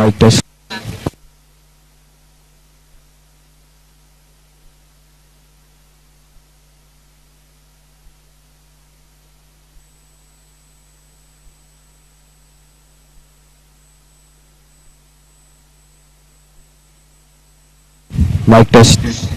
Mic test. Mic test.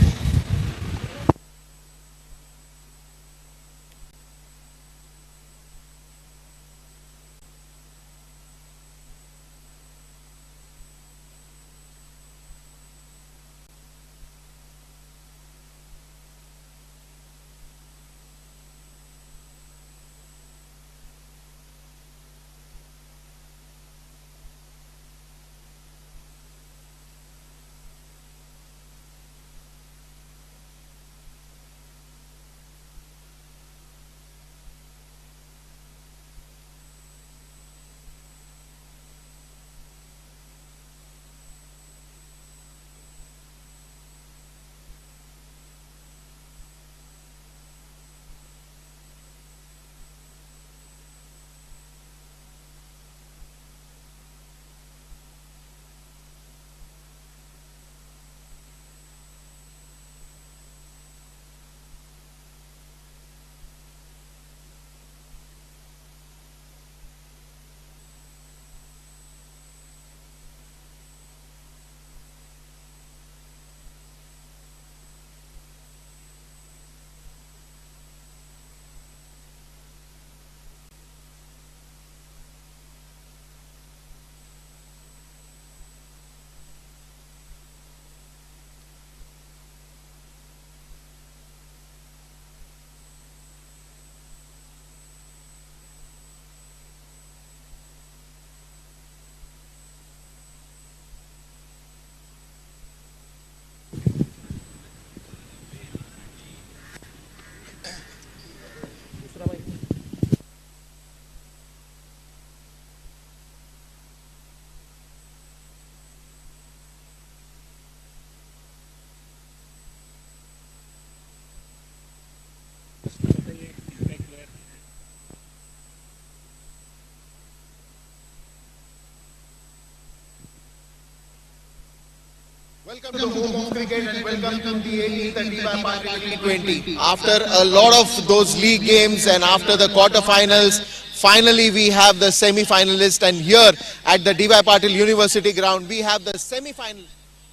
Welcome to Home of Cricket and welcome to the 18th and Patil T20. After a lot of those league games and after the quarterfinals, finally we have the semi-finalist, and here at the Patil University ground we have the semi-final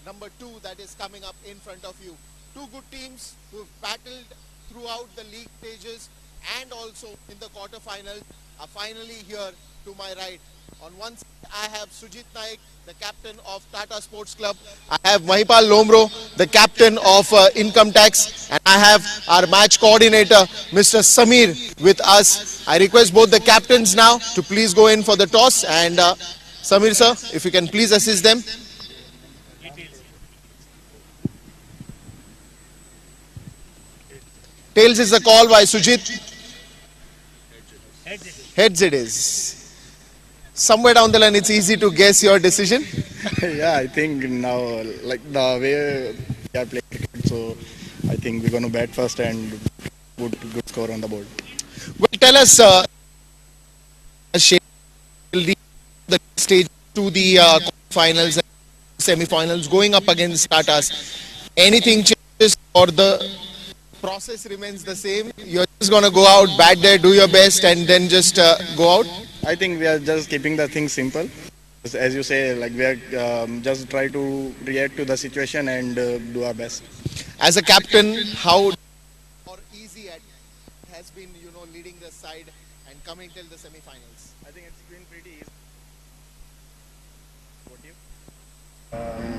number 2 that is coming up in front of you. Two good teams who have battled throughout the league stages and also in the quarterfinals are finally here to my right. On one side I have Sujit Naik, the captain of Tata Sports Club. I have Mahipal Lomro, the captain of Income Tax, and I have our match coordinator, Mr. Samir, with us. I request both the captains now to please go in for the toss, and Samir sir, if you can please assist them. Tails is the call by Sujit. Heads it is. Somewhere down the line, it's easy to guess your decision. Yeah, I think now, like the way we are playing cricket, so I think we're going to bat first and put good score on the board. Well, tell us, the stage to the finals and semi-finals, going up against Tatas. Anything changes or the process remains the same? You're just going to go out, bat there, do your best, and then just go out? I think we are just keeping the things simple. As you say, like we are just try to react to the situation and do our best. As a captain, how or easy it has been, leading the side and coming till the semi-finals? I think it's been pretty easy. What do you?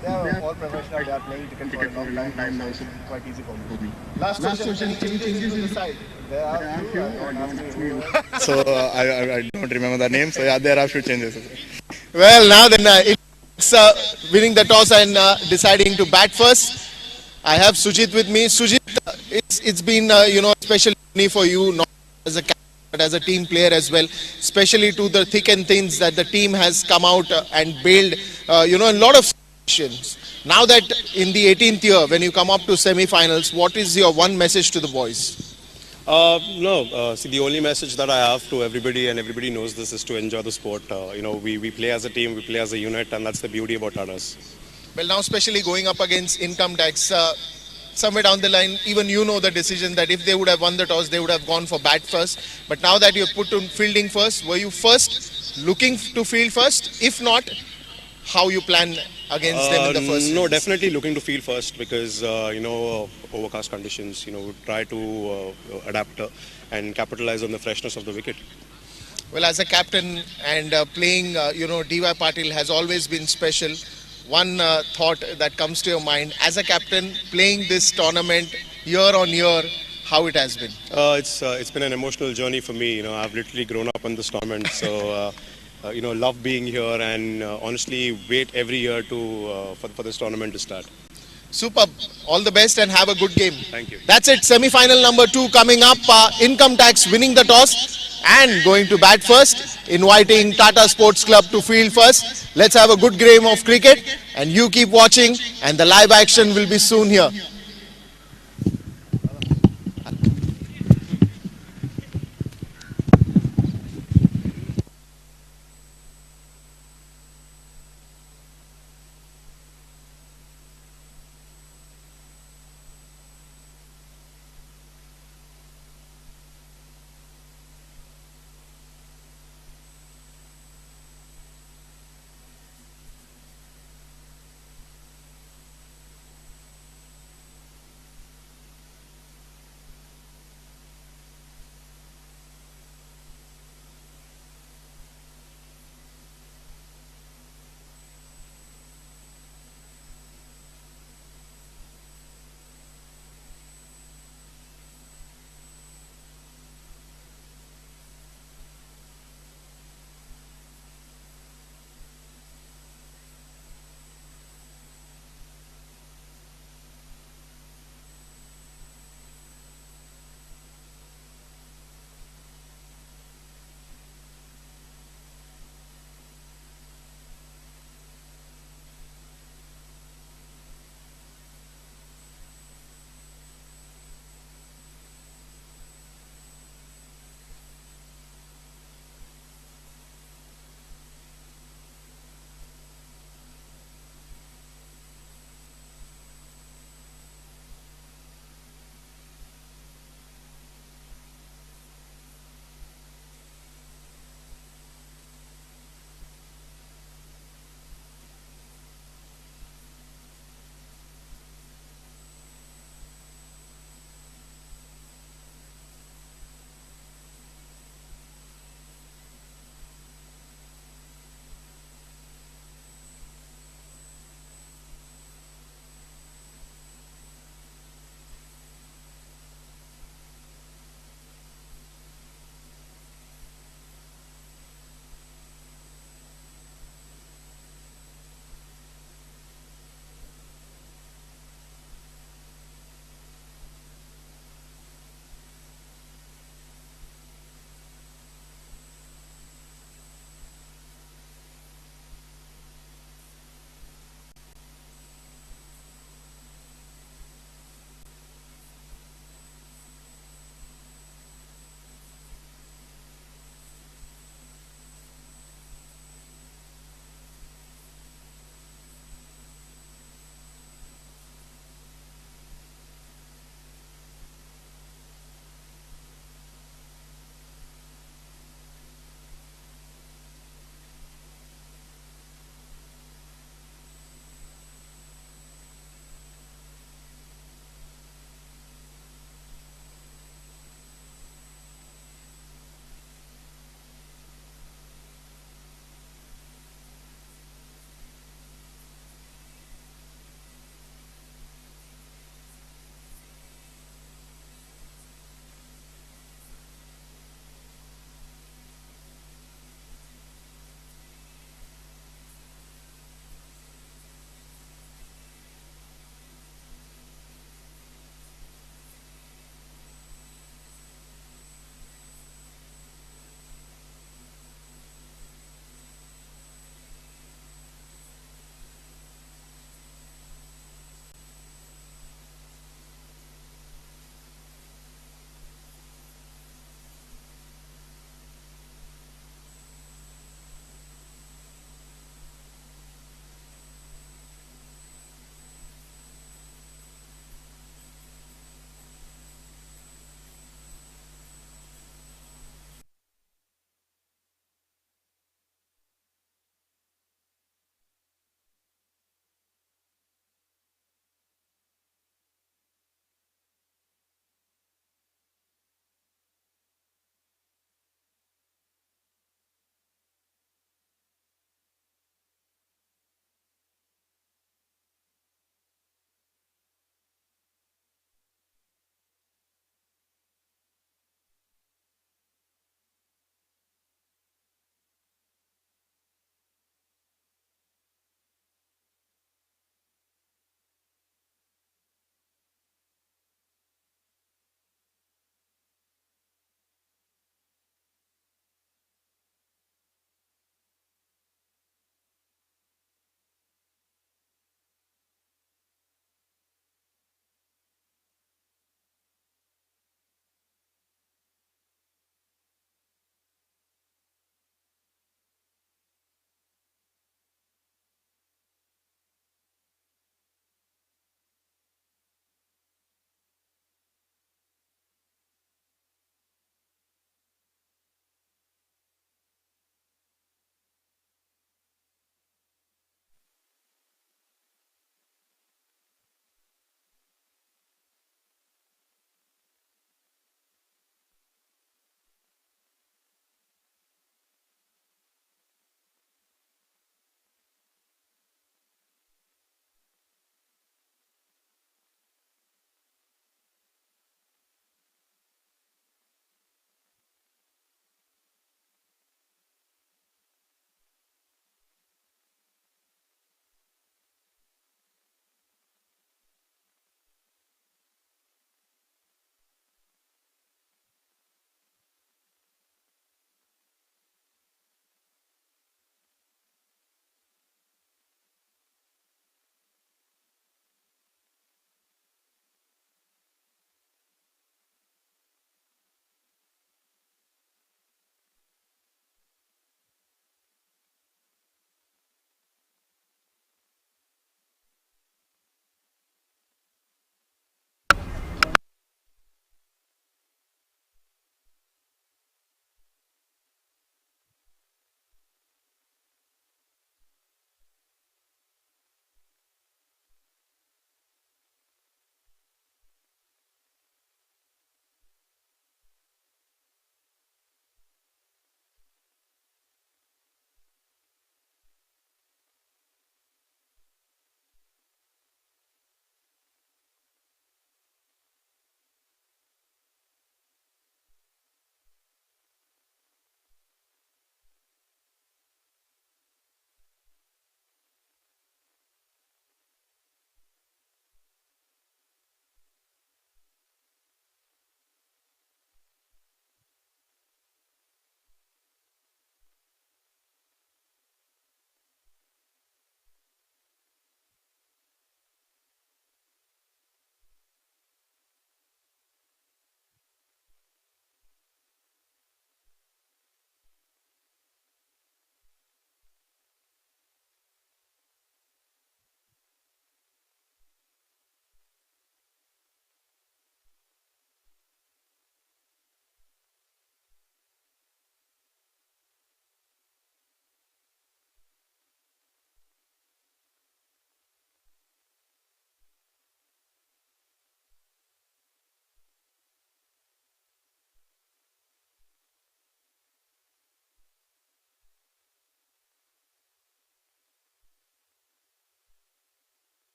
They are all professional. They are playing cricket for a long time now, so it's quite easy for me. Last question, any changes in the side? There are few. So I don't remember the name. So yeah, there are few changes. Well, now then it's winning the toss and deciding to bat first. I have Sujit with me. Sujit, it's been a special journey for you, not as a captain but as a team player as well, especially to the thick and thins that the team has come out and build a lot of situations. Now that in the 18th year, when you come up to semi-finals, what is your one message to the boys? No, see, the only message that I have to everybody, and everybody knows this, is to enjoy the sport. We play as a team, we play as a unit, and that's the beauty about Tatas. Well, now especially going up against income tax, somewhere down the line, even you know the decision that if they would have won the toss, they would have gone for bat first. But now that you're put to fielding first, were you first looking to field first? If not, how you plan against them in the first No, innings? definitely looking to field first because, overcast conditions, we try to adapt and capitalize on the freshness of the wicket. Well, as a captain and playing, DY Patil has always been special. One thought that comes to your mind as a captain playing this tournament year on year, how it has been. It's been an emotional journey for me. I've literally grown up on this tournament, so love being here, and honestly wait every year for this tournament to start. Superb. All the best and have a good game. Thank you. That's it. Semi-final number 2 coming up. Income tax winning the toss and going to bat first. Inviting Tata Sports Club to field first. Let's have a good game of cricket and you keep watching and the live action will be soon here.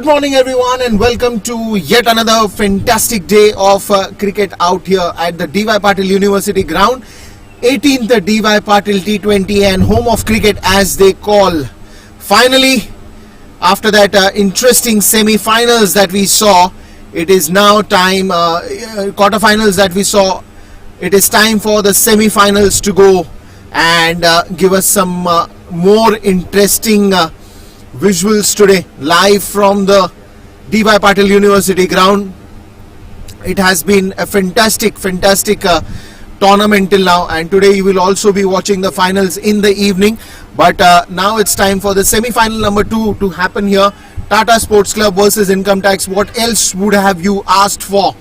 Good morning everyone and welcome to yet another fantastic day of cricket out here at the DY Patil University ground. 18th DY Patil T20 and home of cricket as they call. Finally, after that interesting semi-finals that we saw, it is now time, quarter-finals that we saw, it is time for the semi-finals to go and give us some more interesting visuals today, live from the DY Patil University ground. It has been a fantastic tournament till now, and today you will also be watching the finals in the evening. But now it's time for the semi-final number 2 to happen here. Tata Sports Club versus Income Tax. What else would have you asked for?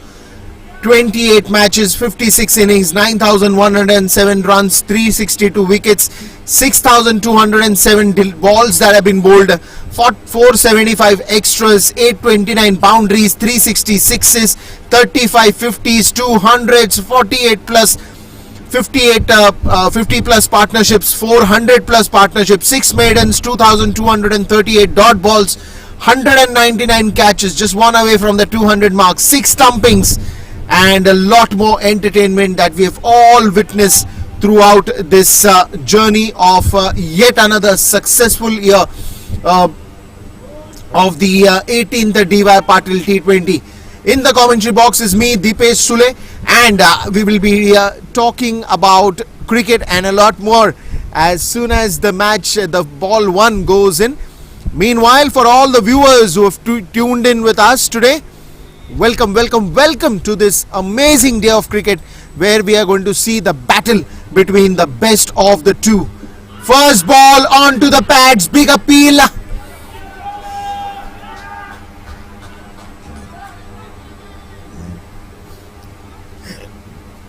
28 matches, 56 innings, 9,107 runs, 362 wickets, 6,207 balls that have been bowled, 475 extras, 829 boundaries, 366s, 35 50s, 200s, 48 plus 50 plus partnerships, 400 plus partnerships, 6 maidens, 2,238 dot balls, 199 catches, just one away from the 200 mark, 6 stumpings, and a lot more entertainment that we have all witnessed throughout this journey of yet another successful year of the 18th DY Patil T20. In the commentary box is me, Deepesh Sule, and we will be talking about cricket and a lot more as soon as the match, the ball 1 goes in. Meanwhile, for all the viewers who have tuned in with us today, welcome to this amazing day of cricket where we are going to see the battle between the best of the two. First ball onto the pads, big appeal.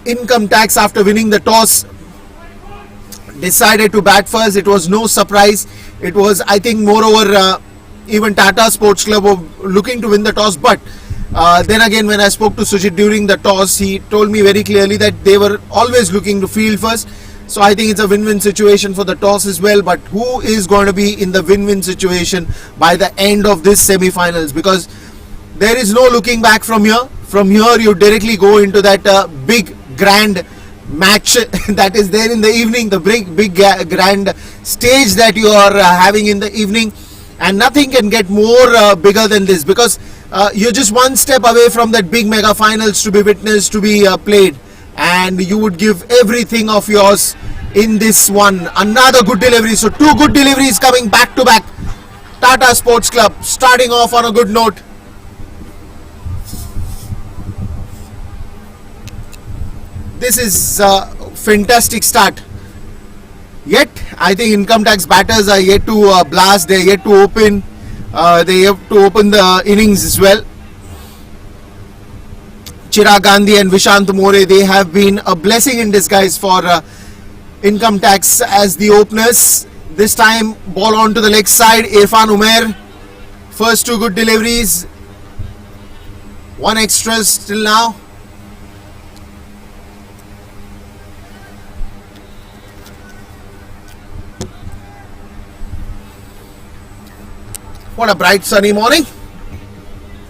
Income Tax, after winning the toss, decided to bat first. It was no surprise. It was, I think, moreover, even Tata Sports Club were looking to win the toss, but then again, when I spoke to Sujit during the toss, he told me very clearly that they were always looking to field first. So I think it's a win-win situation for the toss as well. But who is going to be in the win-win situation by the end of this semi-finals? Because there is no looking back from here. From here, you directly go into that big, grand match that is there in the evening, the big grand stage that you are having in the evening. And nothing can get more bigger than this, because you're just one step away from that big mega finals to be witnessed, to be played, and you would give everything of yours in this one. Another good delivery, so 2 good deliveries coming back to back. Tata Sports Club starting off on a good note. This is a fantastic start. Yet I think Income Tax batters are yet to blast, they are yet to open. They have to open the innings as well. Chirag Gandhi and Vishant More, they have been a blessing in disguise for Income Tax as the openers. This time ball on to the leg side. Irfan Umair, first 2 good deliveries, 1 extras till now. What a bright sunny morning.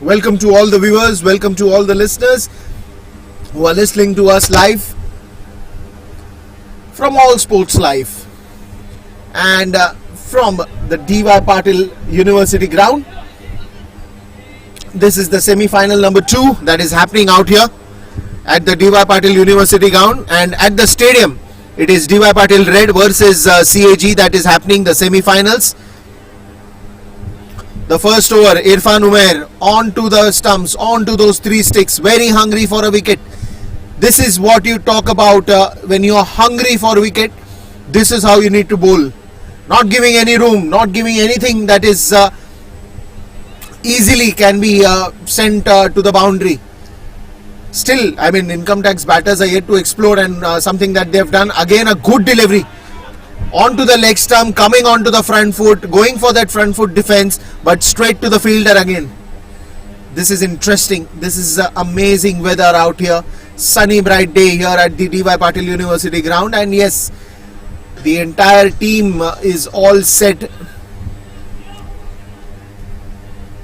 Welcome to all the viewers, welcome to all the listeners who are listening to us live from All Sports Live and from the DY Patil University ground. This is the semi-final number 2 that is happening out here at the DY Patil University ground, and at the stadium it is DY Patil Red versus CAG that is happening, the semi-finals. The first over, Irfan Umair onto the stumps, onto those 3 sticks, very hungry for a wicket. This is what you talk about when you are hungry for a wicket. This is how you need to bowl. Not giving any room, not giving anything that is easily can be sent to the boundary. Still, I mean, Income Tax batters are yet to explode, and something that they have done. Again, a good delivery. Onto the leg stump, coming onto the front foot, going for that front foot defense, but straight to the fielder again. This is interesting. This is amazing weather out here. Sunny bright day here at the DY Patil University ground, and yes, the entire team is all set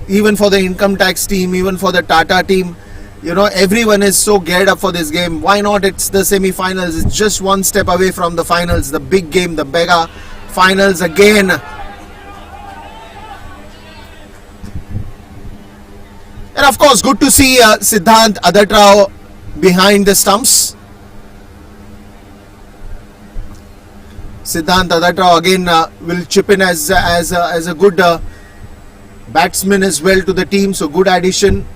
even for the income tax team, even for the Tata team. Everyone is so geared up for this game. Why not? It's the semi-finals. It's just one step away from the finals, the big game, the mega finals again. And of course, good to see Siddhant Adatrao behind the stumps. Siddhant Adatrao again will chip in as a good batsman as well to the team. So good addition.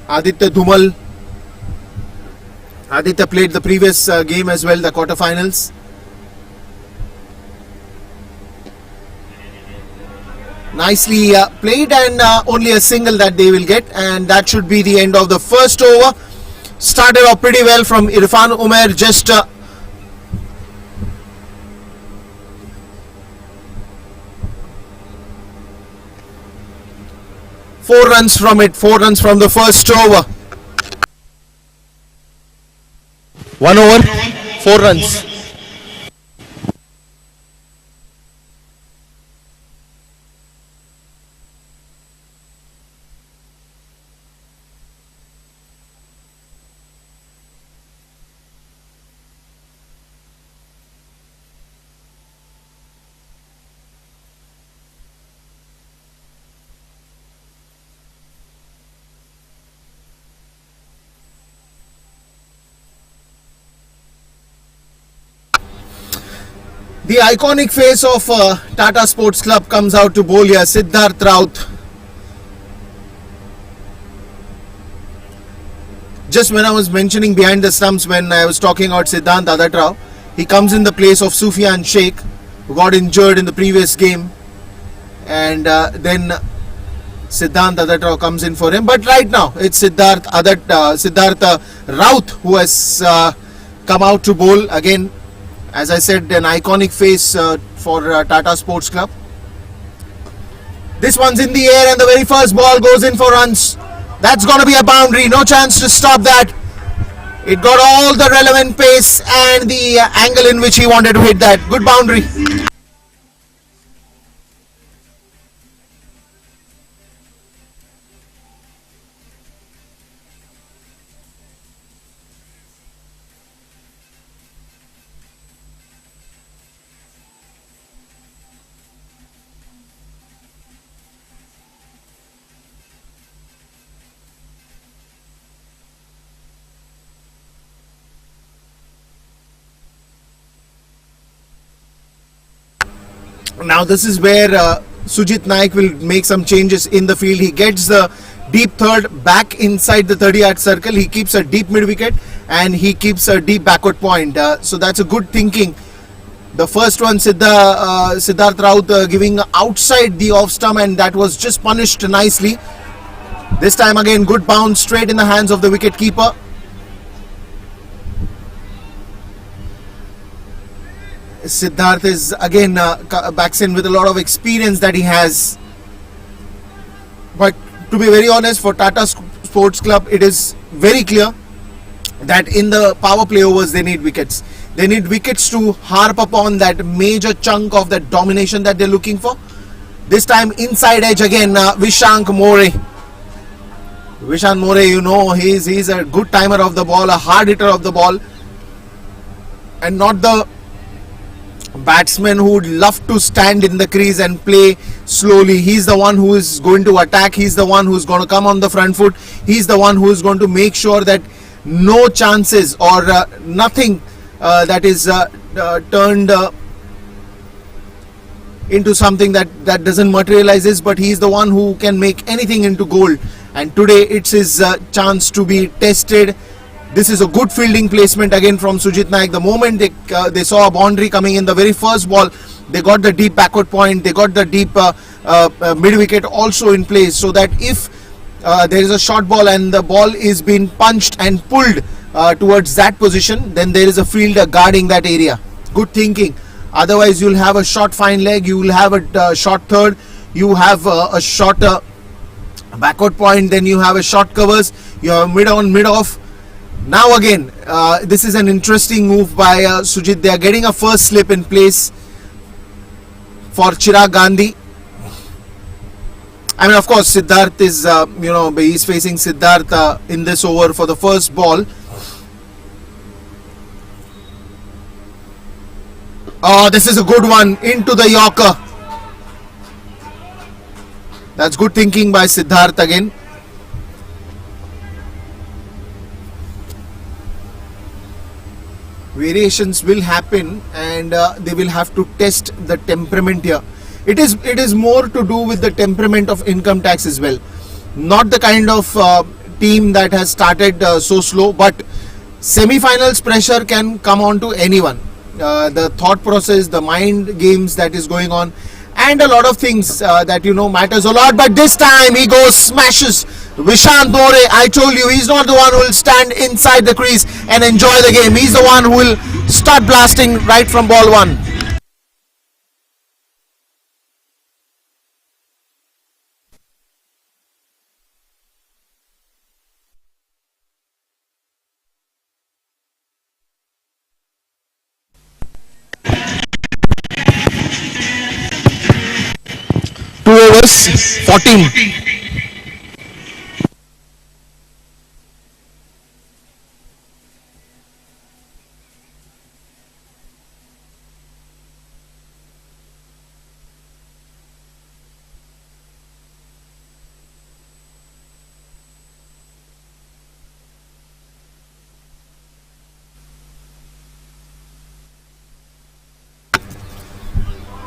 Aditya Dhumal. Aditya played the previous game as well, the quarterfinals. Nicely played, and only a single that they will get, and that should be the end of the first over. Started off pretty well from Irfan Umer, just 4 runs from it, 4 runs from the first over. 1 over, 4 runs. The iconic face of Tata Sports Club comes out to bowl here, Siddharth Raut. Just when I was mentioning behind the stumps, when I was talking about Siddhant Adatrao, he comes in the place of Sufyan Sheikh, who got injured in the previous game. And then Siddhant Adatrao comes in for him. But right now, it's Siddharth Raut who has come out to bowl again. As I said, an iconic face for Tata Sports Club. This one's in the air and the very first ball goes in for runs. That's going to be a boundary. No chance to stop that. It got all the relevant pace and the angle in which he wanted to hit that. Good boundary. Now this is where Sujit Naik will make some changes in the field. He gets the deep third back inside the 30-yard circle. He keeps a deep mid wicket and he keeps a deep backward point. So that's a good thinking. The first one, Siddharth Raut giving outside the off stump, and that was just punished nicely. This time again, good bounce straight in the hands of the wicket keeper. Siddharth is again backs in with a lot of experience that he has. But to be very honest, for Tata Sports Club, it is very clear that in the power play overs they need wickets. They need wickets to harp upon that major chunk of that domination that they're looking for. This time inside edge again, Vishank More. Vishank More, you know, he's a good timer of the ball, a hard hitter of the ball, and not the batsman who would love to stand in the crease and play slowly. He's the one who is going to attack. He's the one who's going to come on the front foot. He's the one who is going to make sure that no chances or nothing that is turned into something that doesn't materializes, but he's the one who can make anything into goal. And today it's his chance to be tested. This is a good fielding placement again from Sujit Naik. The moment they saw a boundary coming in the very first ball, they got the deep backward point, they got the deep mid wicket also in place, so that if there is a short ball and the ball is being punched and pulled towards that position, then there is a fielder guarding that area. Good thinking. Otherwise you'll have a short fine leg, you will have a short third, you have a short backward point, then you have a short covers, you have mid on, mid off. Now again, this is an interesting move by Sujit. They are getting a first slip in place for Chirag Gandhi. I mean, of course, Siddharth is, he's facing Siddharth in this over for the first ball. Oh, this is a good one into the Yorker. That's good thinking by Siddharth again. Variations will happen, and they will have to test the temperament here. It is more to do with the temperament of income tax as well. Not the kind of team that has started so slow, but semi-finals pressure can come on to anyone. The thought process, the mind games that is going on, and a lot of things that matters a lot. But this time he goes, smashes Vishant More. I told you, he's not the one who will stand inside the crease and enjoy the game. He's the one who will start blasting right from ball one. Two overs, 14.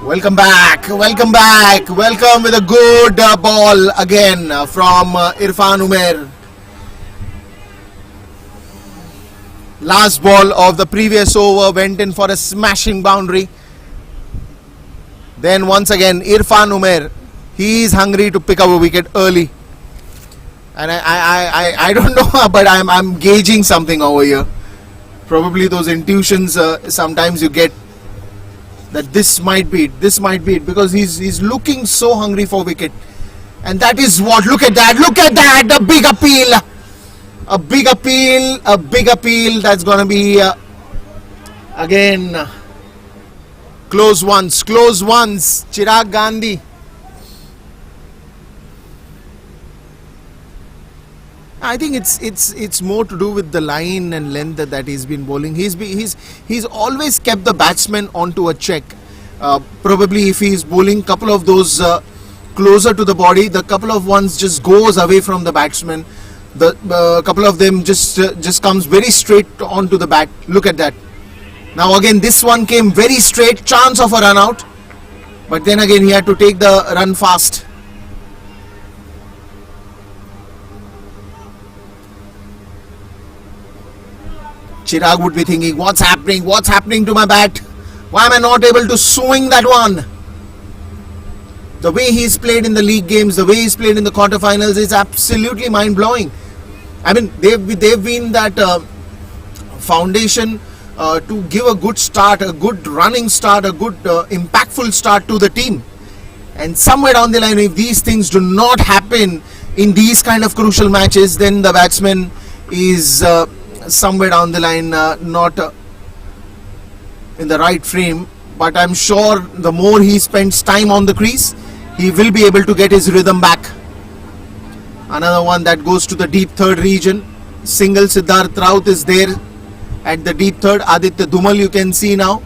Welcome back, welcome with a good ball again from Irfan Umer. Last ball of the previous over went in for a smashing boundary. Then once again Irfan Umer, he is hungry to pick up a wicket early. And I don't know, but I'm gauging something over here. Probably those intuitions sometimes you get, that this might be it, because he's looking so hungry for wicket, and that is what. Look at that, a big appeal. That's gonna be again close ones. Chirag Gandhi. I think it's more to do with the line and length that he's been bowling. He's always kept the batsman onto a check. Probably if he's bowling couple of those closer to the body, the couple of ones just goes away from the batsman. The couple of them just comes very straight onto the bat. Look at that. Now again this one came very straight, chance of a run out, but then again he had to take the run fast. Chirag would be thinking, what's happening to my bat? Why am I not able to swing that one? The way he's played in the league games, the way he's played in the quarterfinals is absolutely mind-blowing. I mean, they've been that foundation to give a good start, a good running start, a good impactful start to the team. And somewhere down the line, if these things do not happen in these kind of crucial matches, then the batsman is somewhere down the line not in the right frame. But I'm sure the more he spends time on the crease, he will be able to get his rhythm back. Another one that goes to the deep third region. Single Siddharth Raut is there at the deep third. Aditya Dhumal you can see now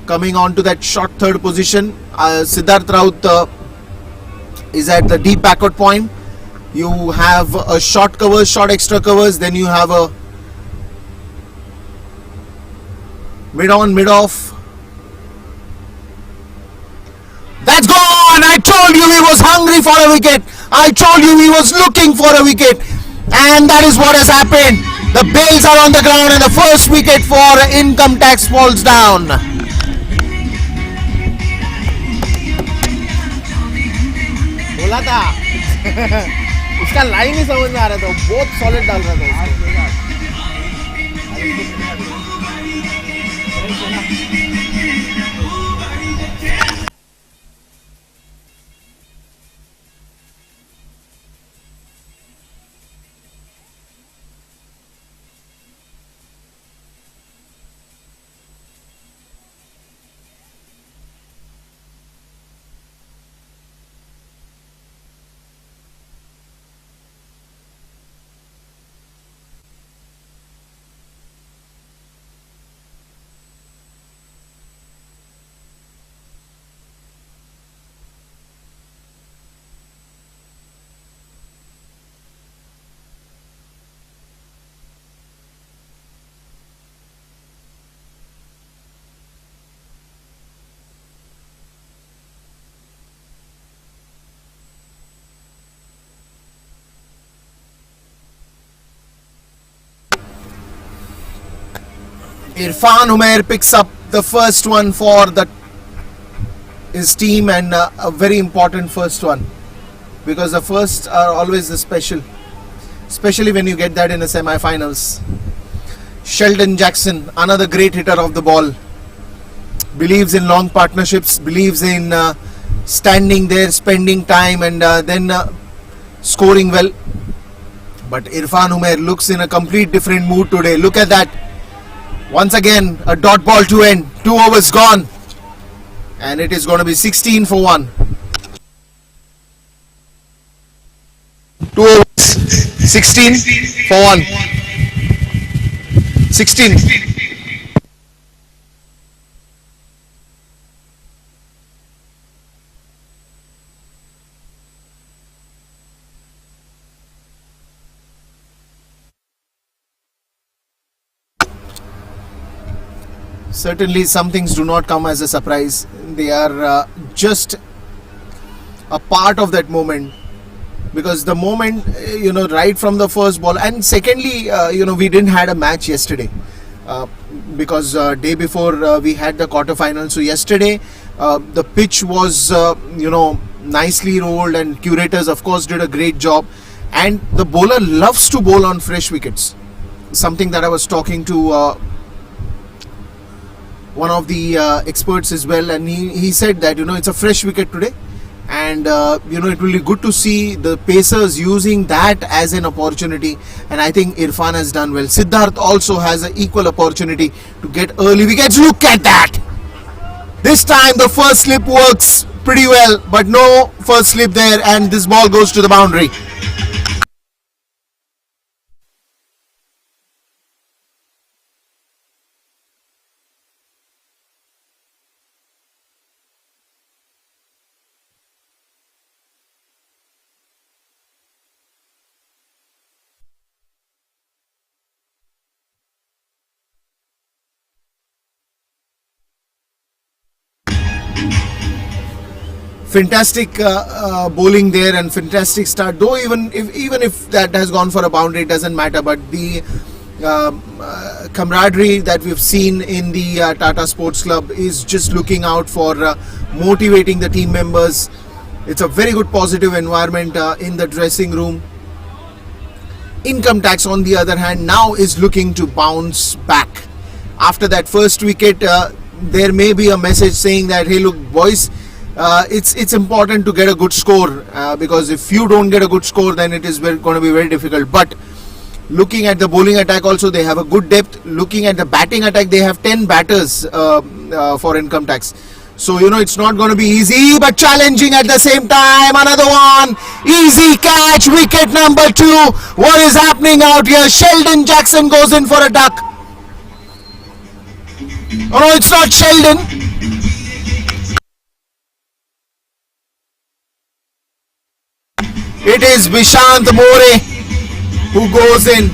coming on to that short third position. Siddharth Raut is at the deep backward point. You have a short covers, short extra covers, then you have a mid on, mid off. That's gone! I told you he was hungry for a wicket. I told you he was looking for a wicket. And that is what has happened. The bails are on the ground and the first wicket for income tax falls down. बोला था उसका line ही समझ में आ रहा था, बहुत solid डाल रहा था उसको. Irfan Umair picks up the first one for his team, and a very important first one, because the first are always the special, especially when you get that in the semi-finals. Sheldon Jackson, another great hitter of the ball, believes in long partnerships, believes in standing there, spending time, and then scoring well. But Irfan Umair looks in a complete different mood today. Look at that. Once again, a dot ball to end. 2 overs gone. And it is going to be 16 for 1. 2 overs. 16 for 1. 16. Certainly some things do not come as a surprise. They are just a part of that moment, because the moment, right from the first ball, and secondly, we didn't had a match yesterday, because day before we had the quarterfinal. So yesterday the pitch was nicely rolled, and curators of course did a great job, and the bowler loves to bowl on fresh wickets, something that I was talking to one of the experts as well, and he said that it's a fresh wicket today, and it will be good to see the pacers using that as an opportunity, and I think Irfan has done well. Siddharth also has an equal opportunity to get early wickets. Look at that! This time the first slip works pretty well, but no first slip there, and this ball goes to the boundary. Fantastic bowling there, and fantastic start. Though even if that has gone for a boundary, it doesn't matter. But the camaraderie that we've seen in the Tata Sports Club is just looking out for motivating the team members. It's a very good positive environment in the dressing room. Income Tax, on the other hand, now is looking to bounce back. After that first wicket, there may be a message saying that, hey, look, boys, it's important to get a good score, because if you don't get a good score, then it is going to be very difficult. But looking at the bowling attack also, they have a good depth. Looking at the batting attack, they have 10 batters for Income Tax. So, it's not going to be easy, but challenging at the same time. Another one. Easy catch. Wicket number 2. What is happening out here? Sheldon Jackson goes in for a duck. Oh, no, it's not Sheldon. It is Vishant More who goes in.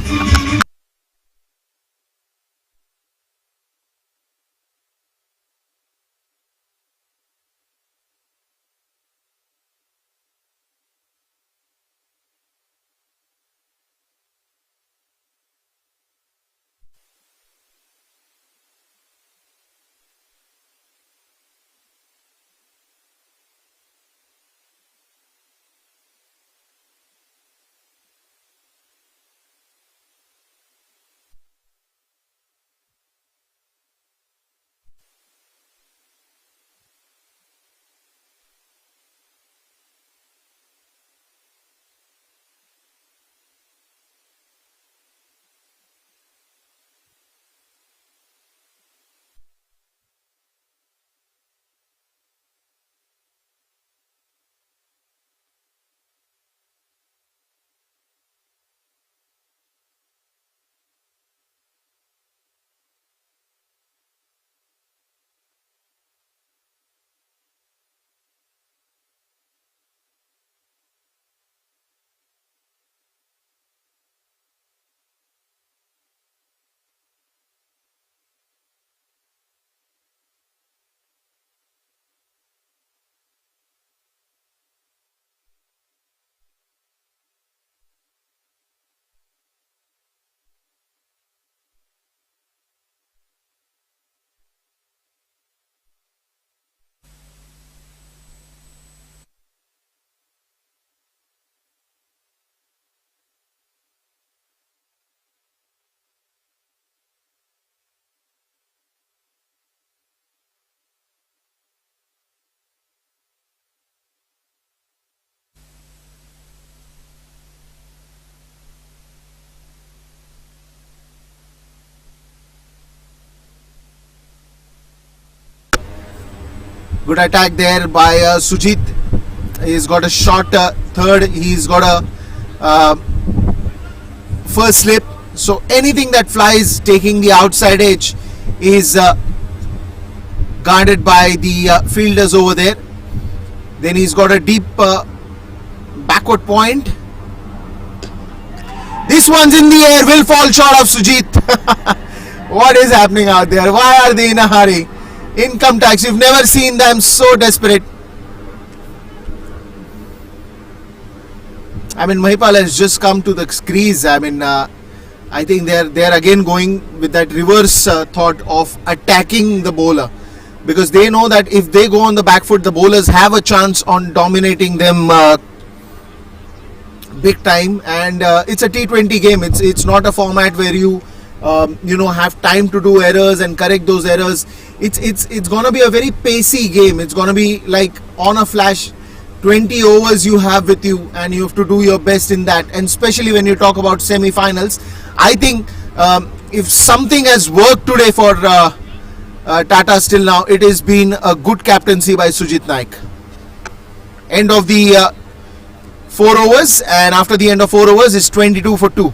Good attack there by Sujit. He's got a short third. He's got a first slip. So anything that flies taking the outside edge is guarded by the fielders over there. Then he's got a deep backward point. This one's in the air, will fall short of Sujit. What is happening out there? Why are they in a hurry? Income tax, you've never seen them so desperate. I mean, Mahipal has just come to the crease. I mean, I think they're again going with that reverse thought of attacking the bowler, because they know that if they go on the back foot, the bowlers have a chance on dominating them big time. And it's a T20 game. It's not a format where you have time to do errors and correct those errors. It's gonna be a very pacey game. It's gonna be like on a flash. 20 overs you have with you, and you have to do your best in that. And especially when you talk about semi-finals, I think if something has worked today for Tata still now, it has been a good captaincy by Sujit Naik. End of the 4 overs, and after the end of 4 overs is 22 for 2.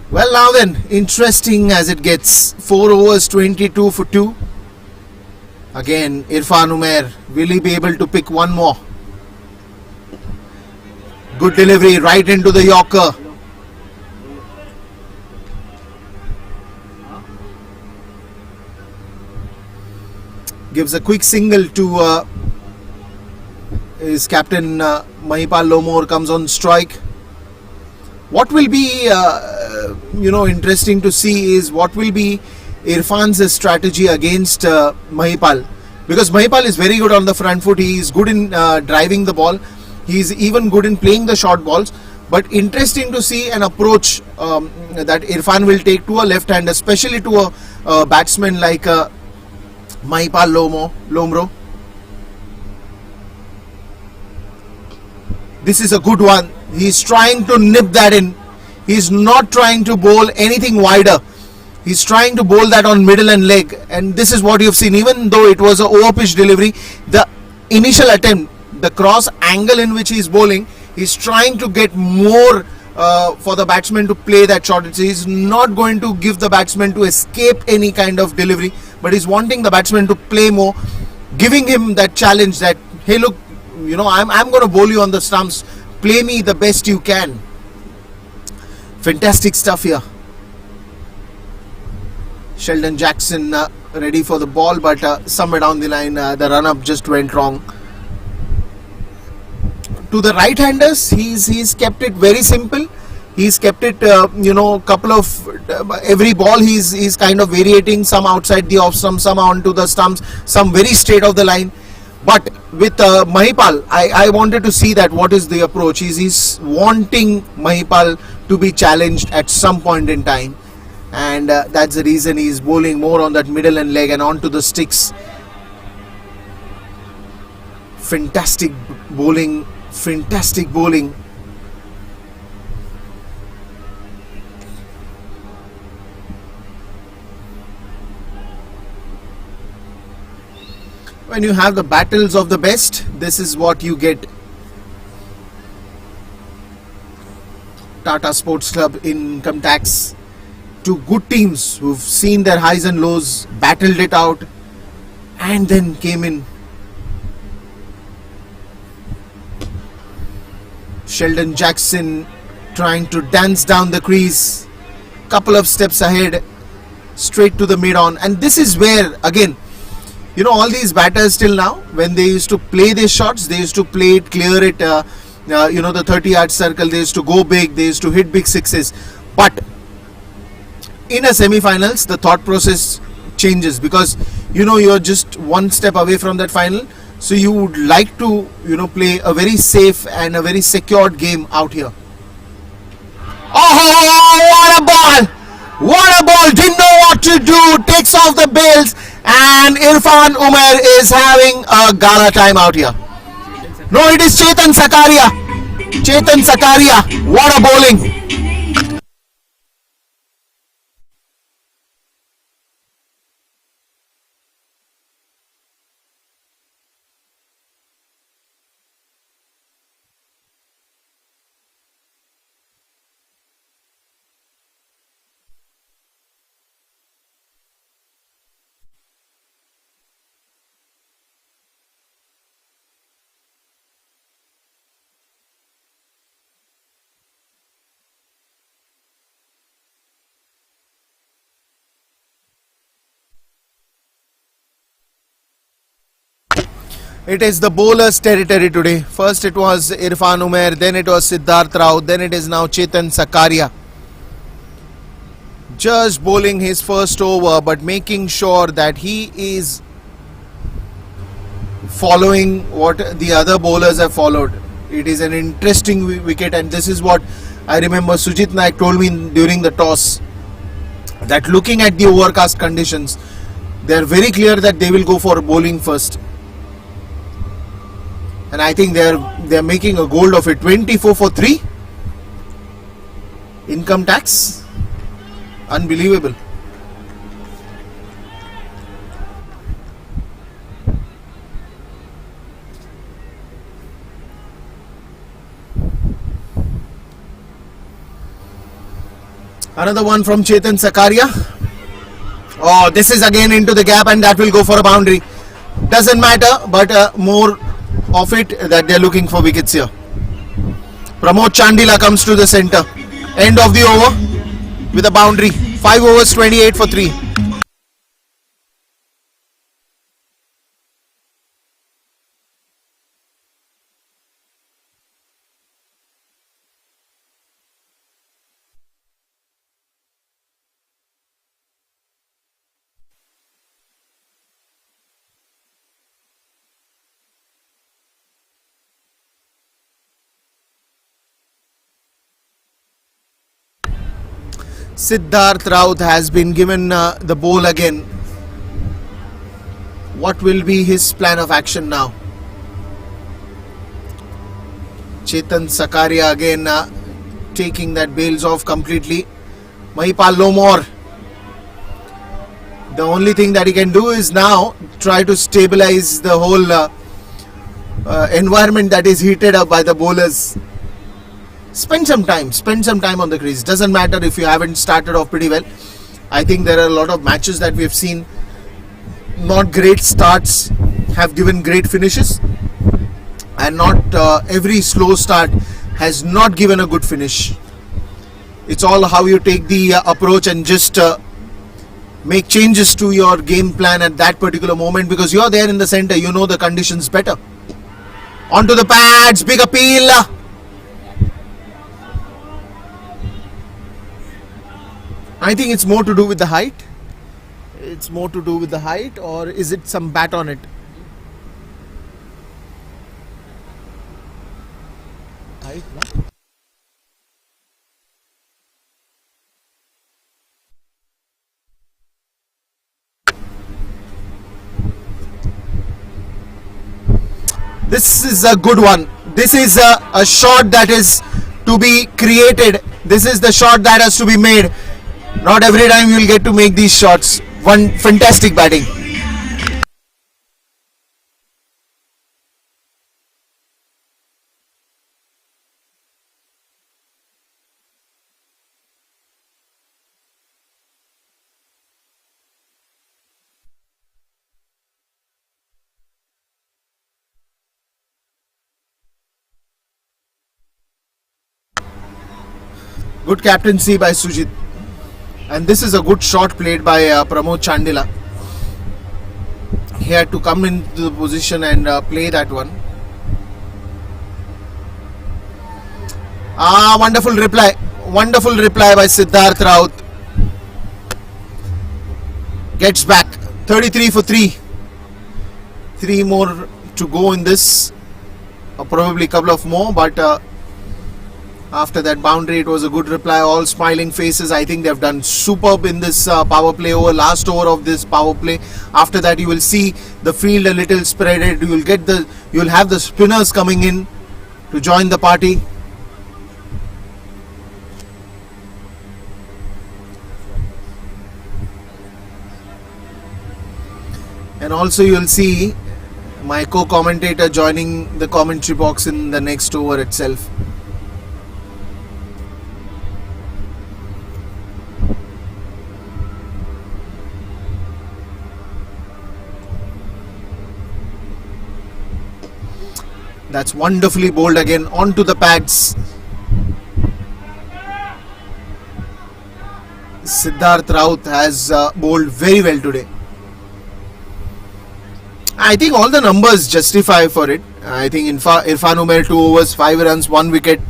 Well, now then, interesting as it gets. 4 overs, 22 for 2. Again, Irfan Umair, will he be able to pick one more? Good delivery right into the Yorker. Gives a quick single to his captain Mahipal Lomore, comes on strike. What will be interesting to see is what will be Irfan's strategy against Mahipal, because Mahipal is very good on the front foot. He is good in driving the ball. He is even good in playing the short balls. But interesting to see an approach that Irfan will take to a left hand, especially to a batsman like Mahipal Lomro. This is a good one. He's trying to nip that in. He's not trying to bowl anything wider. He's trying to bowl that on middle and leg. And this is what you've seen. Even though it was an over-pitch delivery, the initial attempt, the cross angle in which he's bowling, he's trying to get more for the batsman to play that shot. He's not going to give the batsman to escape any kind of delivery, but he's wanting the batsman to play more, giving him that challenge that, hey, look, I'm going to bowl you on the stumps. Play me the best you can. Fantastic stuff here. Sheldon Jackson ready for the ball, but somewhere down the line the run-up just went wrong. To the right-handers, he's kept it very simple. He's kept it, couple of every ball he's kind of variating, some outside the off, some onto the stumps, some very straight off the line. But with Mahipal, I wanted to see that what is the approach. He's wanting Mahipal to be challenged at some point in time, and that's the reason he's bowling more on that middle and leg and onto the sticks. Fantastic bowling, fantastic bowling. When you have the battles of the best, this is what you get. Tata Sports Club income tax. Two good teams who've seen their highs and lows, battled it out, and then came in. Sheldon Jackson trying to dance down the crease, couple of steps ahead, straight to the mid-on. And this is where, again, all these batters till now, when they used to play these shots, they used to play it, clear it the 30-yard circle. They used to go big. They used to hit big sixes. But in a semi-finals, the thought process changes because you're just one step away from that final. So you would like to play a very safe and a very secured game out here. Oh, what a ball! What a ball! Didn't know what to do. Takes off the bails, and Irfan Umar is having a gala time out here. No, it is Chetan Sakaria. Chetan Sakaria. What a bowling! It is the bowler's territory today. First it was Irfan Umar, then it was Siddharth Rao, then it is now Chetan Sakaria. Just bowling his first over, but making sure that he is following what the other bowlers have followed. It is an interesting wicket, and this is what I remember Sujit Naik told me during the toss, that looking at the overcast conditions, they are very clear that they will go for bowling first. And I think they're making a gold of it. 24 for 3. Income tax. Unbelievable. Another one from Chetan Sakaria. Oh, this is again into the gap, and that will go for a boundary. Doesn't matter, but more of it that they're looking for wickets here. Pramod Chandila comes to the center. End of the over with a boundary. 5 overs, 28 for 3. Siddharth Raut has been given the ball again. What will be his plan of action now? Chetan Sakaria again taking that bails off completely. Mahipal no more. The only thing that he can do is now try to stabilize the whole environment that is heated up by the bowlers. Spend some time on the crease. Doesn't matter if you haven't started off pretty well. I think there are a lot of matches that we have seen. Not great starts have given great finishes, and not every slow start has not given a good finish. It's all how you take the approach and just make changes to your game plan at that particular moment, because you're there in the center, you know the conditions better. Onto the pads, big appeal. I think it's more to do with the height. It's more to do with the height, or is it some bat on it? Height, no? This is a good one. This is a shot that is to be created. This is the shot that has to be made. Not every time you will get to make these shots. One fantastic batting. Good captaincy by Sujit. And this is a good shot played by Pramod Chandila. He had to come into the position and play that one. Wonderful reply. Wonderful reply by Siddharth Raut. Gets back. 33 for 3. 3 more to go in this. Probably a couple of more, but after that boundary, it was a good reply. All smiling faces. I think they've done superb in this power play over last over of this power play. After that, you will see the field a little spreaded. You'll have the spinners coming in to join the party. And also you'll see my co-commentator joining the commentary box in the next over itself. That's wonderfully bowled again onto the pads. Siddharth Raut has bowled very well today. I think all the numbers justify for it. I think Irfan Umer 2 overs, 5 runs, 1 wicket.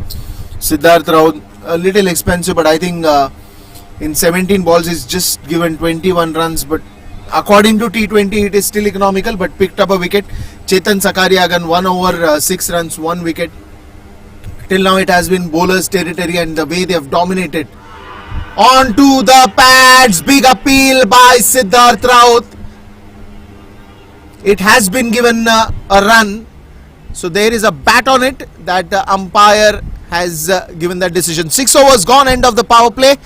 Siddharth Raut a little expensive, but I think in 17 balls he's just given 21 runs. But according to T20, it is still economical, but picked up a wicket. Chetan Sakariagan 1 over, 6 runs, 1 wicket. Till now it has been bowlers' territory, and the way they have dominated. Onto the pads, big appeal by Siddharth Raut. It has been given a run, so there is a bat on it that the umpire has given that decision. 6 overs gone, end of the power play,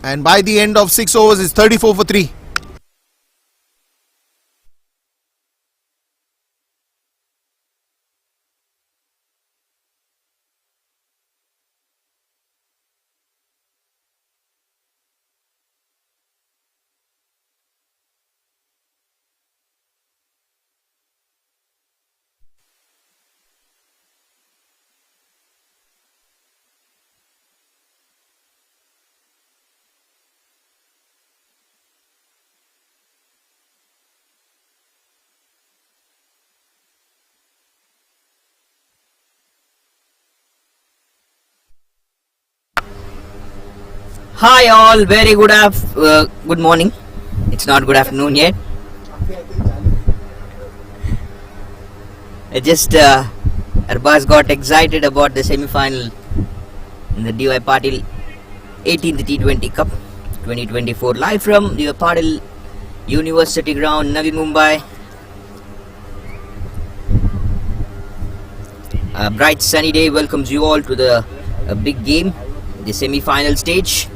and by the end of 6 overs it's 34 for 3. Hi all, very good morning. It's not good afternoon yet. Arbaz got excited about the semi-final in the DY Patil 18th T20 Cup 2024, live from DY Patil University Ground, Navi Mumbai. A bright sunny day welcomes you all to the big game, the semi-final stage.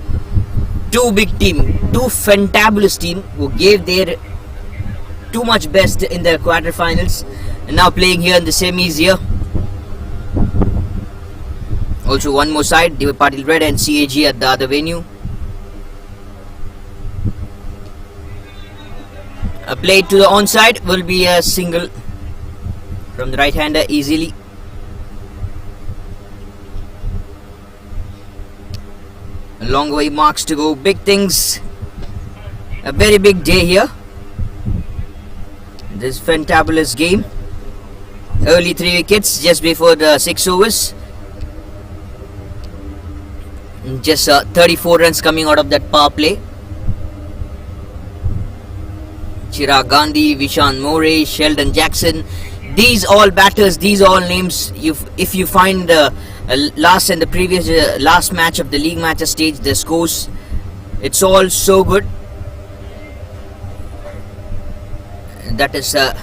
Two fantabulous team who gave their too much best in the quarterfinals and now playing here in the semis here. Also one more side, DY Patil Red and CAG at the other venue. A play to the onside will be a single from the right-hander easily. A long way marks to go, big things, a very big day here. This fantabulous game. Early 3 wickets just before the 6 overs. Just 34 runs coming out of that power play. Chirag Gandhi, Vishant More, Sheldon Jackson, these all batters, these all names, if you find the last and the previous last match of the league match stage, the scores, it's all so good. That is a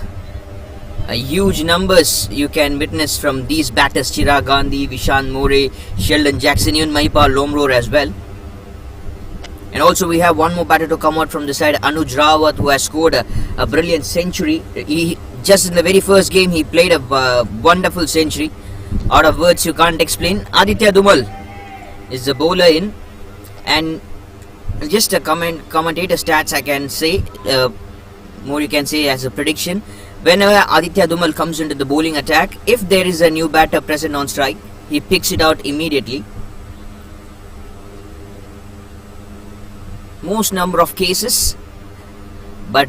huge numbers you can witness from these batters: Chirag Gandhi, Vishant More, Sheldon Jackson, even Mahipal Lomror as well. And also we have one more batter to come out from the side, Anuj Rawat, who has scored a brilliant century. He just in the very first game he played a wonderful century. Out of words you can't explain. Aditya Dumal is the bowler in, and just a commentator stats I can say, more you can say as a prediction. Whenever Aditya Dumal comes into the bowling attack, if there is a new batter present on strike, he picks it out immediately. Most number of cases, but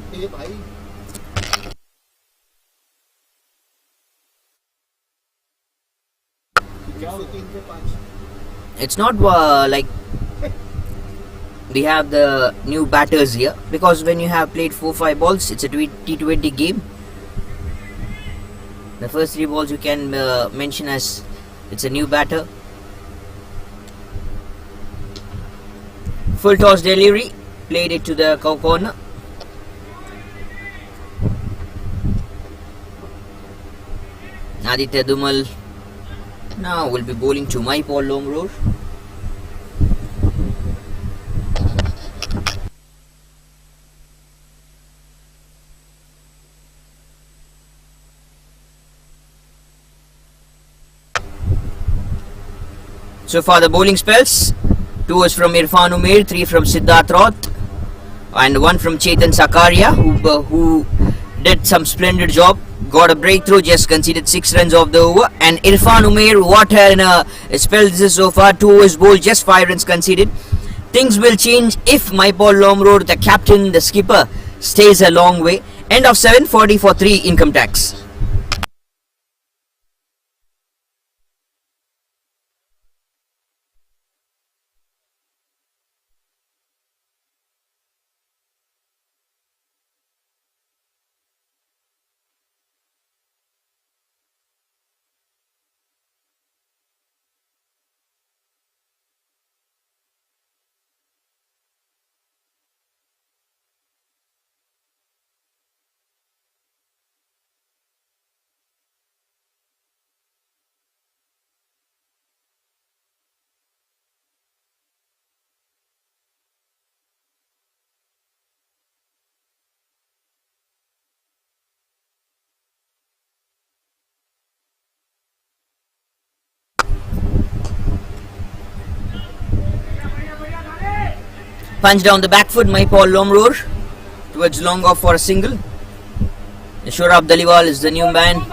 It's not like we have the new batters here, because when you have played 4-5 balls, it's a T20 game. The first 3 balls you can mention as it's a new batter. Full toss delivery, played it to the cow corner. Aditya Dumal now will be bowling to Paul Lomror. So far the bowling spells, 2 is from Irfan Umair, 3 from Siddharth Roth, and 1 from Chetan Sakaria, who did some splendid job. Got a breakthrough, just conceded 6 runs off the over. And Irfan Umair, what a spell this is so far. 2 overs bowled, just 5 runs conceded. Things will change if Paul Lomror, the captain, the skipper, stays a long way. End of 7, 40 for 3 income tax. Punch down the back foot, Paul Lomror towards long off for a single. Shoaib Dhaliwal is the new man,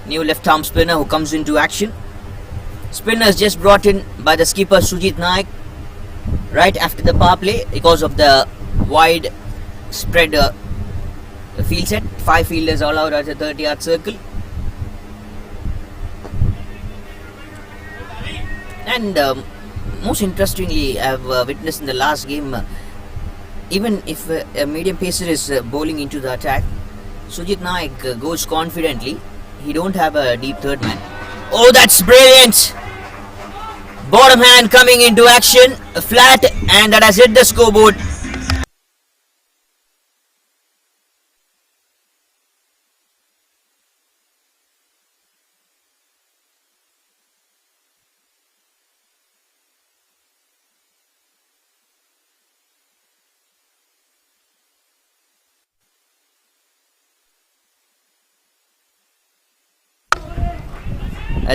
new left arm spinner who comes into action. Spinners just brought in by the skipper Sujit Naik right after the power play because of the wide spread field set. 5 fielders allowed at a 30-yard circle. And most interestingly, I've witnessed in the last game, even if a medium pacer is bowling into the attack, Sujit Naik goes confidently. He don't have a deep third man. Oh, that's brilliant! Bottom hand coming into action, flat, and that has hit the scoreboard.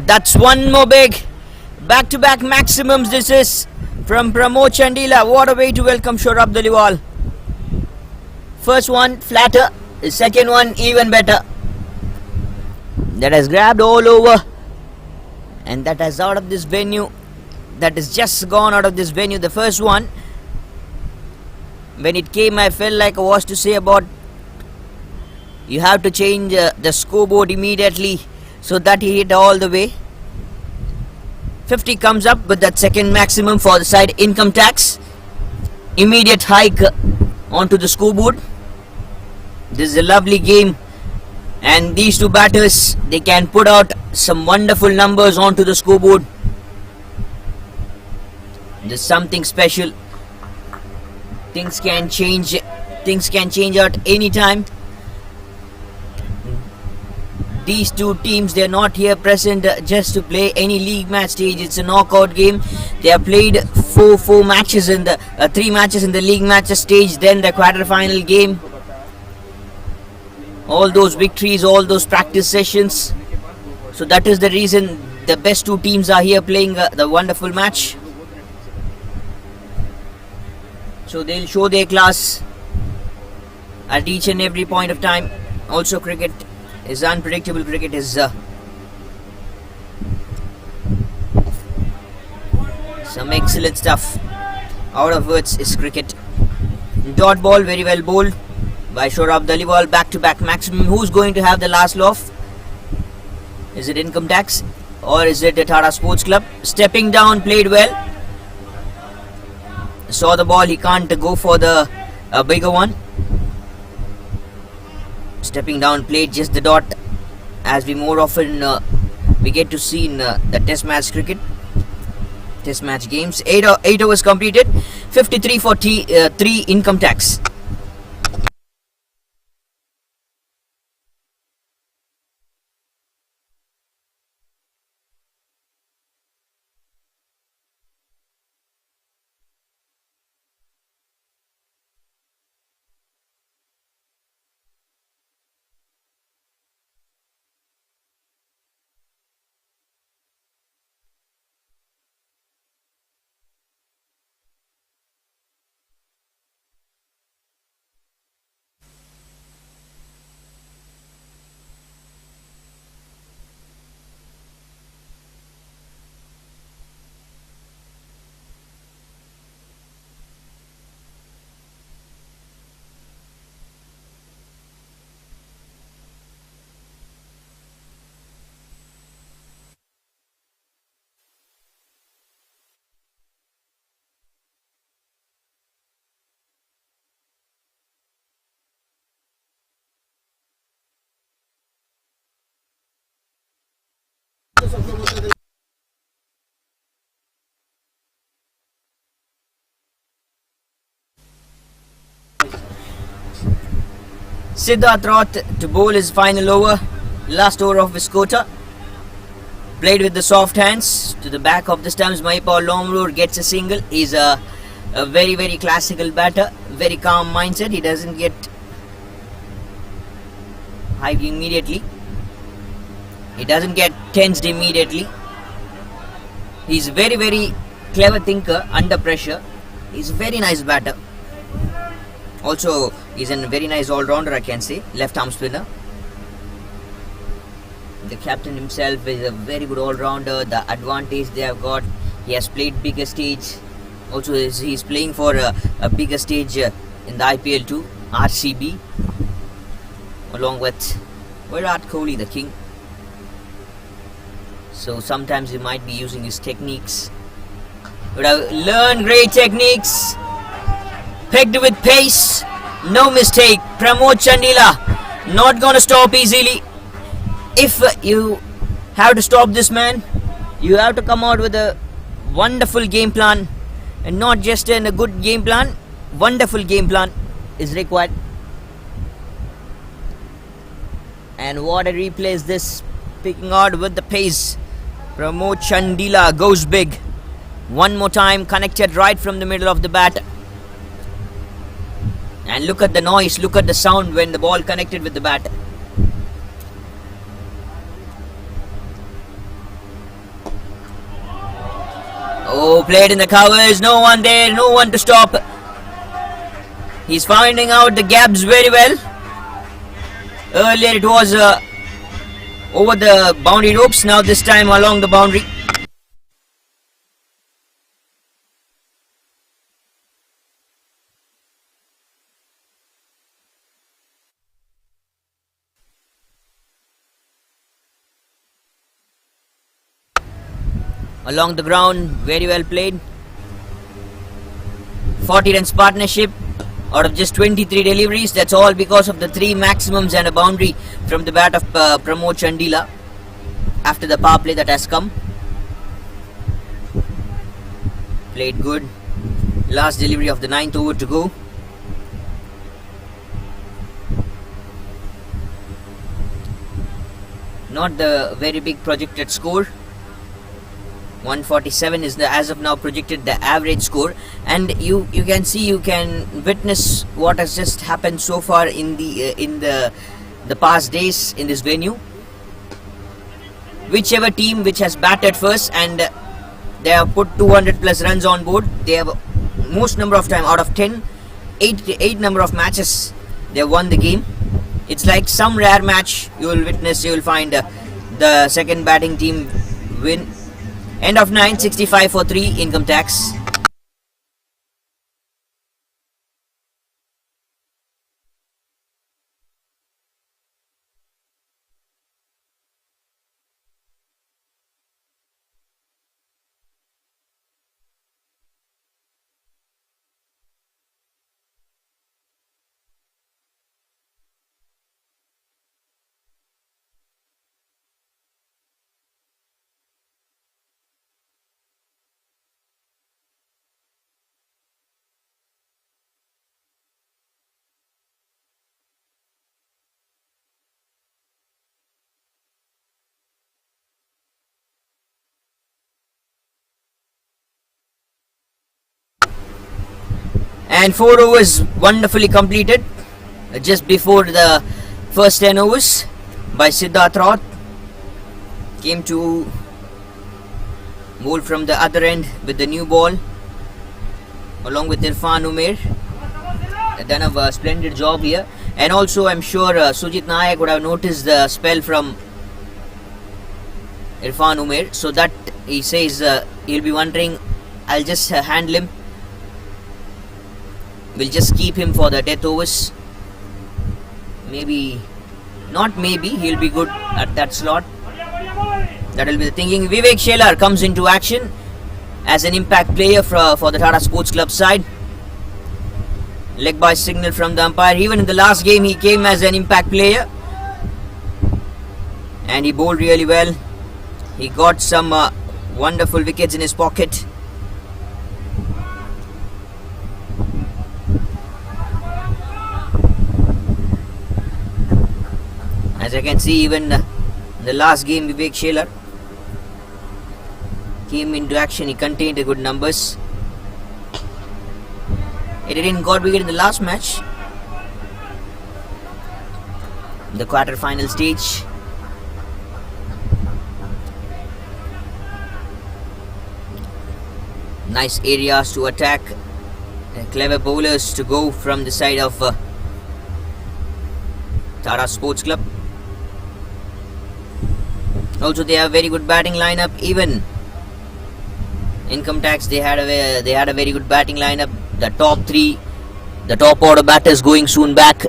That's one more big. Back-to-back maximums this is from Pramod Chandila. What a way to welcome Shoaib Dhaliwal. First one flatter, the second one even better. That has grabbed all over, and that has out of this venue. That has just gone out of this venue. The first one, when it came, I felt like I was to say about you have to change the scoreboard immediately, so that he hit all the way. 50 comes up with that second maximum for the side. Income tax, immediate hike onto the scoreboard. This is a lovely game, and these two batters, they can put out some wonderful numbers onto the scoreboard. There's something special. Things can change out anytime. These two teams, they're not here present just to play any league match stage. It's a knockout game. They have played four matches in the 3 matches in the league matches stage, then the quarter-final game. All those victories, all those practice sessions. So that is the reason the best 2 teams are here playing the wonderful match. So they'll show their class at each and every point of time. Also, cricket is unpredictable. Cricket is some excellent stuff. Out of words is cricket. Dot ball, very well bowled by Shoaib Dhaliwal. Back to back maximum. Who's going to have the last laugh? Is it income tax? or is it the Tata Sports Club? Stepping down, played well. Saw the ball, he can't go for the bigger one. Stepping down, played just the dot, as we more often we get to see in the test match cricket, test match games. 8 overs completed, 53 for 3 income tax. Siddharth Roth to bowl his final over, last over of his quota. Played with the soft hands to the back of the stumps. Mahipal Lomrur gets a single. He's a very, very classical batter, very calm mindset. He doesn't get hyped immediately. He doesn't get tensed immediately. He's a very, very clever thinker under pressure. He's a very nice batter. Also, he's a very nice all-rounder, I can say. Left-arm spinner. The captain himself is a very good all-rounder. The advantage they have got, he has played bigger stage. Also, he's playing for a bigger stage in the IPL too, RCB, along with Virat Kohli, the king. So sometimes he might be using his techniques. But I've learned great techniques. Pegged with pace, no mistake. Pramod Chandila not gonna stop easily. If you have to stop this man, you have to come out with a wonderful game plan, and not just a good game plan. Wonderful game plan is required. And what a replay is this, picking out with the pace. Pramod Chandila goes big. One more time, connected right from the middle of the bat. And look at the noise, look at the sound when the ball connected with the bat. Oh, played in the covers, no one there, no one to stop. He's finding out the gaps very well. Earlier it was over the boundary ropes, now this time along the boundary. Along the ground, very well played. 40 runs partnership out of just 23 deliveries. That's all because of the 3 maximums and a boundary from the bat of Pramod Chandila after the power play that has come. Played good. Last delivery of the 9th over to go. Not the very big projected score. 147 is the as of now projected the average score, and you can see, you can witness what has just happened so far in the past days in this venue. Whichever team which has batted first and they have put 200 plus runs on board, they have most number of time out of 10, 8 number of matches they have won the game. It's like some rare match you will witness, you will find the second batting team win. End of 9, 65 for 3 income tax. And 4 overs wonderfully completed just before the first 10 overs by Siddharth Roth. Came to bowl from the other end with the new ball along with Irfan Umair. Done a splendid job here. And also I'm sure Sujit Nayak would have noticed the spell from Irfan Umair, so that he says he'll be wondering, I'll just handle him. We'll just keep him for the death overs. Maybe, not maybe, he'll be good at that slot. That will be the thinking. Vivek Shelar comes into action as an impact player for the Tata Sports Club side. Leg by signal from the umpire. Even in the last game he came as an impact player and he bowled really well. He got some wonderful wickets in his pocket. As I can see, even the last game Vivek Shelar came into action. He contained the good numbers. He didn't got wicket in the last match, the quarter-final stage. Nice areas to attack. Clever bowlers to go from the side of Tata Sports Club. Also, they have very good batting lineup. Even Income Tax, they had a very good batting lineup. The top three, the top order batters going soon back.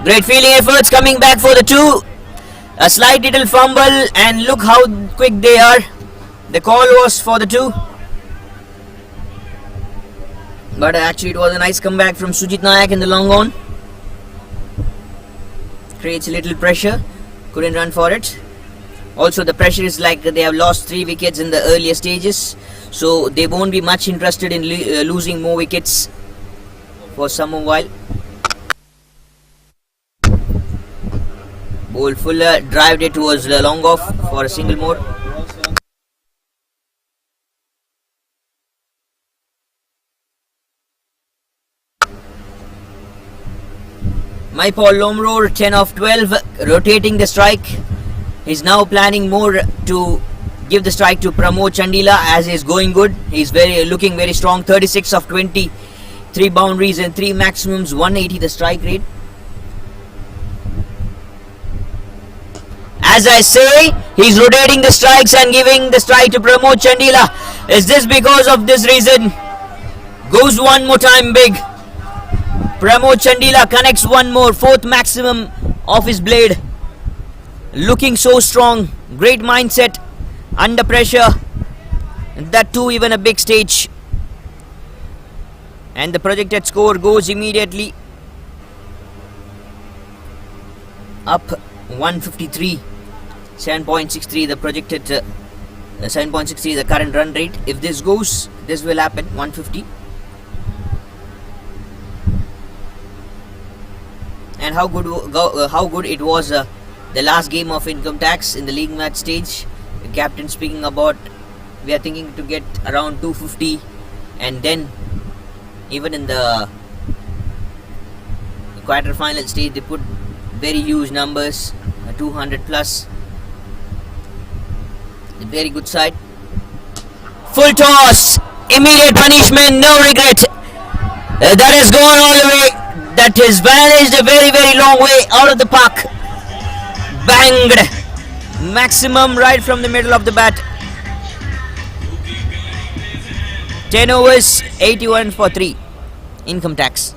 Great fielding efforts coming back for the 2. A slight little fumble and look how quick they are. The call was for the 2. But actually it was a nice comeback from Sujit Nayak in the long on. Creates a little pressure. Couldn't run for it. Also the pressure is like they have lost 3 wickets in the earlier stages, so they won't be much interested in losing more wickets for some while. Bowl Fuller drived it towards the long off for a single more. Paul Lomro 10 of 12, rotating the strike. He's now planning more to give the strike to Pramod Chandila as he's going good. He's looking very strong. 36 of 20, 3 boundaries and 3 maximums, 180 the strike rate. As I say, he's rotating the strikes and giving the strike to Pramod Chandila. Is this because of this reason? Goes one more time big. Pramod Chandila connects one more, 4th maximum of his blade. Looking so strong, great mindset under pressure, and that too even a big stage. And the projected score goes immediately up 153, 7.63 the projected 7.63 the current run rate. If this goes, this will happen 150. And how good it was the last game of Income Tax in the league match stage. The captain speaking about, we are thinking to get around 250, and then even in the quarter-final stage they put very huge numbers, 200 plus. A very good side. Full toss, immediate punishment, no regret. That has gone all the way. That has vanished a very long way out of the park. Banged maximum right from the middle of the bat. 10 overs, 81 for 3. Income Tax.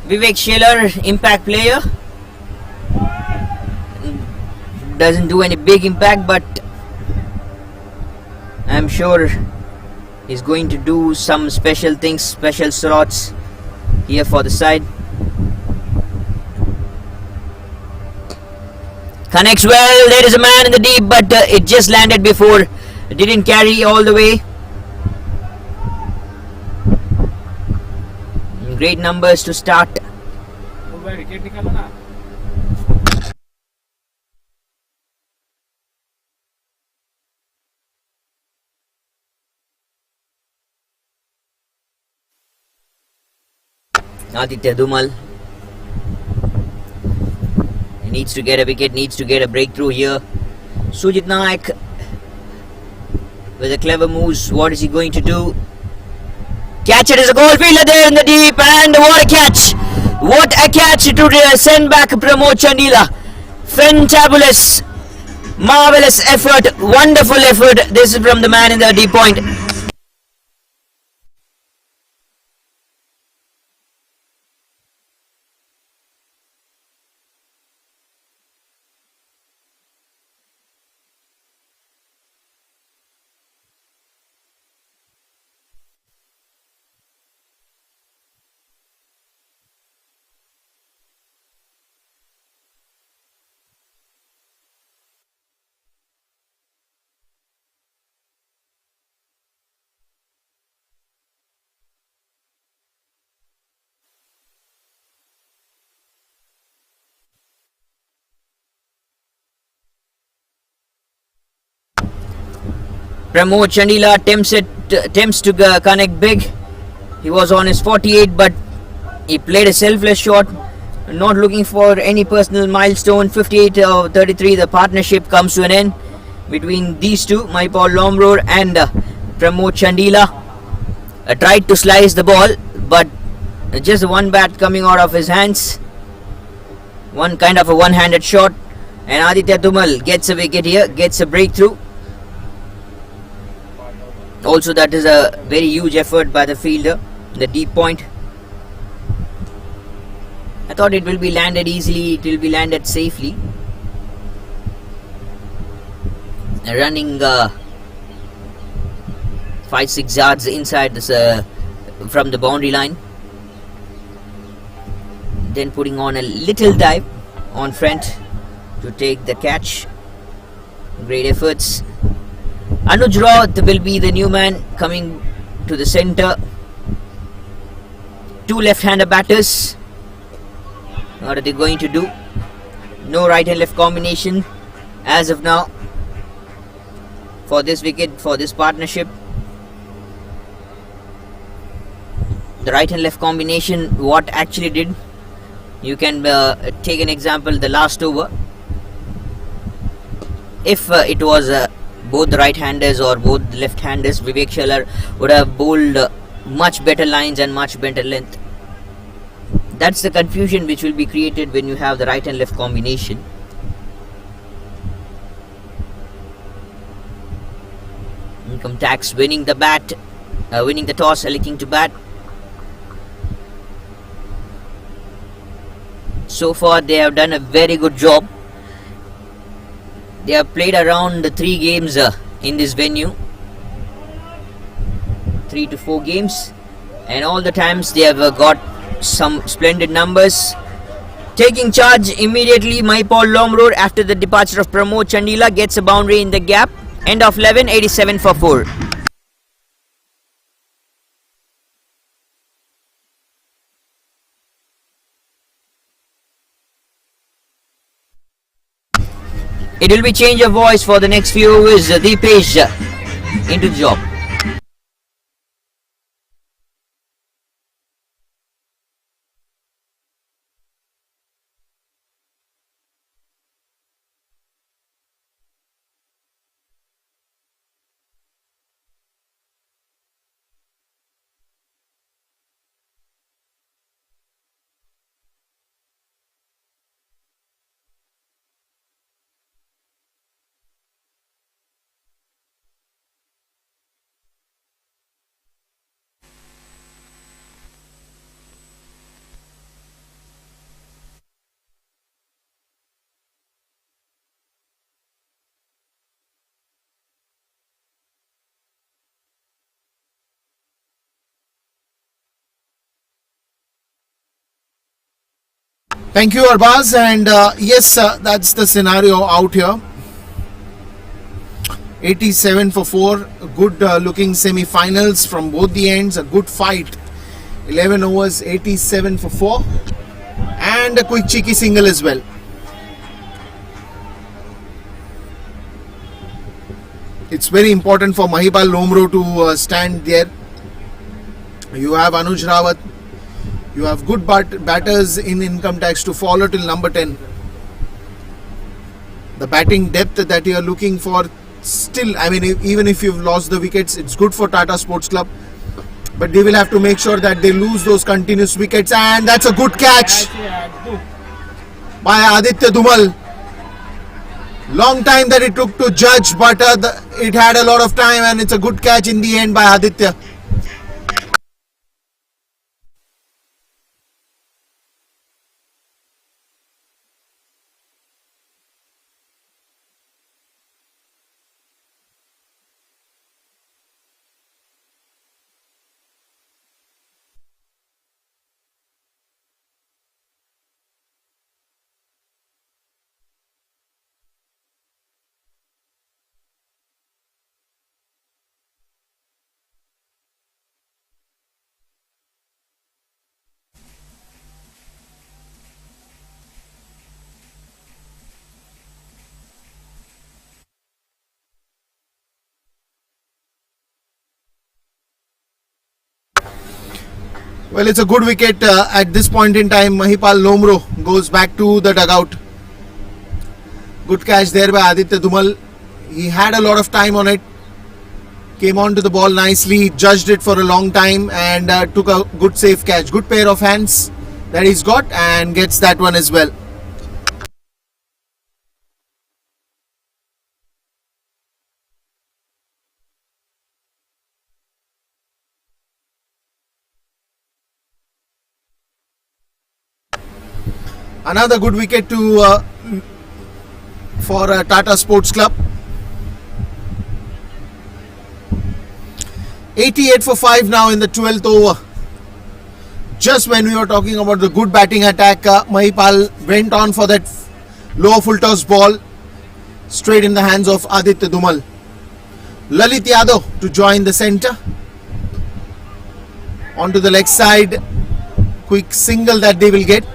Vivek Shelar, impact player. Doesn't do any big impact, but I'm sure he's going to do some special things, special slots here for the side. Connects well. There is a man in the deep, but it just landed before. It didn't carry all the way. Great numbers to start. Aditya Dhumal. He needs to get a wicket, needs to get a breakthrough here. Sujit Naik with a clever moves. What is he going to do? Catch it as a goal fielder there in the deep, and what a catch! What a catch to send back Pramod Chandila. Fantabulous, marvelous effort, wonderful effort. This is from the man in the deep point. Pramod Chandila attempts to connect big. He was on his 48, but he played a selfless shot, not looking for any personal milestone. 58 or 33, the partnership comes to an end between these two, Maipal Lomror and Pramod Chandila. Tried to slice the ball, but just one bat coming out of his hands. One kind of a one-handed shot, and Aditya Dhumal gets a wicket here, gets a breakthrough. Also, that is a very huge effort by the fielder, the deep point. I thought it will be landed easily, it will be landed safely. Running 5-6 yards inside this from the boundary line. Then putting on a little dive on front to take the catch. Great efforts. Anuj Roth will be the new man coming to the center. Two left-hander batters. What are they going to do? No right and left combination as of now for this wicket, for this partnership. The right and left combination, what actually did? You can take an example, the last over. If it was both the right-handers or both the left-handers, Vivek Shelar would have bowled much better lines and much better length. That's the confusion which will be created when you have the right and left combination. Income tax winning the toss, electing to bat. So far they have done a very good job. They have played around 3 games in this venue. 3 to 4 games. And all the times they have got some splendid numbers. Taking charge immediately, Maipal Lomror after the departure of Pramod Chandila gets a boundary in the gap. End of 11, 87 for 4. It will be change of voice for the next few overs. Deepesh into the job. Thank you, Arbaz. And yes, that's the scenario out here. 87 for 4. Good looking semi-finals from both the ends. A good fight. 11 overs, 87 for 4. And a quick cheeky single as well. It's very important for Mahipal Lomro to stand there. You have Anuj Rawat. You have good batters in income tax to follow till number 10. The batting depth that you are looking for, still, I mean, even if you've lost the wickets, it's good for Tata Sports Club. But they will have to make sure that they lose those continuous wickets. And that's a good catch by Aditya Dhumal. Long time that it took to judge, but it had a lot of time, and it's a good catch in the end by Aditya. Well, it's a good wicket at this point in time. Mahipal Lomro goes back to the dugout. Good catch there by Aditya Dhumal. He had a lot of time on it. Came on to the ball nicely, judged it for a long time, and took a good safe catch. Good pair of hands that he's got, and gets that one as well. Another good wicket for Tata Sports Club. 88 for 5 now in the 12th over. Just when we were talking about the good batting attack, Mahipal went on for that low full toss ball straight in the hands of Aditya Dhumal. Lalit Yadav to join the centre. Onto the leg side. Quick single that they will get.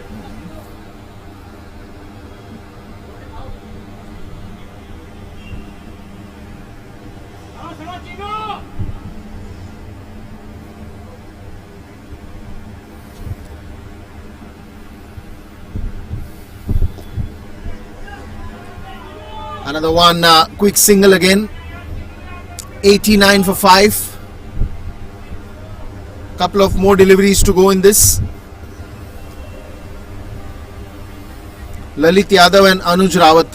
Another one, quick single again. 89 for 5. Couple of more deliveries to go in this. Lalit Yadav and Anuj Rawat.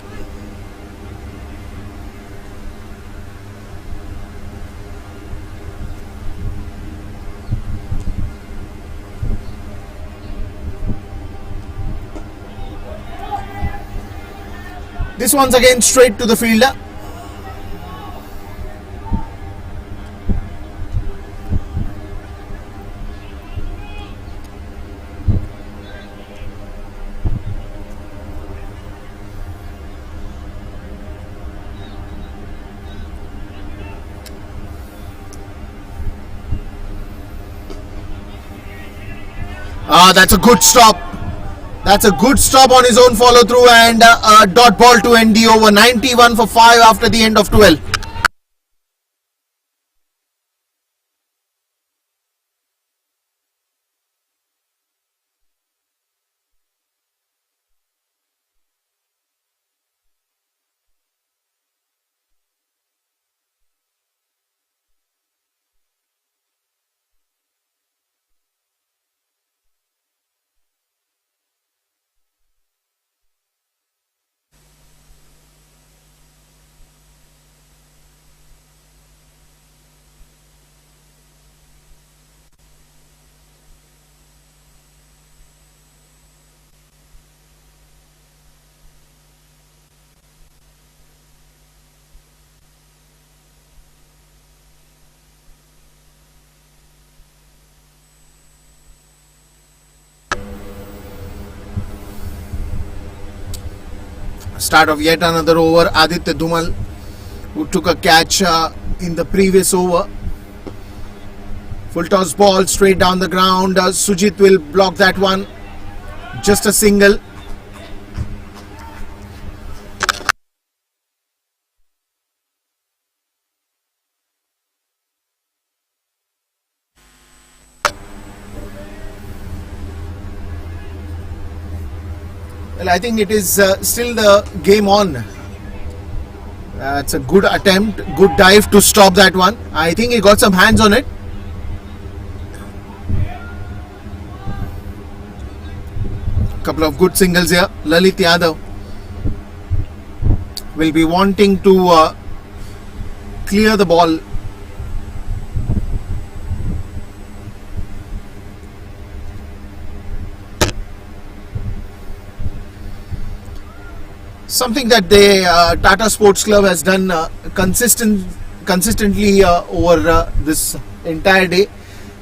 This one's again straight to the fielder. That's a good stop. That's a good stop on his own follow through, and a dot ball to end the over. 91 for 5 after the end of 12. Start of yet another over. Aditya Dhumal, who took a catch in the previous over. Full toss ball straight down the ground. Sujit will block that one. Just a single. Well, I think it is still the game on. It's a good attempt, good dive to stop that one. I think he got some hands on it. Couple of good singles here. Lalit Yadav will be wanting to clear the ball. Something that the Tata Sports Club has done consistently over this entire day,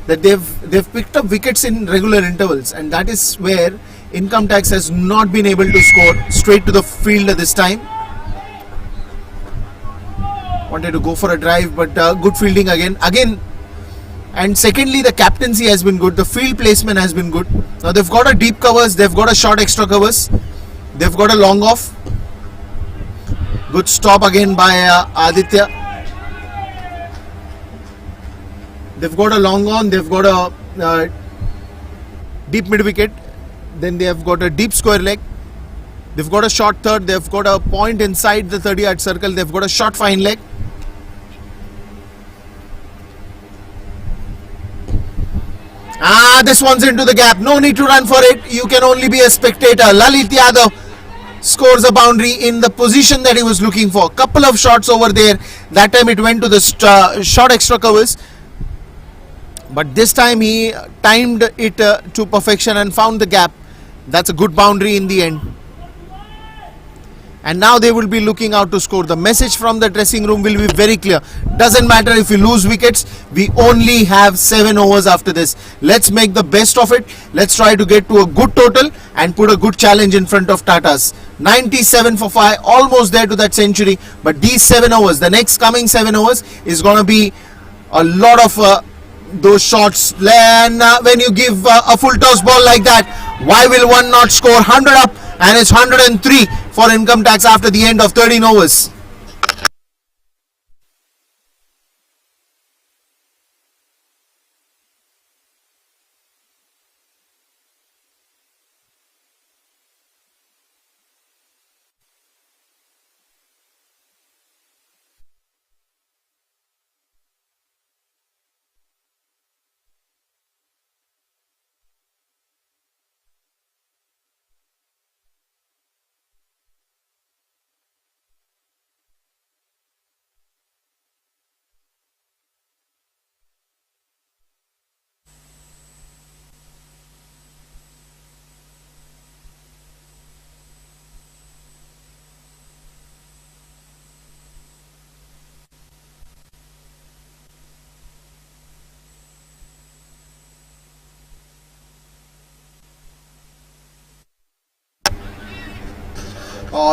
that they've picked up wickets in regular intervals, and that is where Income Tax has not been able to score. Straight to the fielder this time. Wanted to go for a drive, but good fielding again. And secondly, the captaincy has been good. The field placement has been good. Now they've got a deep covers, they've got a short extra covers, they've got a long off. Good stop again by Aditya. They've got a long on, they've got a deep mid wicket, then they have got a deep square leg, they've got a short third, they've got a point inside the 30-yard circle, they've got a short fine leg. This one's into the gap, no need to run for it, you can only be a spectator. Lalit Yadav scores a boundary in the position that he was looking for. Couple of shots over there. That time it went to the short extra covers, but this time he timed it to perfection and found the gap. That's a good boundary in the end. And now they will be looking out to score. The message from the dressing room will be very clear. Doesn't matter if we lose wickets, we only have 7 overs after this. Let's make the best of it. Let's try to get to a good total and put a good challenge in front of Tatas. 97 for 5, almost there to that century. But these 7 overs, the next coming 7 overs is going to be a lot of those shots. And when you give a full toss ball like that, why will one not score? 100 up, and it's 103 for Income Tax after the end of 13 overs.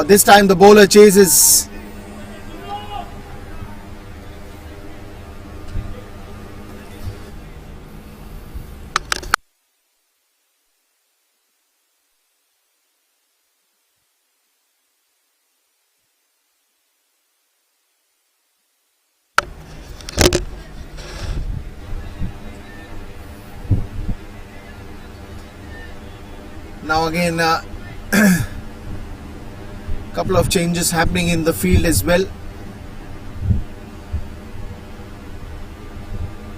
This time the bowler chases. Now again, couple of changes happening in the field as well.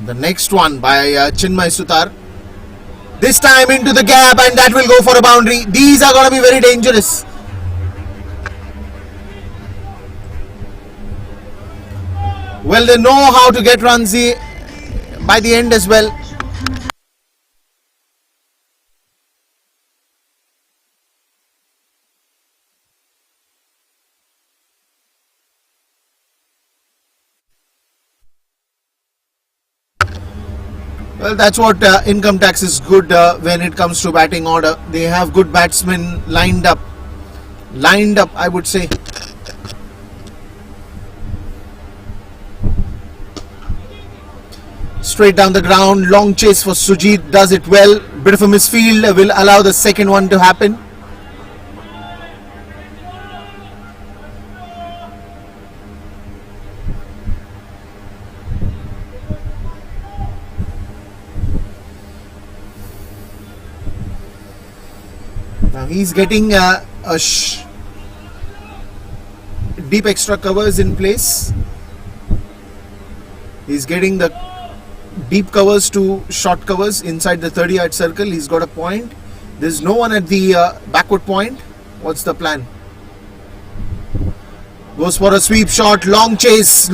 The next one by Chinmay Sutar. This time into the gap, and that will go for a boundary. These are going to be very dangerous. Well, they know how to get runs by the end as well. Well, that's what Income Tax is good when it comes to batting order. They have good batsmen lined up. lined up, I would say. Straight down the ground, long chase for Sujit, does it well. Bit of a misfield will allow the second one to happen. Now he's getting deep extra covers in place. He's getting the deep covers to short covers inside the 30-yard circle. He's got a point. There's no one at the backward point. What's the plan? Goes for a sweep shot, long chase,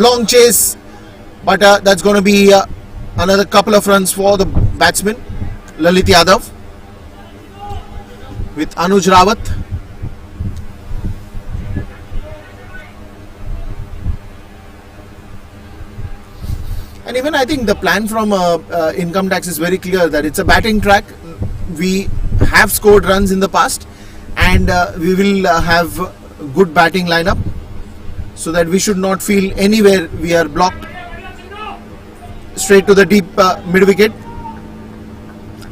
but that's going to be another couple of runs for the batsman Lalit Yadav with Anuj Rawat. And even I think the plan from income tax is very clear that it's a batting track. We have scored runs in the past, and we will have good batting lineup, so that we should not feel anywhere we are blocked. Straight to the deep mid wicket.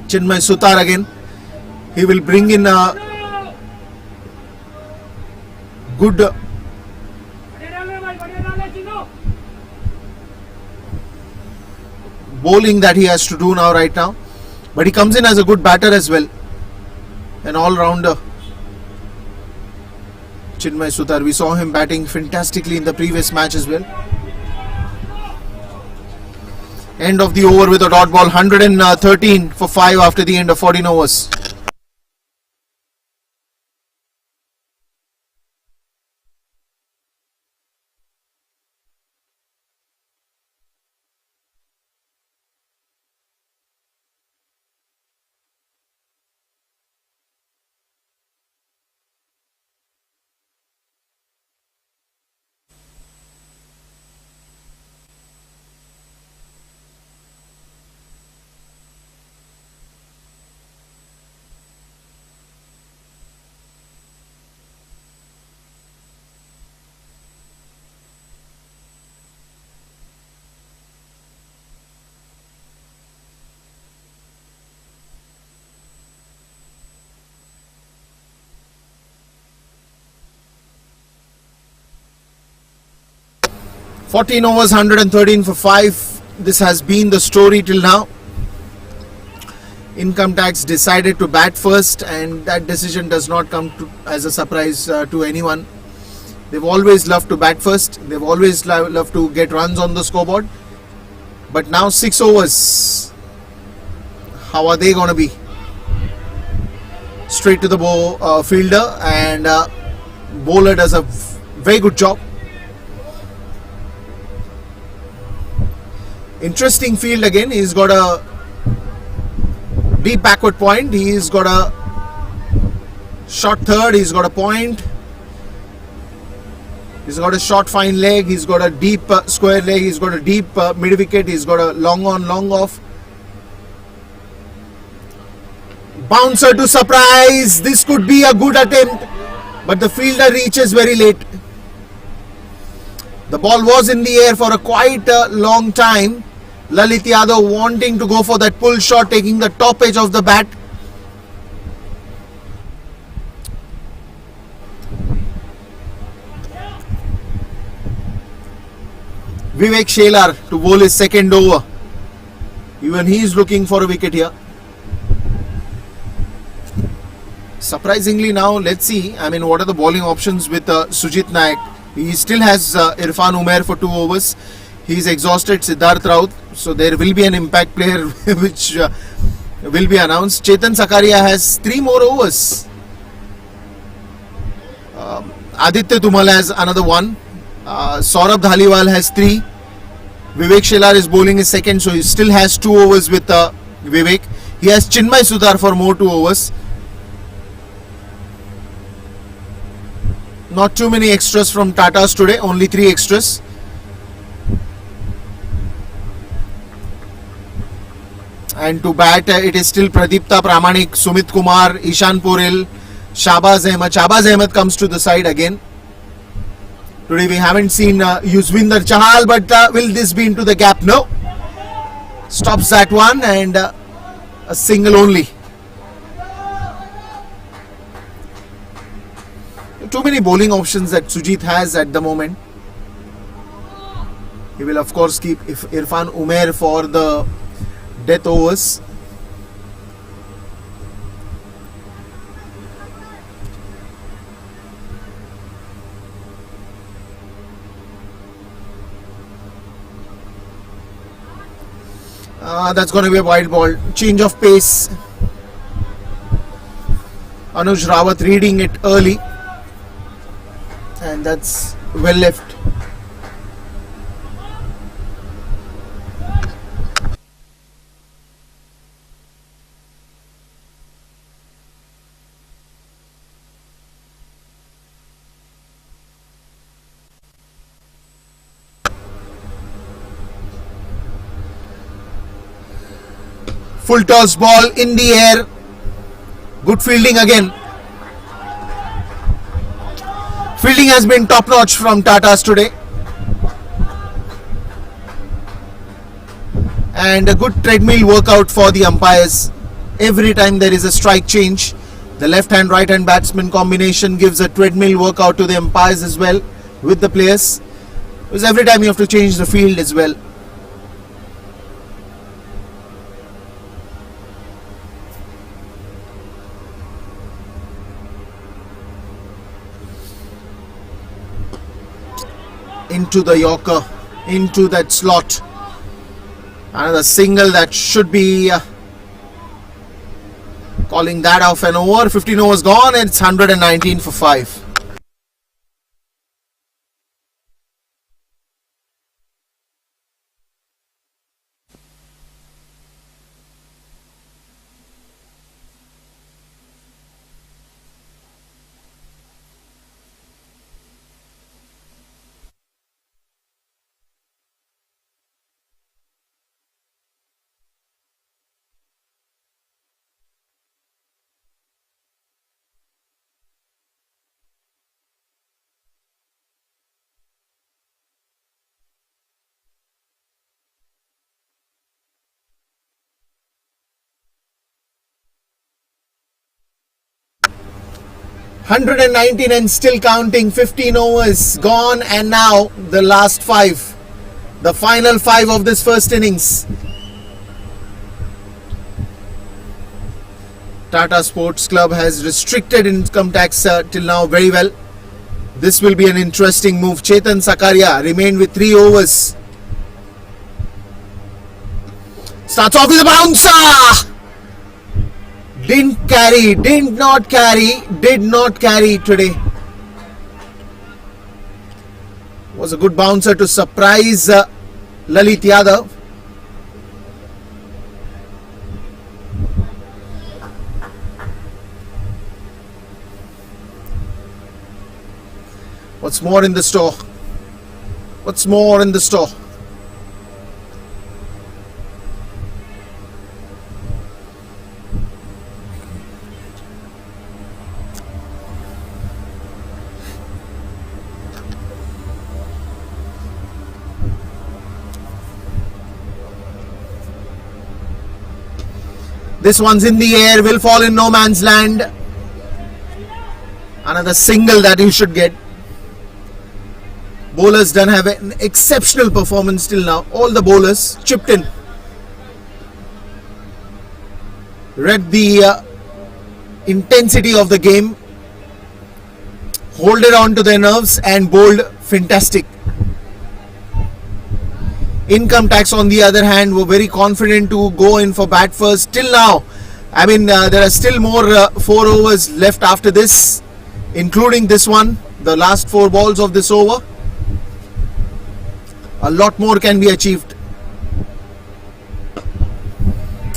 Chinmay Sutar again. He will bring in a good bowling that he has to do right now, but he comes in as a good batter as well, an all-rounder. Chinmay Sutar, we saw him batting fantastically in the previous match as well. End of the over with a dot ball, 113 for 5 after the end of 14 overs. "14 overs, 113 for 5. This has been the story till now. Income tax decided to bat first, and that decision does not come as a surprise to anyone. They've always loved to bat first. They've always loved to get runs on the scoreboard. But now 6 overs. How are they going to be? Straight to the fielder, and bowler does a very good job. Interesting field again. He's got a deep backward point. He's got a short third. He's got a point. He's got a short fine leg. He's got a deep square leg. He's got a deep mid wicket. He's got a long on, long off. Bouncer to surprise. This could be a good attempt, but the fielder reaches very late. The ball was in the air for a quite long time. Lalit Yadav wanting to go for that pull shot, taking the top edge of the bat. Vivek Shelar to bowl his second over. Even he is looking for a wicket here. Surprisingly now, let's see. I mean, what are the bowling options with Sujit Nayak? He still has Irfan Umair for 2 overs. He's exhausted Siddharth Raut. So there will be an impact player which will be announced. Chetan Sakaria has 3 more overs. Aditya Tumal has another 1. Saurabh Dhaliwal has 3. Vivek Shelar is bowling his second, so he still has 2 overs with Vivek. He has Chinmay Sudhar for more 2 overs. Not too many extras from Tatas today, only 3 extras. And to bat, it is still Pradipta Pramanik, Sumit Kumar, Ishan Porel, Shahbaz Ahmed comes to the side again. Today we haven't seen Yuzvinder Chahal, but will this be into the gap? No. Stops that one, and a single only. Too many bowling options that Sujit has at the moment. He will of course keep Irfan Umair for the death overs. That's going to be a wide ball. Change of pace. Anuj Rawat reading it early. And that's well left. Full toss ball in the air. Good fielding again. Fielding has been top notch from Tatas today. And a good treadmill workout for the umpires. Every time there is a strike change, the left hand right hand batsman combination gives a treadmill workout to the umpires as well with the players. Because every time you have to change the field as well. Into the Yorker, into that slot. Another single that should be calling that off an over. 15 overs gone, and it's 119 for 5. $119 and still counting. 15 overs gone, and now the last 5. The final 5 of this first innings. Tata Sports Club has restricted income tax till now very well. This will be an interesting move. Chetan Sakaria remained with 3 overs. Starts off with a bouncer. Did not carry today. Was a good bouncer to surprise Lalit Yadav. What's more in the store? What's more in the store? This one's in the air, will fall in no man's land. Another single that you should get. Bowlers done have an exceptional performance till now. All the bowlers chipped in. Read the intensity of the game. Holded on to their nerves and bowled fantastic. Income tax on the other hand were very confident to go in for bat first. Till now, I mean there are still more 4 overs left after this, including this one, the last 4 balls of this over. A lot more can be achieved.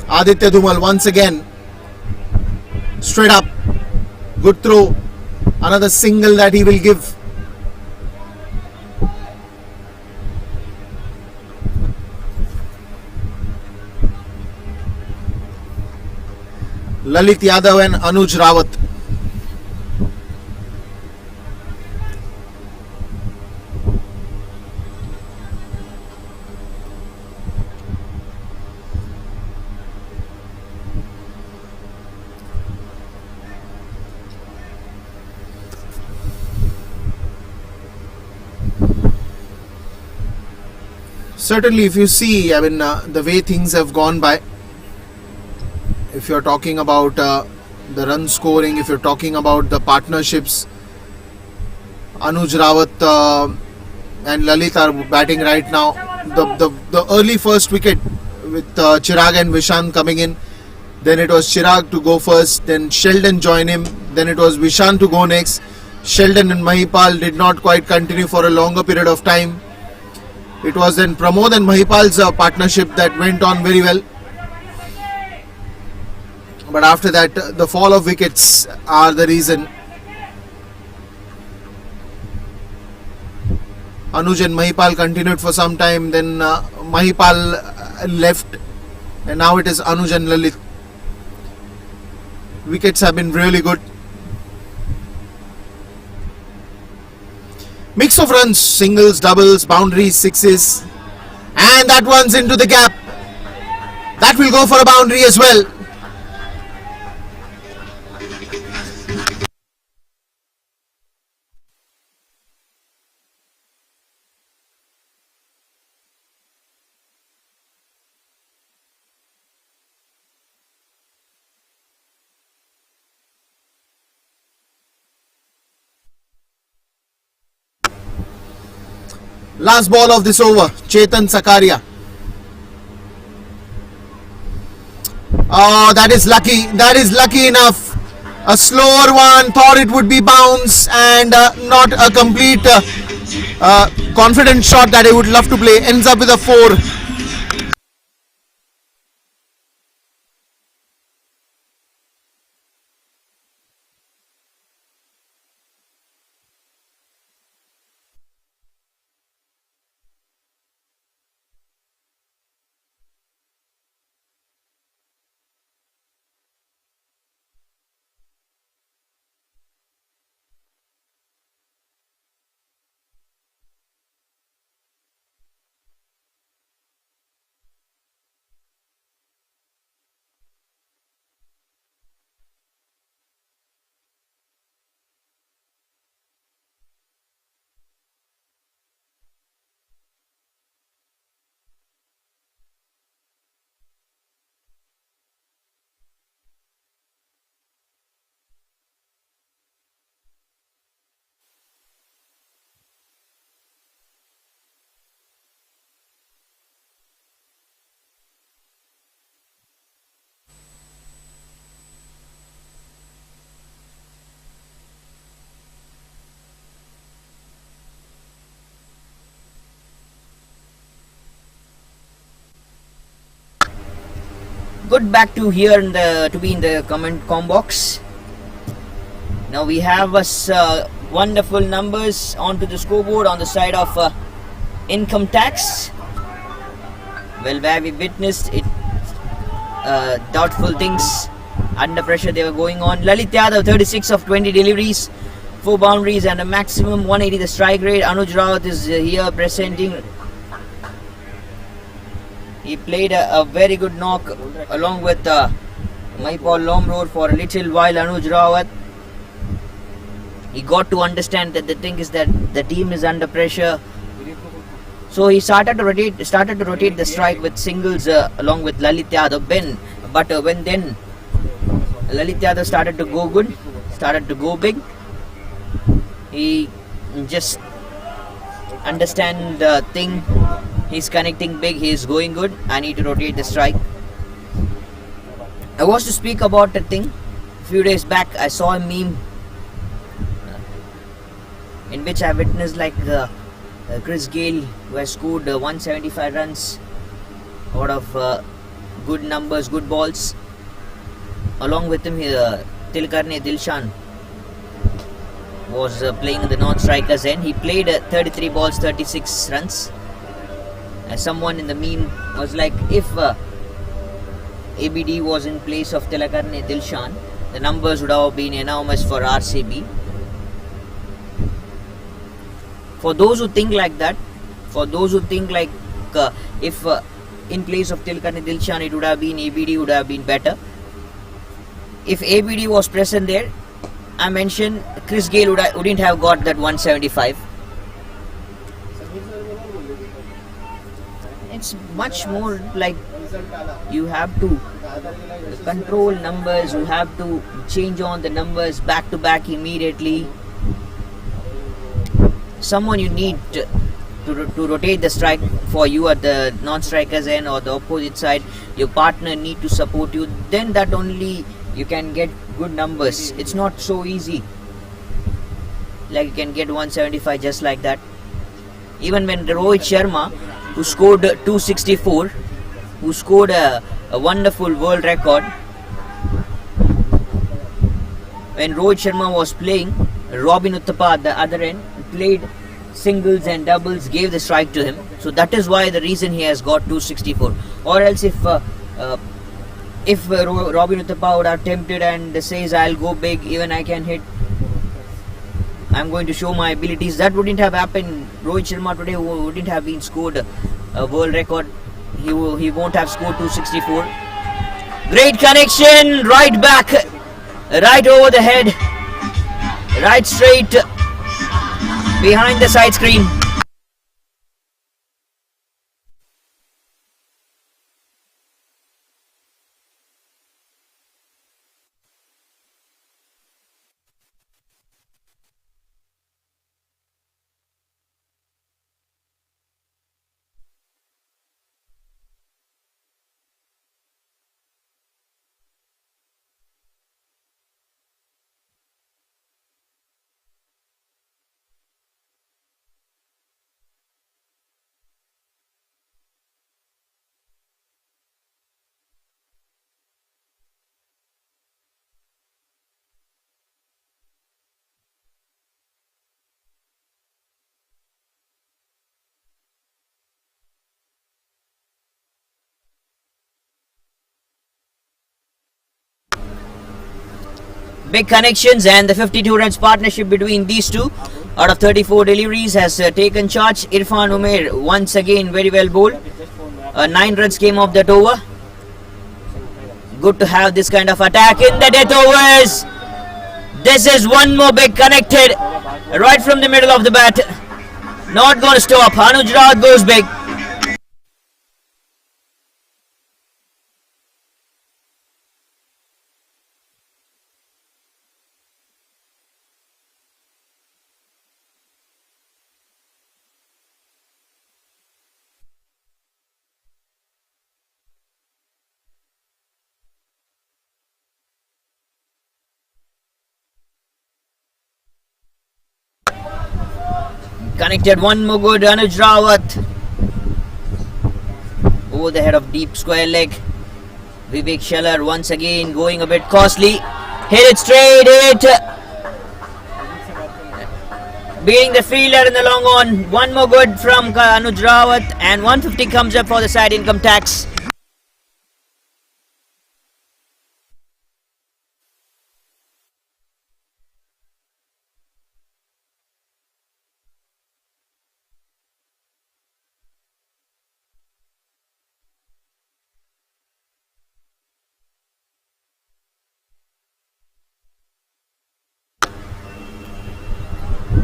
Aditya Dhumal once again, straight up, good throw, another single that he will give. Lalit Yadav and Anuj Rawat. Certainly, if you see, I mean, the way things have gone by, if you're talking about the run scoring, if you're talking about the partnerships, Anuj Rawat and Lalit are batting right now. The early first wicket with Chirag and Vishan coming in. Then it was Chirag to go first. Then Sheldon joined him. Then it was Vishan to go next. Sheldon and Mahipal did not quite continue for a longer period of time. It was then Pramod and Mahipal's partnership that went on very well. But after that, the fall of wickets are the reason. Anuj and Mahipal continued for some time. Then Mahipal left. And now it is Anuj and Lalit. Wickets have been really good. Mix of runs, singles, doubles, boundaries, sixes. And that one's into the gap. That will go for a boundary as well. Last ball of this over, Chetan Sakaria. Oh, that is lucky. That is lucky enough. A slower one, thought it would be bounce, and not a complete confident shot that I would love to play. Ends up with a 4. Good back to here in the to be in the com box. Now we have us wonderful numbers onto the scoreboard on the side of income tax. Well, where we witnessed it, doubtful things under pressure they were going on. Lalit Yadav, 36 of 20 deliveries, 4 boundaries and a maximum 180 the strike rate. Anuj Rawat is here presenting. He played a very good knock along with Mahipal Lomrod for a little while. Anuj Rawat, he got to understand that the thing is that the team is under pressure. So he started to rotate the strike with singles along with Lalit Yadav. But when then Lalit Yadav started to go good, started to go big, he just understand the thing. He's connecting big, he's going good. I need to rotate the strike. I was to speak about a thing. A few days back, I saw a meme in which I witnessed like the Chris Gayle, who has scored 175 runs out of good numbers, good balls. Along with him, Tilkarni Dilshan was playing in the non-strikers end. He played 33 balls, 36 runs. Someone in the meme was like, if ABD was in place of Tilakarni Dilshan, the numbers would have been enormous for RCB. For those who think like that, for those who think like if in place of Tilakarni Dilshan it would have been ABD, would have been better. If ABD was present there, I mentioned Chris Gayle wouldn't have got that 175. It's much more like you have to control numbers, you have to change on the numbers back to back immediately. Someone you need to rotate the strike for you at the non-strikers end or the opposite side. Your partner need to support you, then that only you can get good numbers. It's not so easy like you can get 175 just like that. Even when Rohit Sharma, who scored 264, who scored a wonderful world record, when Rohit Sharma was playing, Robin Uthappa at the other end played singles and doubles, gave the strike to him. So that is why the reason he has got 264. Or else if Robin Uthappa would have tempted and says I'll go big, even I can hit, I'm going to show my abilities, that wouldn't have happened. Rohit Sharma today wouldn't have been scored a world record. He won't have scored 264. Great connection, right back, right over the head, right straight behind the side screen. Big connections, and the 52 runs partnership between these two out of 34 deliveries has taken charge. Irfan Umair once again very well bowled. 9 runs came off that over. Good to have this kind of attack in the death overs. This is one more big connected right from the middle of the bat. Not going to stop. Anuj Rawat goes big. Connected one more good. Anuj Rawat over the head of deep square leg. Vivek Sheller once again going a bit costly. Hit it straight, hit it. Beating the fielder in the long on. One more good from Anuj Rawat, and 150 comes up for the side income tax.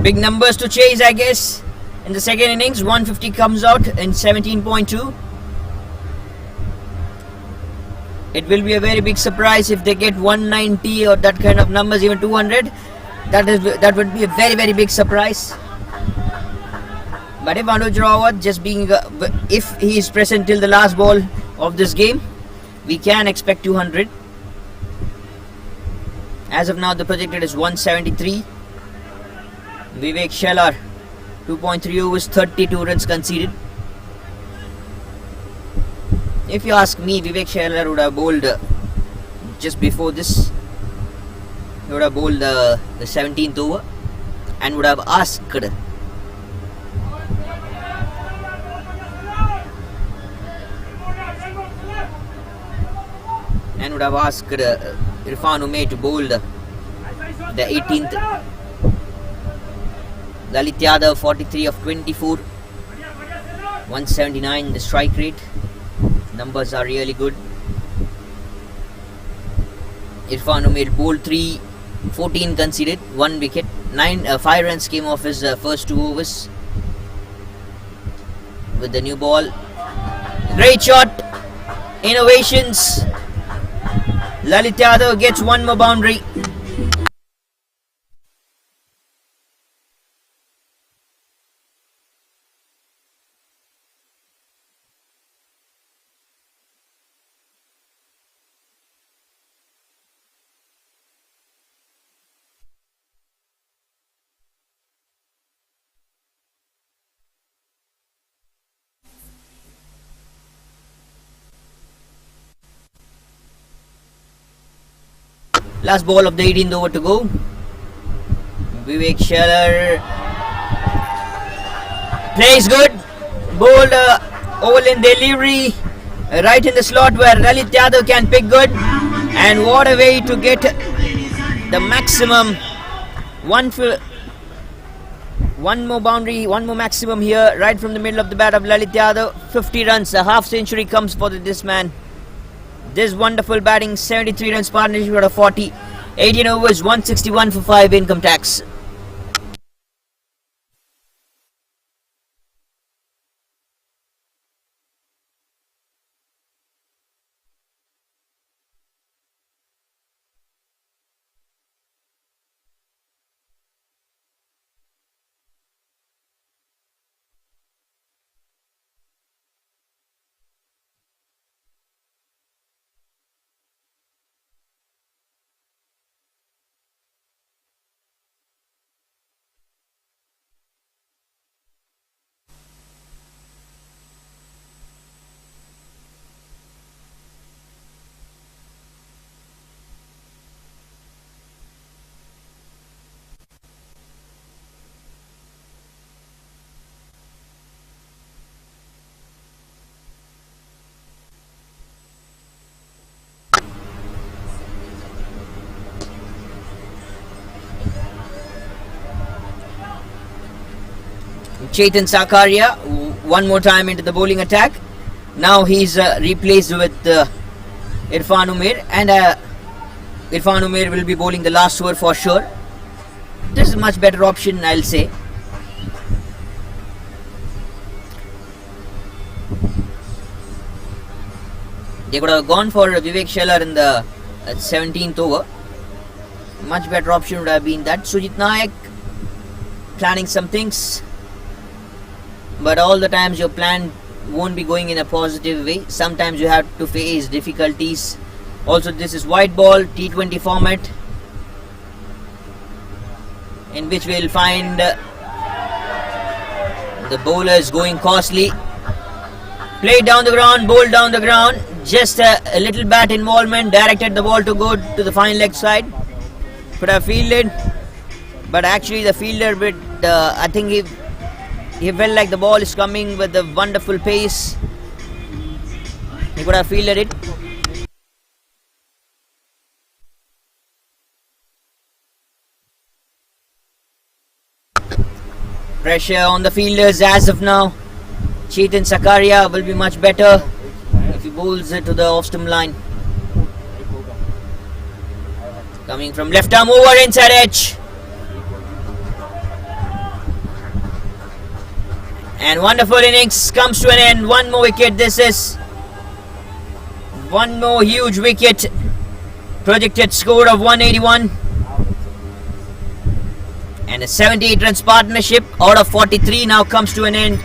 Big numbers to chase, I guess, in the second innings. 150 comes out in 17.2. It will be a very big surprise if they get 190 or that kind of numbers, even 200. That would be a very, very big surprise. But if Anuj Rawat just being, if he is present till the last ball of this game, we can expect 200. As of now, the projected is 173. Vivek Sheller, 2.3 overs, 32 runs conceded. If you ask me, Vivek Sheller would have bowled just before this. He would have bowled the 17th over and would have asked Irfan Umair to bowl the 18th. Lalit Yadav 43 of 24, 179 the strike rate. Numbers are really good. Irfan Umair bowled 14 conceded, 1 wicket. 5 runs came off his first 2 overs. With the new ball, Great shot. Innovations. Lalit Yadav gets one more boundary. Last ball of the 18th over to go. Vivek Scheller plays good. Bowled over in delivery, right in the slot where Lalit Yadav can pick good. And what a way to get the maximum. One more boundary, one more maximum here, right from the middle of the bat of Lalit Yadav. 50 runs, a half century comes for this man. This wonderful batting, 73 runs, partnership out of 40. 18 overs, 161 for 5 income tax. Chetan Sakaria one more time into the bowling attack. Now he's replaced with Irfan Umair, and Irfan Umair will be bowling the last over for sure. This is a much better option, I'll say. They could have gone for Vivek Scheller in the 17th over. Much better option would have been that. Sujit Nayak planning some things, but all the times your plan won't be going in a positive way. Sometimes you have to face difficulties. Also, this is white ball T20 format, in which we'll find the bowlers going costly. Played down the ground, bowled down the ground. Just a little bat involvement directed the ball to go to the fine leg side. Could have fielded, but actually the fielder I think he felt like the ball is coming with a wonderful pace. He could have fielded it. Pressure on the fielders as of now. Chetan Sakaria will be much better if he bowls it to the off-stump line. Coming from left arm over inside edge. And wonderful innings comes to an end. One more wicket. This is one more huge wicket. Projected score of 181. And a 78 runs partnership out of 43 now comes to an end.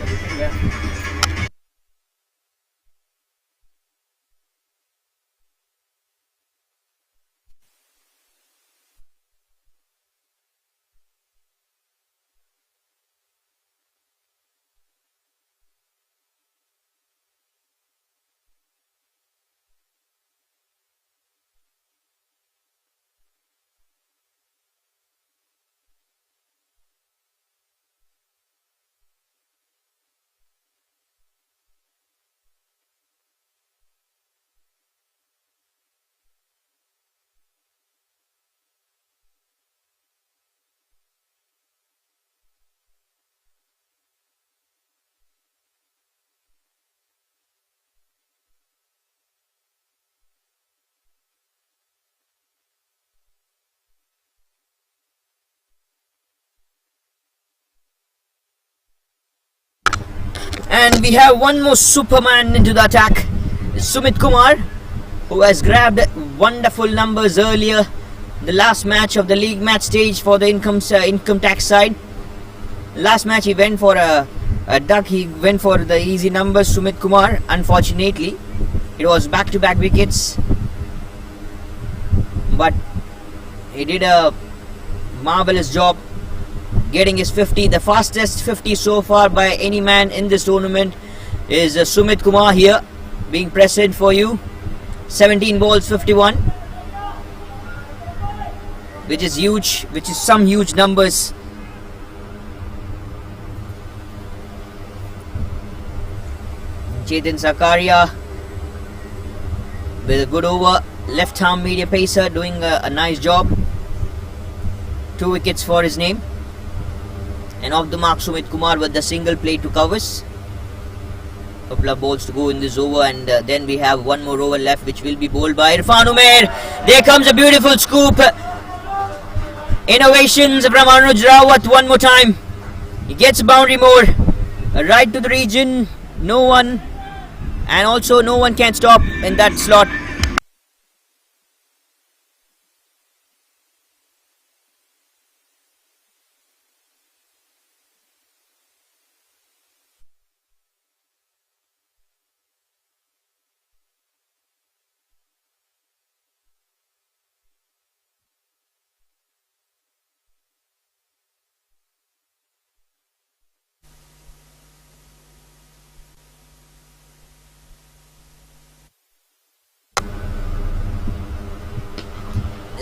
And we have one more Superman into the attack, Sumit Kumar, who has grabbed wonderful numbers earlier. The last match of the league match stage for the income tax side. Last match he went for a duck. He went for the easy numbers, Sumit Kumar. Unfortunately, it was back-to-back wickets. But he did a marvelous job getting his 50. The fastest 50 so far by any man in this tournament is Sumit Kumar here, being present for you. 17 balls, 51, which is huge, which is some huge numbers. Chetan Sakaria with a good over, left arm medium pacer, doing a nice job. 2 wickets for his name. And off the mark, Sumit Kumar with the single play to covers. Couple of balls to go in this over, and then we have one more over left, which will be bowled by Irfan Umair. There comes a beautiful scoop. Innovations from Anuj Rawat one more time. He gets a boundary more. Right to the region. No one, and also no one can stop in that slot.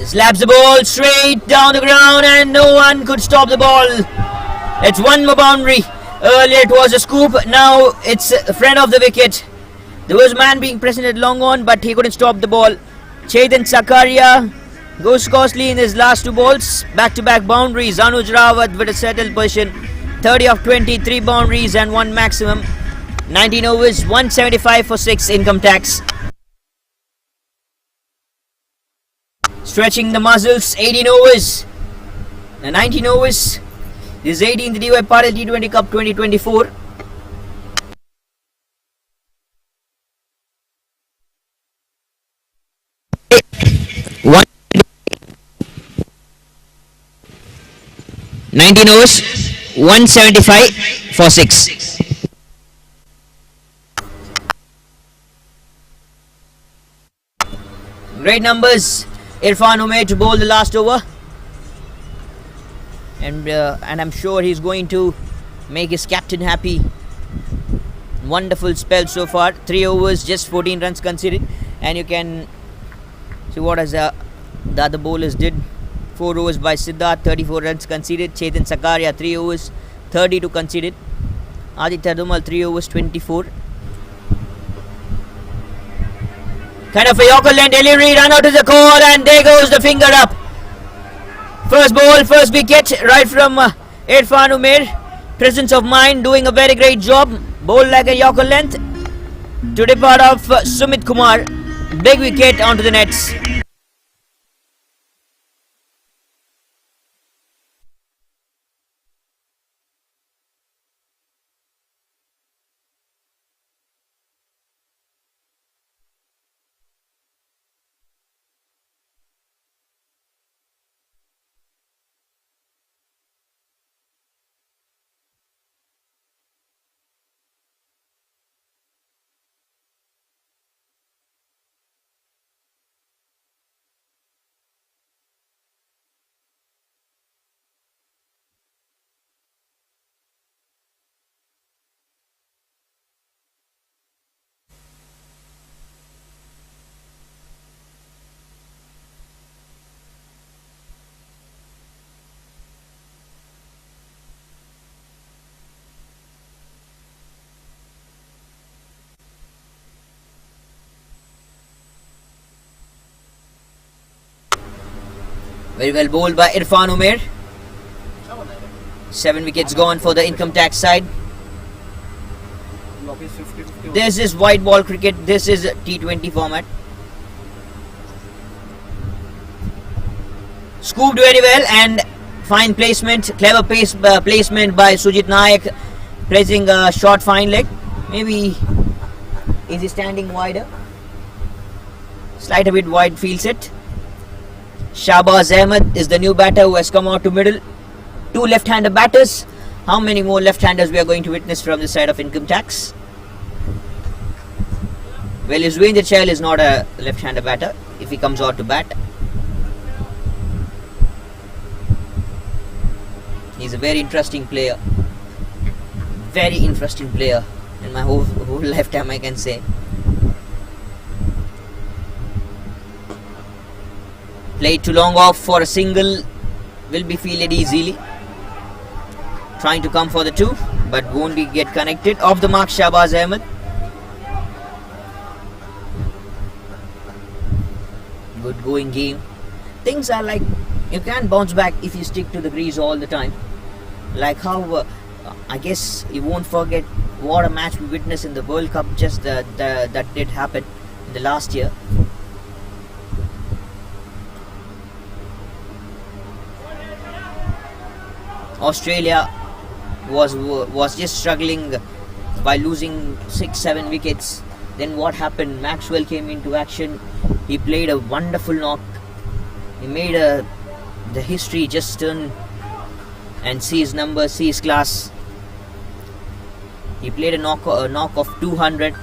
Slaps the ball straight down the ground, and no one could stop the ball. It's one more boundary. Earlier it was a scoop, now it's a friend of the wicket. There was a man being present at long on, but he couldn't stop the ball. Chetan Sakaria goes costly in his last 2 balls. Back-to-back boundaries. Anuj Rawat with a settled position. 30 of 20, 3 boundaries and 1 maximum. 19 overs, 175 for 6 income tax. Stretching the muscles, 18 overs. 19 overs. This is 18th DY Patil T20 Cup 2024. One 19 overs, 175 for 6. Great numbers. Irfan Umair to bowl the last over, and I'm sure he's going to make his captain happy. Wonderful spell so far. 3 overs, just 14 runs conceded, and you can see what has the other bowlers did. 4 overs by Siddharth, 34 runs conceded. Chetan Sakaria 3 overs, 32 conceded. Aditya Dumal 3 overs, 24. Kind of a Yorker length delivery, run out is the call, and there goes the finger up. First ball, first wicket, right from Irfan Umair. Presence of mind, doing a very great job. Bowl like a Yorker length to depart of Sumit Kumar. Big wicket onto the nets. Very well bowled by Irfan Umair. 7 wickets gone for the income tax side. This is white ball cricket. This is T20 format. Scooped very well, and fine placement, clever placement by Sujit Nayak, placing a short fine leg. Maybe is he standing wider? Slight a bit wide feels it. Shahbaz Ahmed is the new batter who has come out to middle. Two left-hander batters. How many more left-handers we are going to witness from the side of income tax? Well, Yuzvendra Chahal is not a left-hander batter if he comes out to bat. He's a very interesting player. Very interesting player in my whole lifetime, I can say. Played too long off for a single. Will be fielded easily. Trying to come for the two, but won't be get connected. Off the mark, Shahbaz Ahmed. Good going game. Things are like you can't bounce back if you stick to the crease all the time. Like how I guess you won't forget what a match we witnessed in the World Cup. Just that did happen in the last year. Australia was just struggling by losing 6-7 wickets. Then what happened? Maxwell came into action. He played a wonderful knock. He made the history just turn and see his numbers, see his class. He played a knock of 200,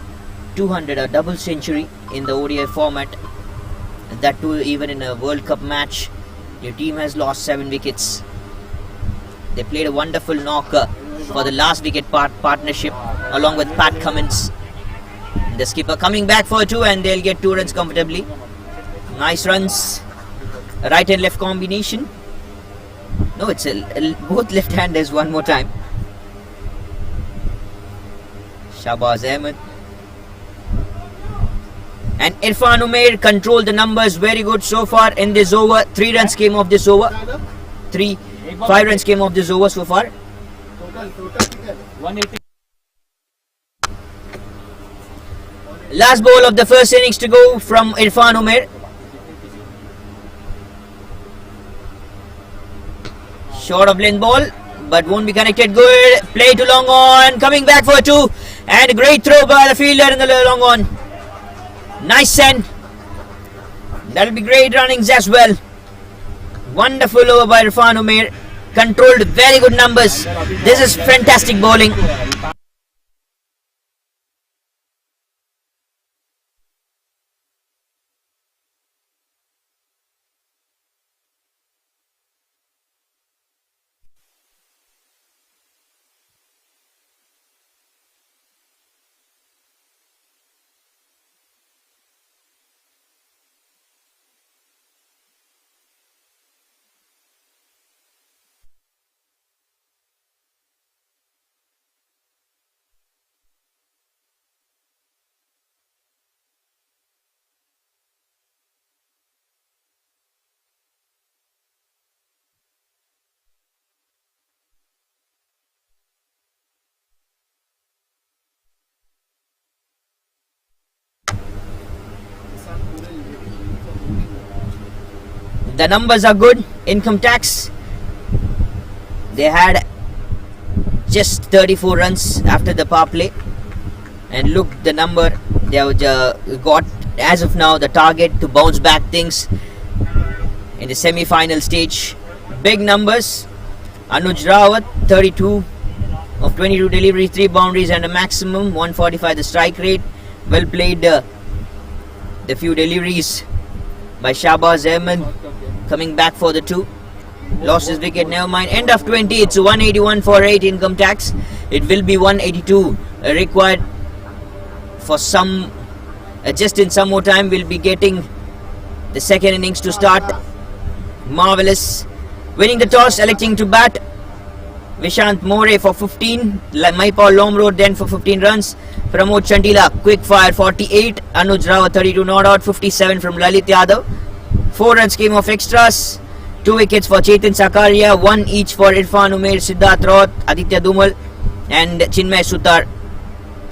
a double century in the ODI format. That too even in a World Cup match. Your team has lost 7 wickets. They played a wonderful knock for the last wicket partnership along with Pat Cummins. The skipper coming back for 2 and they'll get 2 runs comfortably. Nice runs. Right and left combination. No, it's both left-handers one more time. Shahbaz Ahmed. And Irfan Umair controlled the numbers very good so far in this over. 3 runs came off this over. 5 runs came off this over so far. Total 180. Last ball of the first innings to go from Irfan Umair. Short of length ball, but won't be connected. Good play to long on. Coming back for 2. And a great throw by the fielder in the long on. Nice send. That'll be great runnings as well. Wonderful over by Irfan Umair. Controlled very good numbers. This is fantastic bowling. The numbers are good. Income tax, they had just 34 runs after the power play, and look the number they have got as of now. The target to bounce back things in the semi-final stage. Big numbers. Anuj Rawat 32 of 22 deliveries, 3 boundaries and a maximum 145 the strike rate. Well played the few deliveries by Shahbaz Ahmed. Coming back for the 2. Lost his wicket, never mind. End of 20, it's 181 for 8 income tax. It will be 182 required for some. Just in some more time, we'll be getting the second innings to start. Marvellous. Winning the toss, electing to bat. Vishant More for 15. Maipal Lomro then for 15 runs. Pramod Chandila, quick fire 48. Anuj Rawat 32 not out. 57 from Lalit Yadav. 4 runs came off extras. 2 wickets for Chetan Sakaria. 1 each for Irfan Umair, Siddharth Roth, Aditya Dumal and Chinmay Sutar.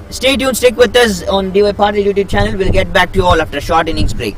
Stay tuned, stick with us on DY Patil YouTube channel. We'll get back to you all after a short innings break.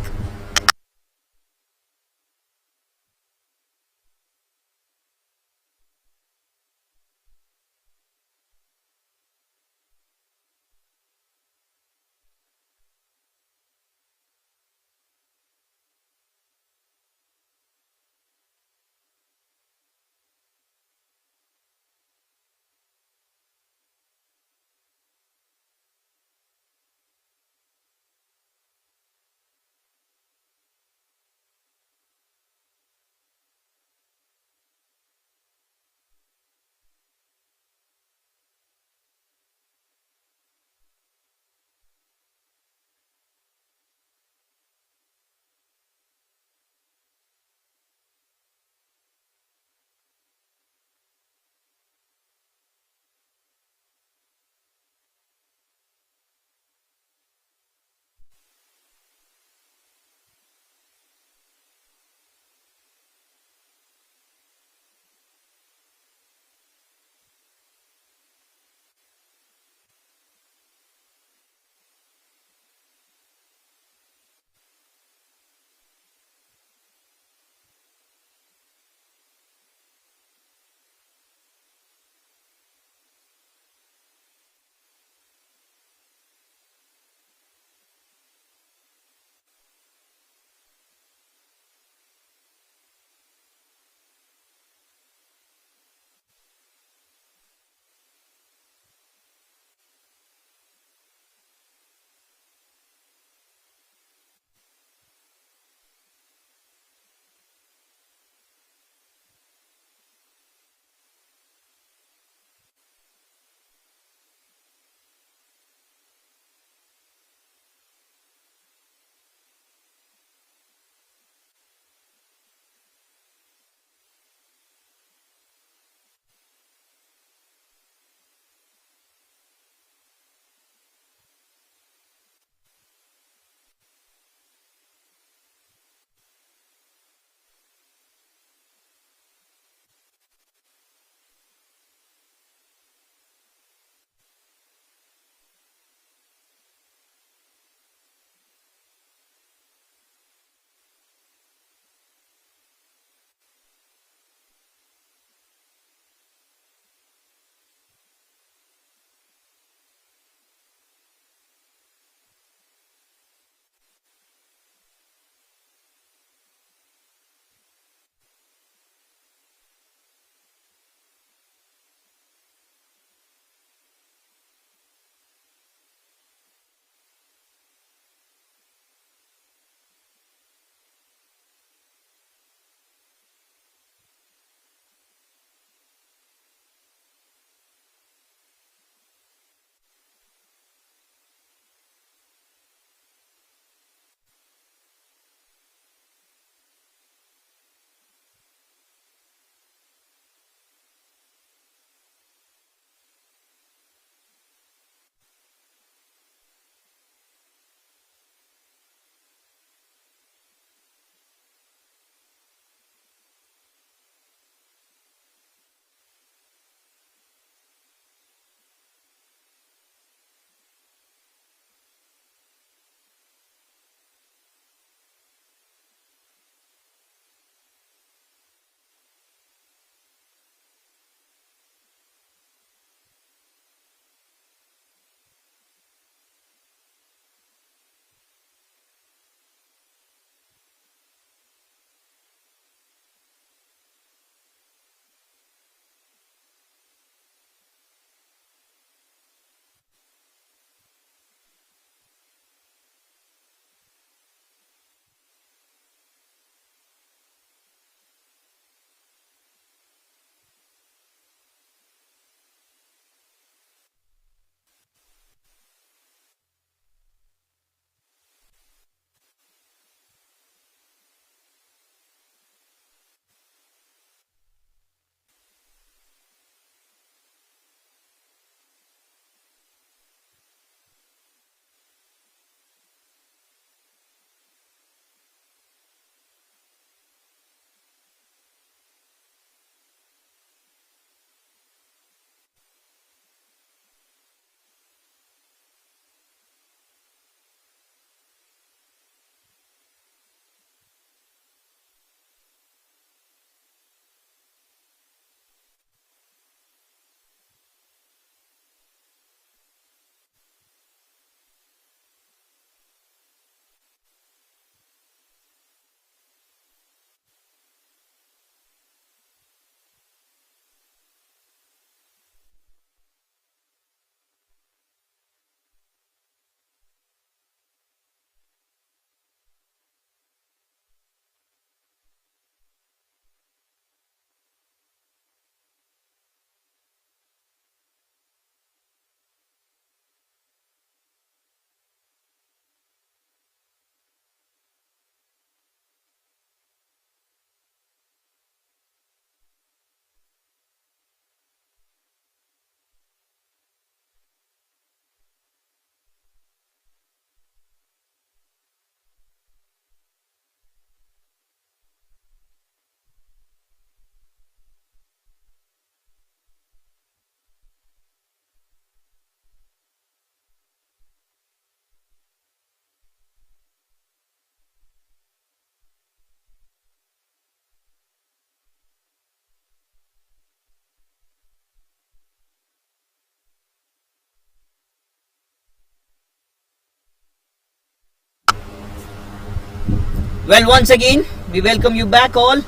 Well, once again, we welcome you back all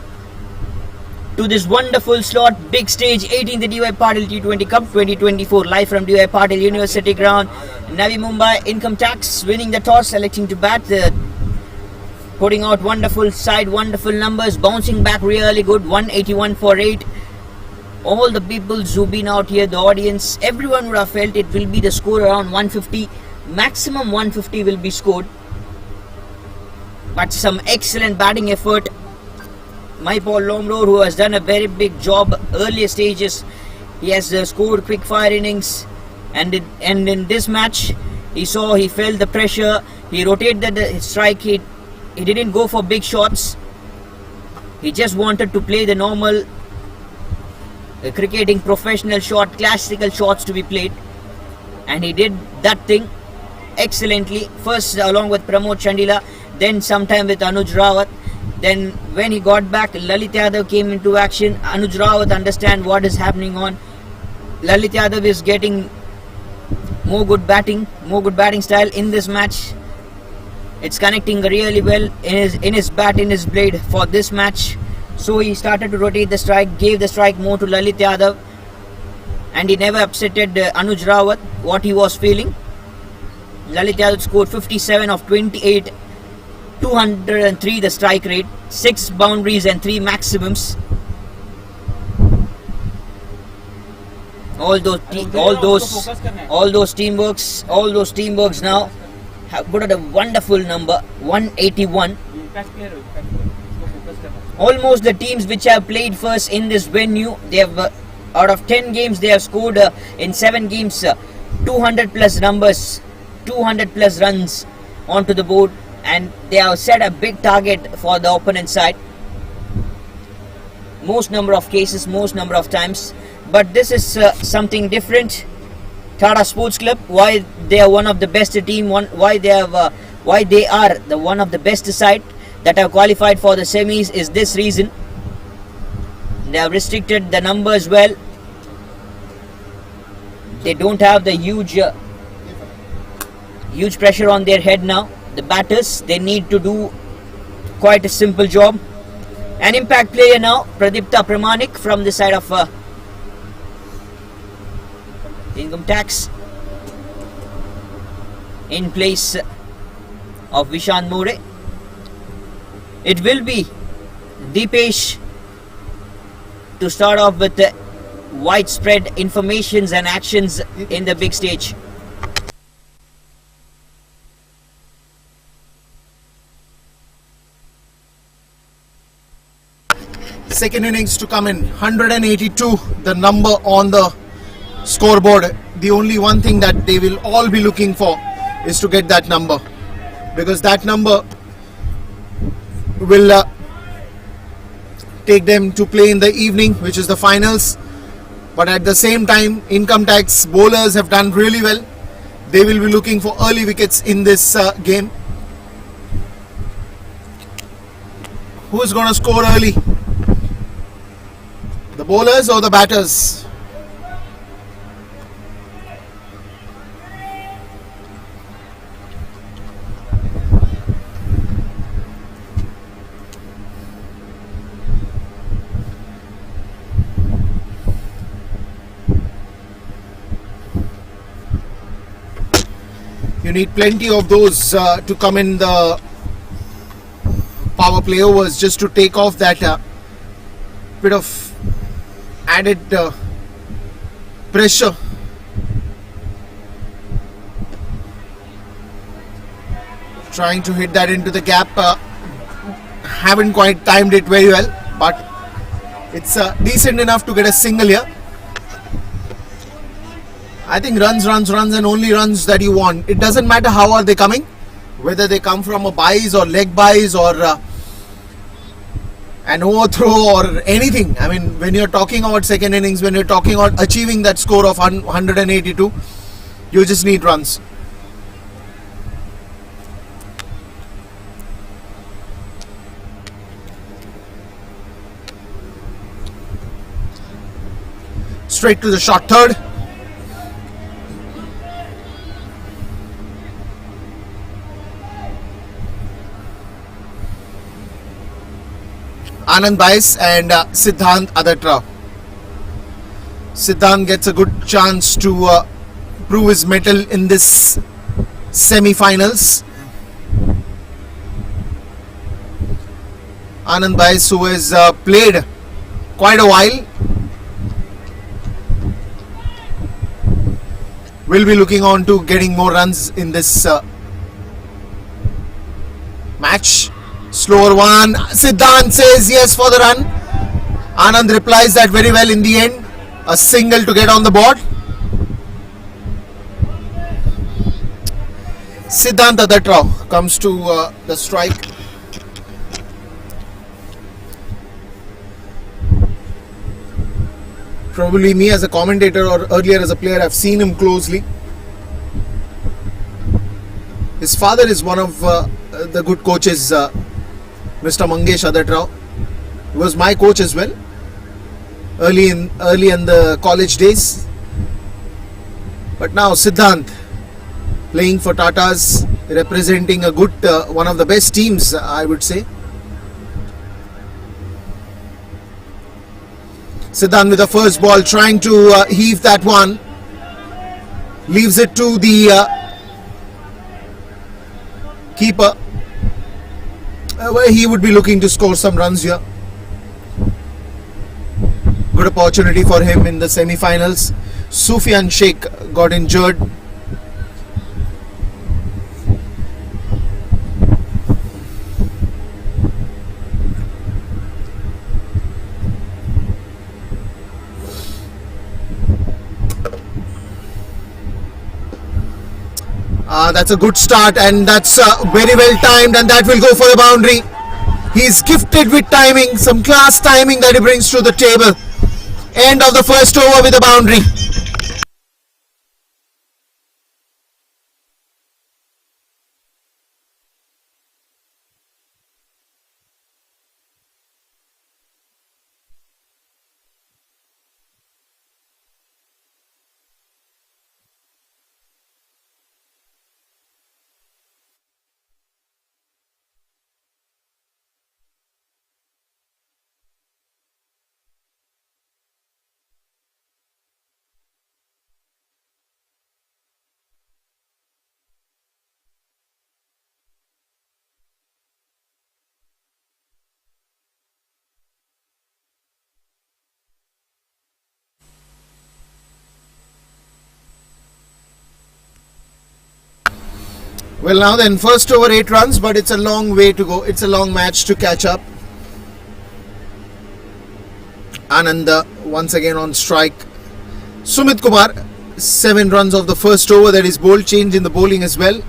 to this wonderful slot, big stage, 18th DY Patil T20 Cup 2024, live from DY Patil University ground, Navi Mumbai. Income Tax winning the toss, selecting to bat, putting out wonderful side, wonderful numbers, bouncing back really good, 181 for 8. All the people who've been out here, the audience, everyone would have felt it will be the score around 150, maximum 150 will be scored. But some excellent batting effort. Patil Lomro, who has done a very big job earlier stages, he has scored quick fire innings, and in this match he felt the pressure. He rotated the strike. He didn't go for big shots. He just wanted to play the normal cricketing professional shot, classical shots to be played, and he did that thing excellently. First along with Pramod Chandila, then sometime with Anuj Rawat. Then when he got back, Lalit Yadav came into action. Anuj Rawat understand what is happening on. Lalit Yadav is getting more good batting style in this match. It's connecting really well in his bat, in his blade for this match. So he started to rotate the strike, gave the strike more to Lalit Yadav, and he never upsetted Anuj Rawat what he was feeling. Lalit Yadav scored 57 of 28. 203 the strike rate, 6 boundaries and 3 maximums. All those teamworks now have put out a wonderful number, 181. Almost the teams which have played first in this venue, they have out of 10 games they have scored in 7 games 200 plus numbers, 200 plus runs onto the board. And they have set a big target for the opponent side. Most number of cases, most number of times. But this is something different. Tata Sports Club, why they are one of the best team, why they are the one of the best side that have qualified for the semis is this reason. They have restricted the numbers well. They don't have the huge pressure on their head now. The batters, they need to do quite a simple job. An impact player now, Pradipta Pramanik from the side of Income Tax, in place of Vishan More. It will be Deepesh to start off with the widespread informations and actions in the big stage. Second innings to come in, 182 the number on the scoreboard. The only one thing that they will all be looking for is to get that number, because that number will take them to play in the evening, which is the finals. But at the same time, Income Tax bowlers have done really well. They will be looking for early wickets in this game. Who is going to score early? The bowlers or the batters? You need plenty of those to come in the power play overs, just to take off that bit of added pressure. Trying to hit that into the gap, haven't quite timed it very well, but it's decent enough to get a single here. I think runs and only runs that you want. It doesn't matter how are they coming, whether they come from a buys or leg buys or an overthrow or anything. I mean, when you're talking about second innings, when you're talking about achieving that score of 182, you just need runs. Straight to the short third. Anand Bais and Siddhant Adatrao. Siddhant gets a good chance to prove his mettle in this semi-finals. Anand Bais, who has played quite a while, will be looking on to getting more runs in this match. Slower one. Siddhant says yes for the run. Anand replies that very well in the end. A single to get on the board. Siddhant Adatrao comes to the strike. Probably me as a commentator or earlier as a player, I've seen him closely. His father is one of the good coaches, Mr. Mangesh Adatrao. He was my coach as well, early in the college days. But now Siddhant playing for Tatas, representing a good one of the best teams, I would say. Siddhant with the first ball, trying to heave that one, leaves it to the keeper, where he would be looking to score some runs here. Good opportunity for him in the semi-finals. Sufyan Sheikh got injured. That's a good start, and that's very well timed, and that will go for the boundary. He's gifted with timing, some class timing that he brings to the table. End of the first over with a boundary. Well, now then, first over 8 runs, but it's a long way to go. It's a long match to catch up. Anand once again on strike. Sumit Kumar, 7 runs of the first over. That is bold change in the bowling as well.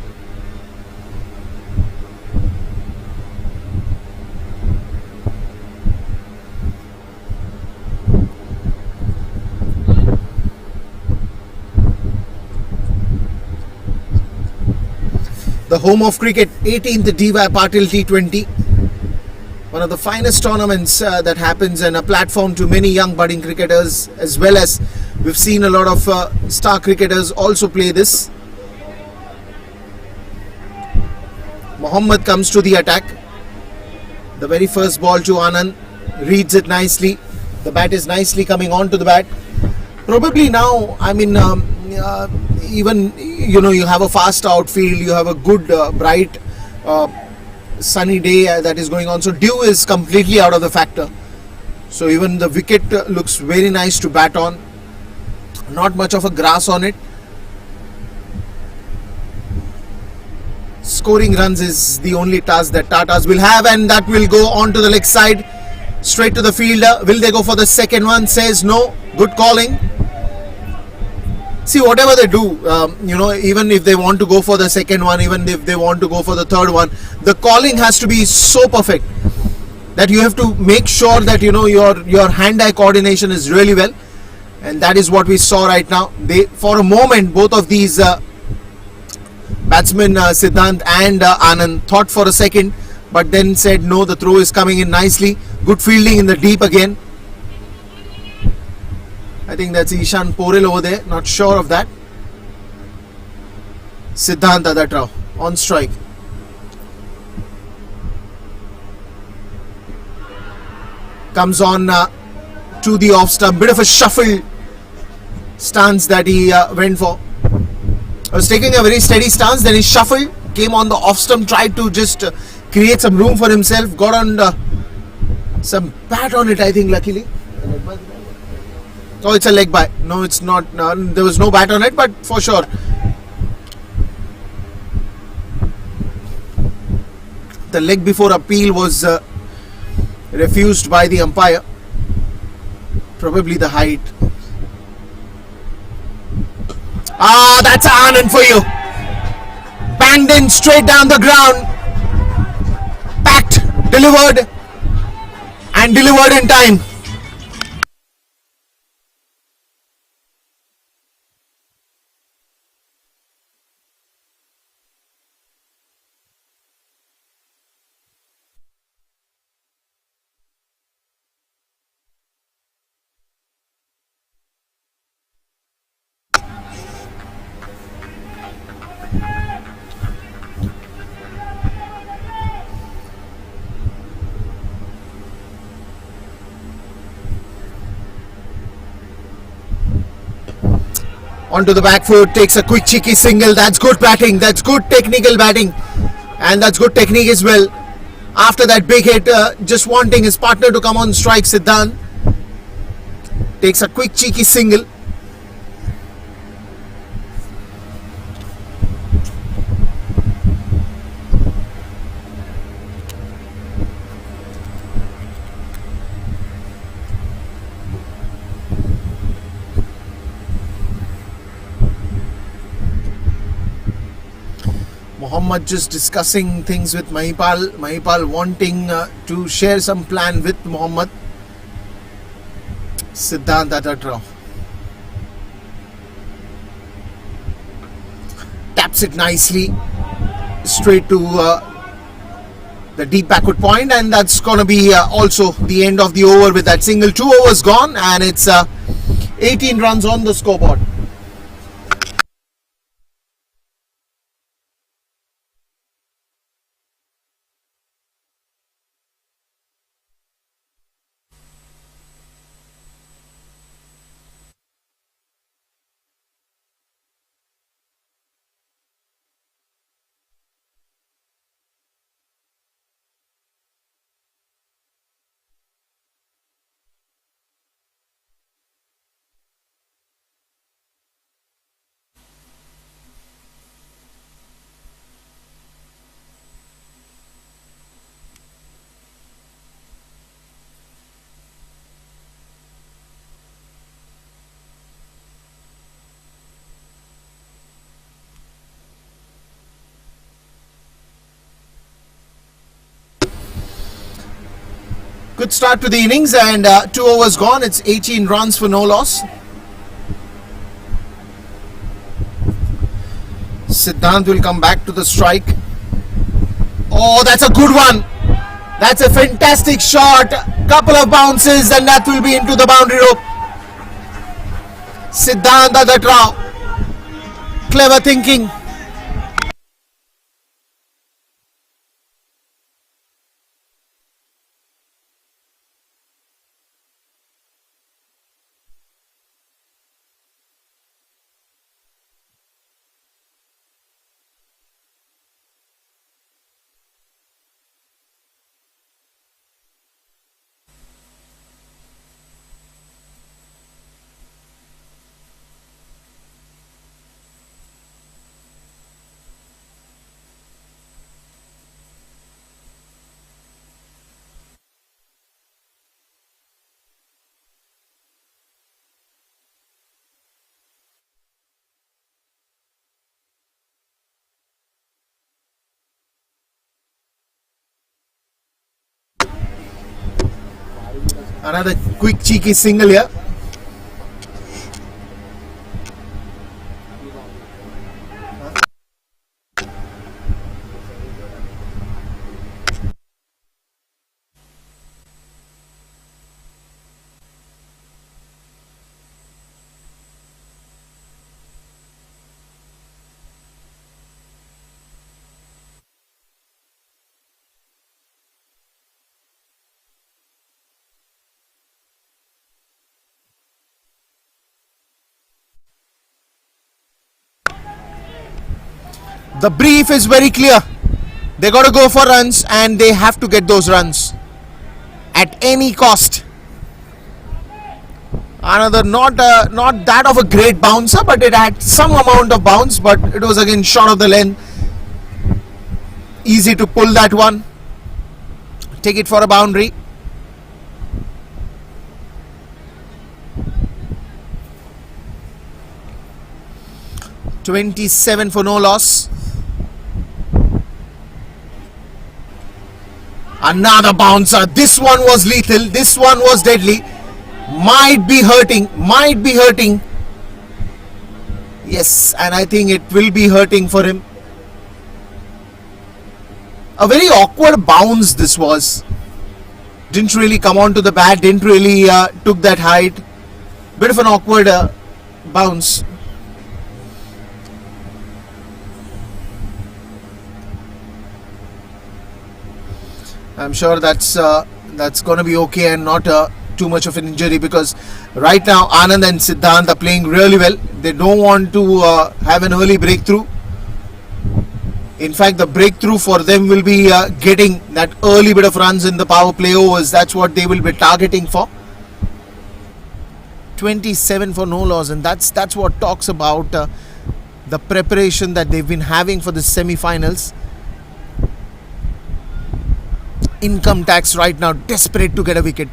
The home of cricket, 18th D.Y. Patil T20. One of the finest tournaments that happens, and a platform to many young budding cricketers, as well as we've seen a lot of star cricketers also play this. Mohammad comes to the attack. The very first ball to Anand, reads it nicely. The bat is nicely coming on to the bat. Probably now, I mean, even you have a fast outfield, you have a good bright sunny day that is going on, so dew is completely out of the factor, so even the wicket looks very nice to bat on. Not much of a grass on it. Scoring runs is the only task that Tatas will have, and that will go on to the leg side, straight to the fielder. Will they go for the second one? Says no. Good calling. See, whatever they do, even if they want to go for the second one, even if they want to go for the third one, the calling has to be so perfect that you have to make sure that your hand-eye coordination is really well, and that is what we saw right now. They, for a moment, both of these batsmen, Siddhant and Anand, thought for a second, but then said no. The throw is coming in nicely. Good fielding in the deep again. I think that's Ishan Porel over there, not sure of that. Siddhant Adatrao on strike. comes on to the off stump. Bit of a shuffle stance that he went for. I was taking a very steady stance, then he shuffled, came on the off stump, tried to just create some room for himself, got on some bat on it, I think, luckily. Oh, it's a leg by. No, it's not. There was no bat on it, but for sure. The leg before appeal was refused by the umpire. Probably the height. Ah, that's Anand for you. Banged in straight down the ground. Packed, delivered, and delivered in time. Onto the back foot, takes a quick cheeky single. That's good batting. That's good technical batting. And that's good technique as well. After that big hit, just wanting his partner to come on strike, Siddhant takes a quick cheeky single. Mohammad just discussing things with Mahipal. Mahipal wanting to share some plan with Mohammad. Siddhant at a draw. Taps it nicely straight to the deep backward point, and that's going to be also the end of the over with that single. 2 overs gone, and it's 18 runs on the scoreboard. Good start to the innings, and 2 overs gone. It's 18 runs for no loss. Siddhant will come back to the strike. Oh, that's a good one. That's a fantastic shot. Couple of bounces, and that will be into the boundary rope. Siddhant at the draw. Clever thinking. Another quick cheeky single here. The brief is very clear. They got to go for runs and they have to get those runs at any cost. Another not that of a great bouncer, but it had some amount of bounce, but it was again short of the length. Easy to pull that one. Take it for a boundary. $27 for no loss. Another bouncer. This one was lethal. This one was deadly. Might be hurting. Yes, and I think it will be hurting for him. A very awkward bounce this was. Didn't really come onto the bat. Didn't really took that height. Bit of an awkward bounce. I'm sure that's going to be okay and not too much of an injury, because right now Anand and Siddhant are playing really well. They don't want to have an early breakthrough. In fact, the breakthrough for them will be getting that early bit of runs in the power play overs. That's what they will be targeting for. 27 for no loss, and that's what talks about the preparation that they've been having for the semi-finals. Income Tax right now desperate to get a wicket,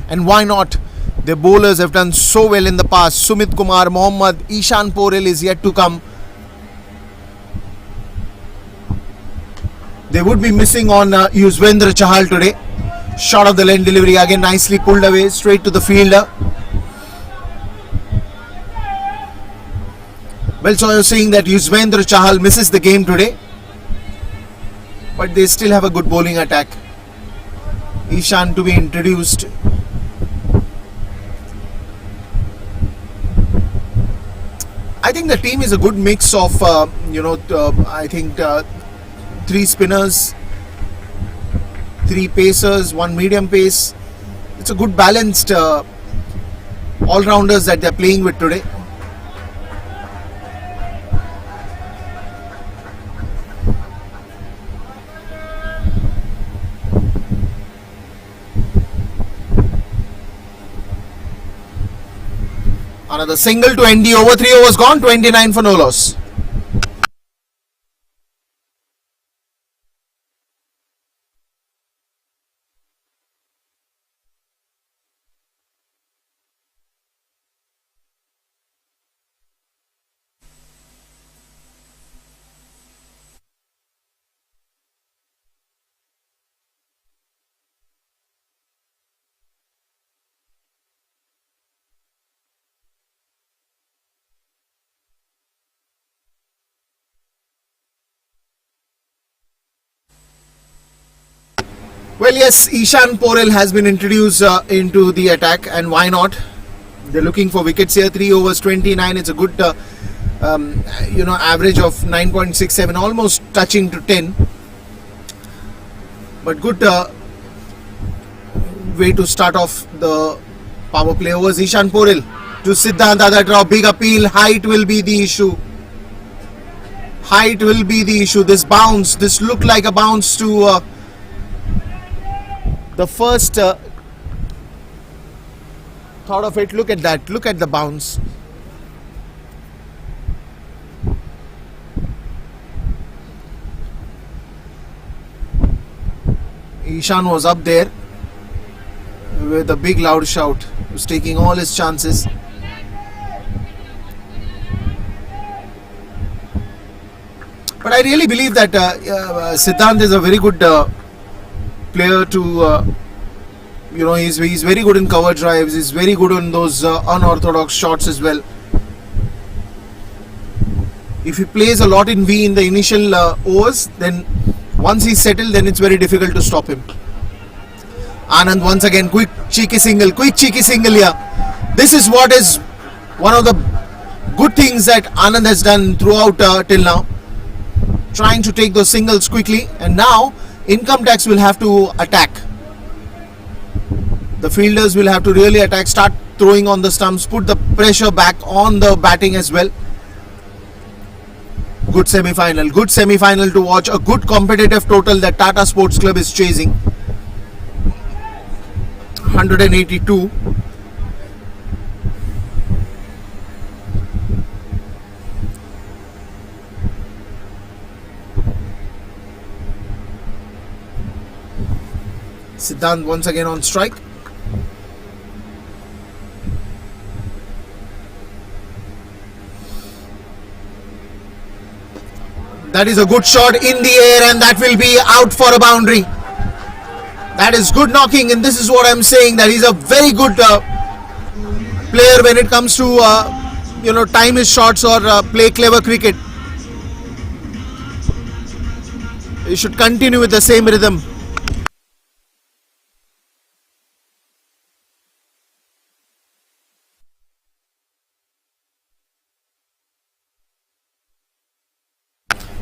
and why not? The bowlers have done so well in the past. Sumit Kumar, Mohammad, Ishan Porel is yet to come. They would be missing on Yuzvendra Chahal today. Short of the lane delivery, again nicely pulled away straight to the fielder. Well, so you're saying that Yuzvendra Chahal misses the game today, but they still have a good bowling attack. Ishan to be introduced. I think the team is a good mix of, I think 3 spinners, 3 pacers, 1 medium pace. It's a good balanced all-rounders that they're playing with today. Another single to end the over. 3 overs gone. 29 for no loss. Well, yes, Ishan Porel has been introduced into the attack, and why not? They're looking for wickets here. 3 overs, 29. It's a good, average of 9.67, almost touching to 10. But good way to start off the power play overs. Ishan Porel to Siddhant, other draw, big appeal. Height will be the issue. This bounce, this looked like a bounce to the first thought of it. Look at that. Look at the bounce. Ishan was up there with a big loud shout. He was taking all his chances. But I really believe that Siddhant is a very good player to, he's very good in cover drives. He's very good on those unorthodox shots as well. If he plays a lot in V in the initial overs, then once he's settled, then it's very difficult to stop him. Anand once again, quick cheeky single here. This is what is one of the good things that Anand has done throughout till now. Trying to take those singles quickly, and now Income Tax will have to attack. The fielders will have to really attack, start throwing on the stumps, put the pressure back on the batting as well. Good semi-final to watch. A good competitive total that Tata Sports Club is chasing. 182. Siddhant once again on strike. That is a good shot in the air, and that will be out for a boundary. That is good knocking, and this is what I'm saying, that he's a very good player when it comes to time his shots or play clever cricket. He should continue with the same rhythm.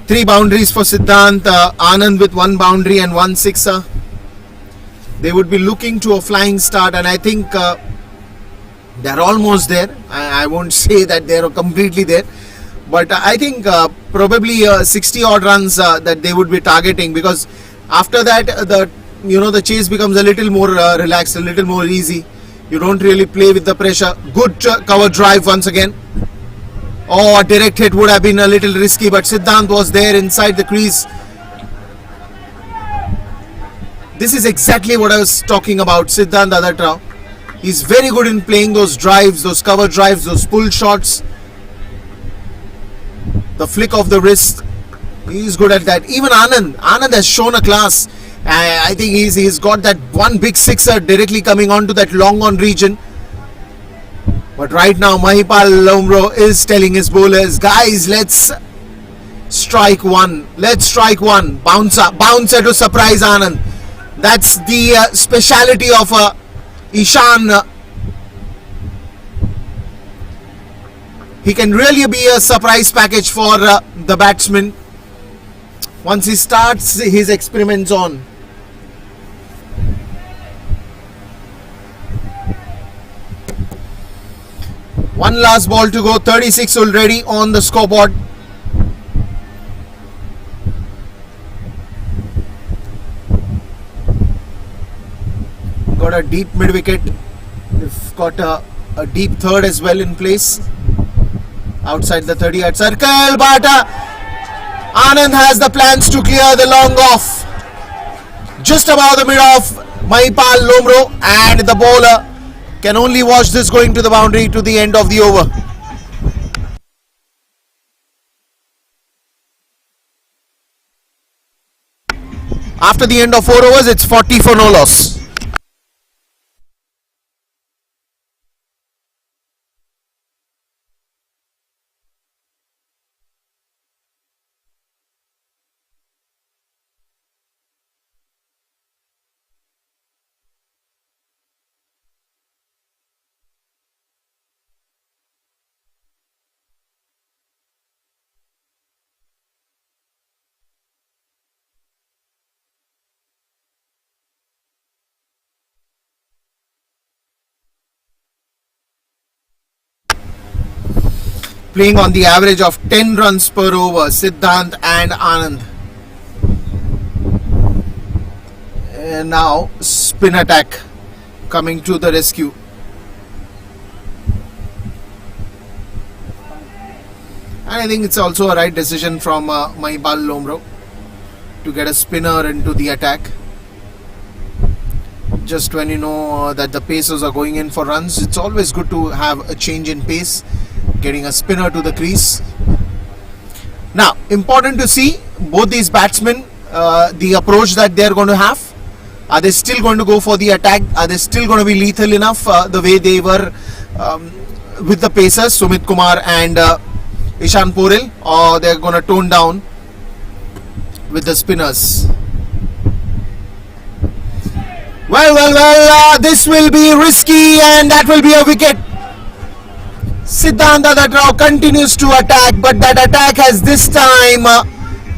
Three boundaries for Siddhant, Anand with one boundary and one sixer. They would be looking to a flying start, and I think they're almost there. I won't say that they're completely there, but I think probably 60 odd runs that they would be targeting, because after that the chase becomes a little more relaxed, a little more easy. You don't really play with the pressure. Good cover drive once again. Oh, a direct hit would have been a little risky, but Siddhant was there inside the crease. This is exactly what I was talking about, Siddhant Adatrao. He's very good in playing those drives, those cover drives, those pull shots. The flick of the wrist, he's good at that. Even Anand has shown a class. I think he's got that one big sixer directly coming onto that long on region. But right now, Mahipal Lomro is telling his bowlers, guys, let's strike one. Bouncer to surprise Anand. That's the speciality of Ishan. He can really be a surprise package for the batsman once he starts his experiments on. One last ball to go, 36 already on the scoreboard. Got a deep mid wicket. We've got a deep third as well in place outside the 30-yard circle, but Anand has the plans to clear the long off just above the mid off. Mahipal Lomro, and the bowler can only watch this going to the boundary to the end of the over. After the end of 4 overs, it's 40 for no loss. Playing on the average of 10 runs per over, Siddhant and Anand. And now spin attack coming to the rescue. And I think it's also a right decision from Mahipal Lomro to get a spinner into the attack. Just when you know that the pacers are going in for runs, it's always good to have a change in pace. Getting a spinner to the crease. Now, important to see both these batsmen, the approach that they are going to have. Are they still going to go for the attack? Are they still going to be lethal enough the way they were with the pacers, Sumit Kumar and Ishan Poril, or they're going to tone down with the spinners? Well, this will be risky, and that will be a wicket. Siddhant Adatrao continues to attack, but that attack has this time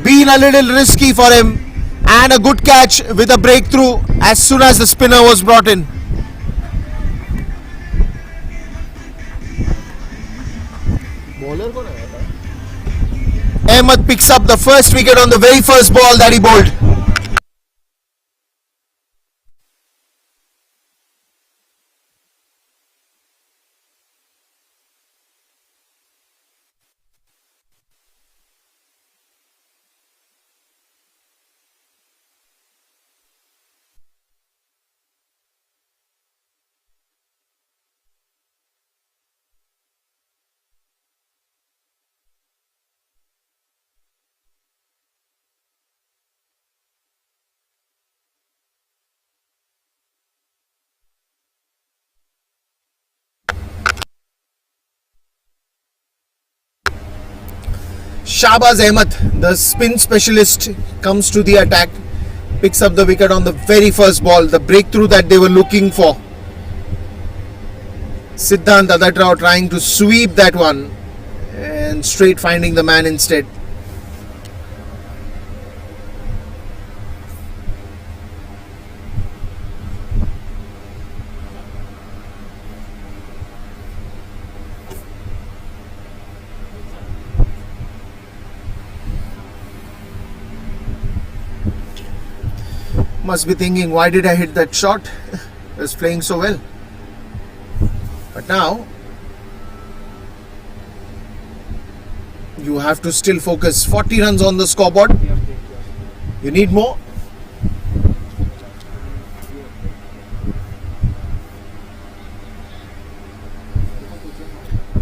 been a little risky for him, and a good catch with a breakthrough as soon as the spinner was brought in. Ahmed picks up the first wicket on the very first ball that he bowled. Shahbaz Ahmed, the spin specialist, comes to the attack, picks up the wicket on the very first ball, the breakthrough that they were looking for. Siddhant Adatrao trying to sweep that one and straight finding the man instead. Must be thinking, why did I hit that shot? I was playing so well. But now you have to still focus. 40 runs on the scoreboard. You need more.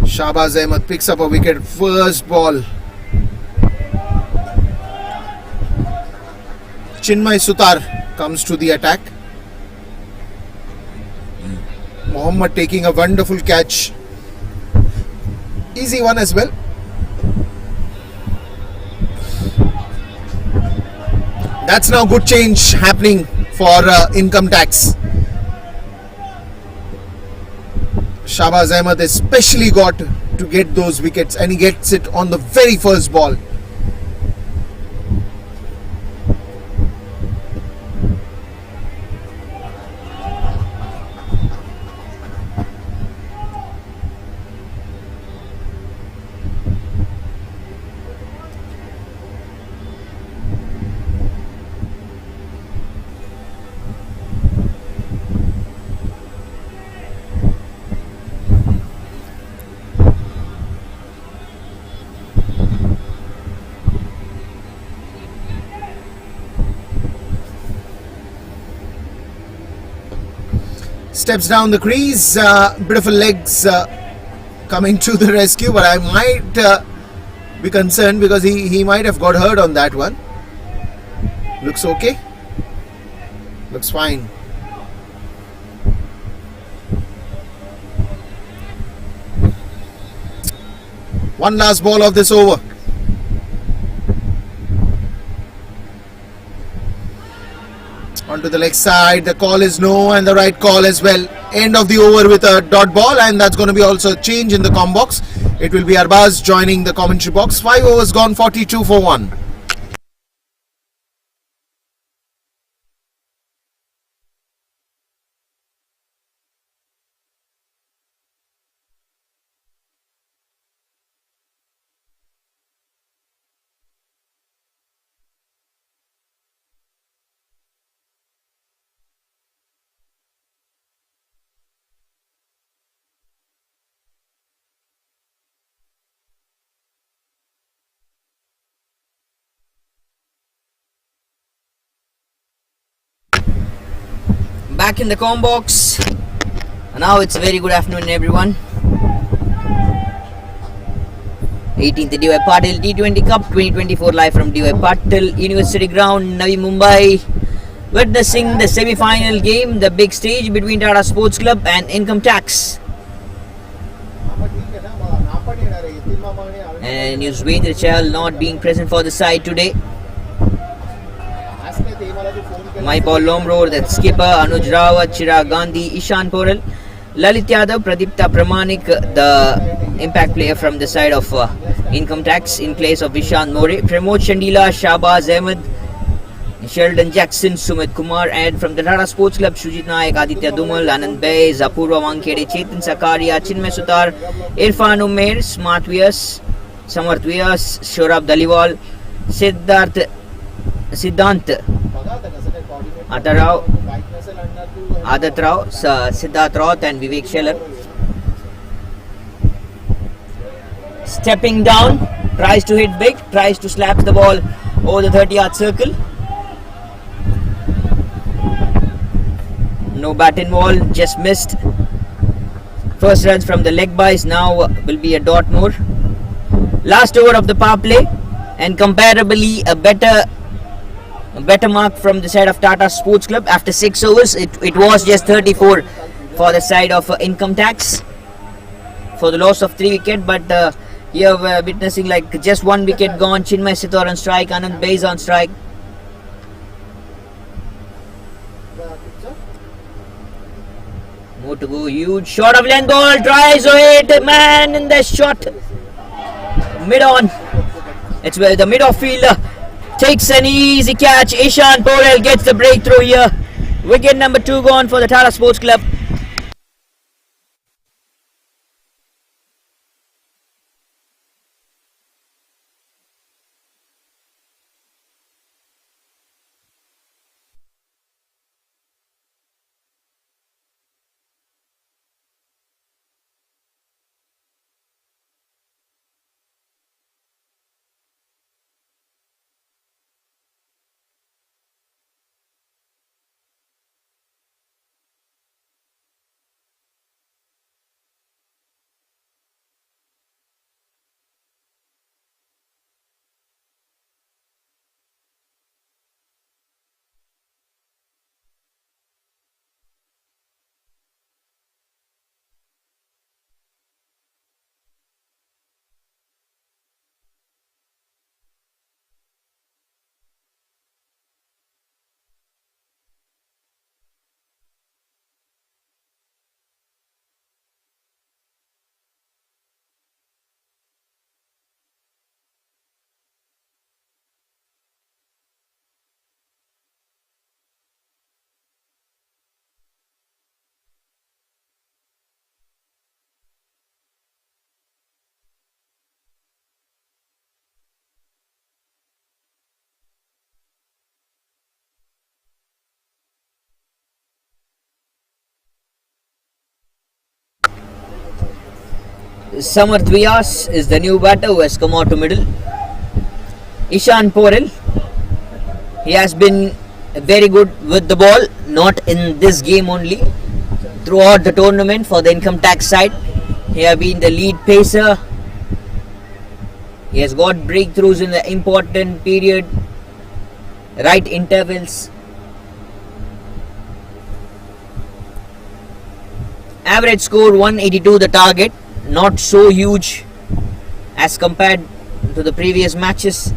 Shahbaz Ahmed picks up a wicket. First ball. Chinmay Sutar comes to the attack. Mohammad taking a wonderful catch. Easy one as well. That's now good change happening for income tax. Shahbaz Ahmed especially got to get those wickets, and he gets it on the very first ball. Steps down the crease, bit of a legs coming to the rescue, but I might be concerned because he might have got hurt on that one. Looks okay. Looks fine. One last ball of this over. Onto the leg side, the call is no, and the right call as well. End of the over with a dot ball, and that's going to be also a change in the com box. It will be Arbaz joining the commentary box. 5 overs gone, 42 for 1. Back in the com box. Now it's a very good afternoon, everyone. 18th DY Patil T20 Cup 2024 live from DY Patil University Ground, Navi Mumbai. Witnessing the semi-final game, the big stage between Tata Sports Club and Income Tax. And Yuzvendra Chahal not being present for the side today. My ball Lomro, that's skipper Anuj Rawat, Chirag Gandhi, Ishan Porel, Lalit Yadav, Pradipta Pramanik, the impact player from the side of Income Tax in place of Vishant More, Pramod Chandila, Shahbaz Ahmed, Sheldon Jackson, Sumit Kumar, and from the Tata Sports Club, Shujit Nayak, Aditya Dumal, Anand Bays, Apurva Wankede, Chetan Sakaria, Chinmay Sutar, Irfan Umair, Smart Vias, Samarth Vyas, Shorab Daliwal, Siddhant Adat Rao, Siddharth Raut and Vivek Sheller. Stepping down, tries to hit big, tries to slap the ball over the 30-yard circle. No bat involved, just missed. First runs from the leg byes, now will be a dot more. Last over of the power play, and comparably a better mark from the side of Tata Sports Club. After 6 overs, it was just 34 for the side of income tax for the loss of 3 wickets, but here we're witnessing like just 1 wicket gone. Chinmay Sithor on strike, Anand Bays on strike. More to go, huge shot of length ball, tries to hit, man in the shot, mid on. It's where the mid off fielder takes an easy catch. Ishan Porel gets the breakthrough here. Wicket number 2 gone for the Tata Sports Club. Samarth Vyas is the new batter who has come out to middle. Ishan Porel, he has been very good with the ball, not in this game only, throughout the tournament for the income tax side. He has been the lead pacer. He has got breakthroughs in the important period, right intervals. Average score 182 the target, not so huge as compared to the previous matches.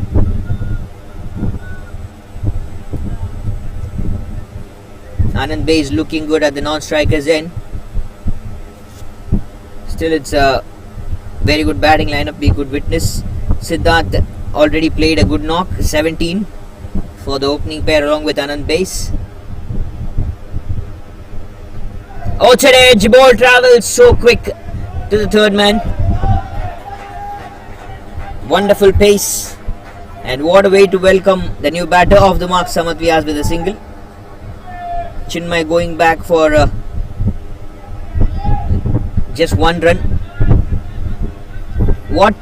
Anand Bay is looking good at the non-strikers end. Still, it's a very good batting lineup we could witness. Siddharth already played a good knock, 17 for the opening pair along with Anand Bays. Outside edge, ball travels so quick to the third man. Wonderful pace, and what a way to welcome the new batter off the mark, Samarth Vyas with a single. Chinmay going back for just 1 run. What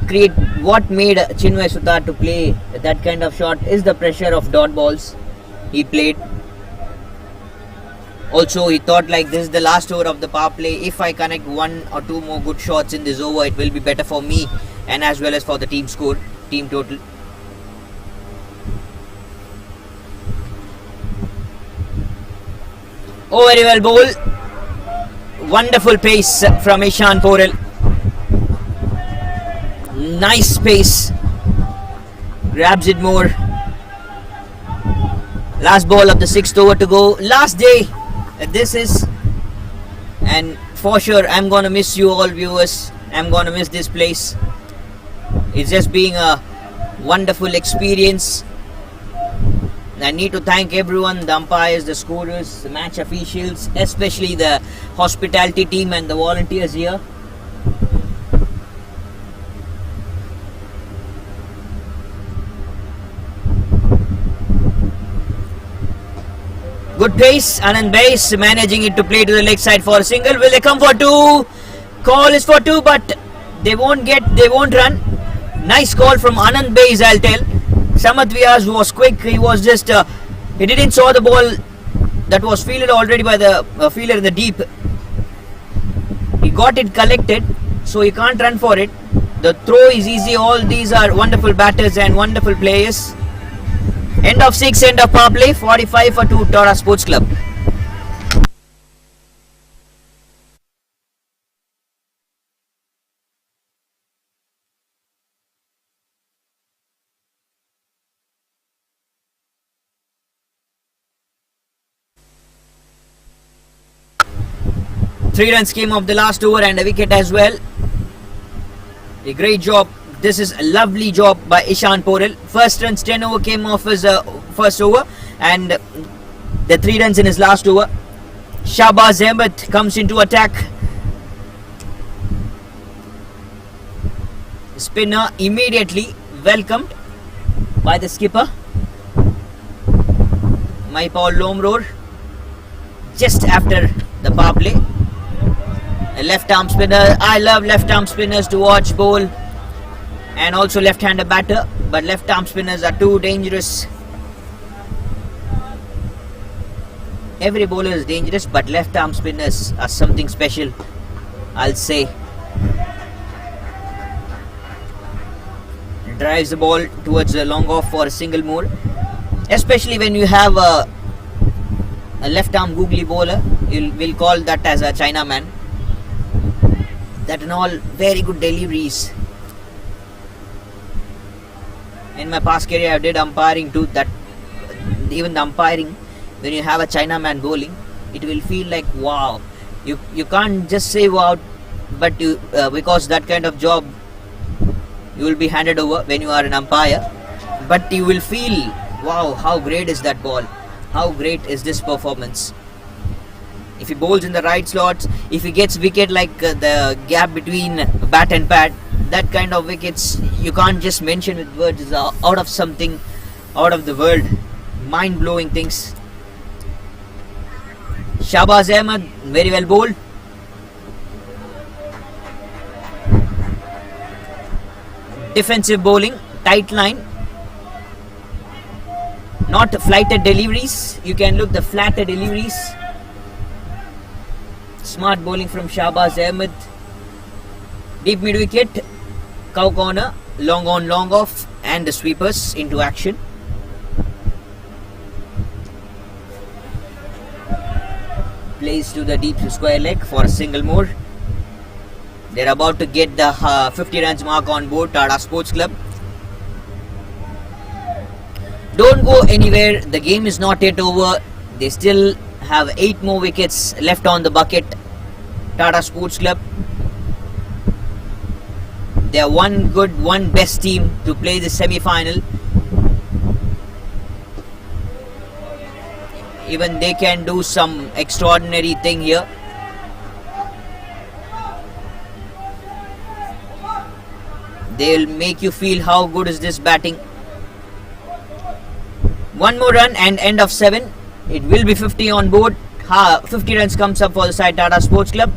made Chinmay Sithor to play that kind of shot is the pressure of dot balls he played. Also, he thought like this is the last over of the power play. If I connect 1 or 2 more good shots in this over, it will be better for me and as well as for the team score, team total. Oh, very well bowled. Wonderful pace from Ishan Porel. Nice pace. Grabs it more. Last ball of the 6th over to go. Last day this is, and for sure I'm gonna miss you all viewers. I'm gonna miss this place. It's just being a wonderful experience. I need to thank everyone, the umpires, the scorers, the match officials, especially the hospitality team and the volunteers here. Good pace, Anand Base managing it to play to the leg side for a single. Will they come for two? Call is for two, but they won't run. Nice call from Anand Base, I'll tell. Samath Vyas was quick. He was just, he didn't saw the ball that was fielded already by the fielder in the deep. He got it collected, so he can't run for it. The throw is easy. All these are wonderful batters and wonderful players. End of 6, end of power play, 45 for 2, Tata Sports Club. Three runs came off the last over and a wicket as well. A great job. This is a lovely job by Ishan Poril. First runs 10 over came off his first over and the 3 runs in his last over. Shahbaz Ahmed comes into attack. Spinner immediately welcomed by the skipper. Maipal Lomror just after the power play. A left arm spinner. I love left arm spinners to watch bowl, and also left-hander batter, but left arm spinners are too dangerous. Every bowler is dangerous, but left arm spinners are something special, I'll say. Drives the ball towards a long off for a single more, especially when you have a left arm googly bowler. We'll call that as a Chinaman. That and all very good deliveries. In my past career, I did umpiring too. That even the umpiring, when you have a Chinaman bowling, it will feel like wow. You can't just say wow, but you because that kind of job you will be handed over when you are an umpire. But you will feel wow, how great is that ball? How great is this performance? If he bowls in the right slots, if he gets wicket like the gap between bat and pad, that kind of wickets you can't just mention with words. It's out of something, out of the world, mind-blowing things. Shahbaz Ahmed, very well bowled. Defensive bowling, tight line, not flighted deliveries. You can look the flatter deliveries. Smart bowling from Shahbaz Ahmed. Deep mid wicket, cow corner, long on, long off, and the sweepers into action. Plays to the deep square leg for a single more. They're about to get the 50 runs mark on board, Tata Sports Club. Don't go anywhere. The game is not yet over. They still have 8 more wickets left on the bucket. Tata Sports Club. They are one good, one best team to play the semi-final. Even they can do some extraordinary thing here. They'll make you feel how good is this batting. One more run and end of 7. It will be 50 on board. 50 runs comes up for the side Tata Sports Club.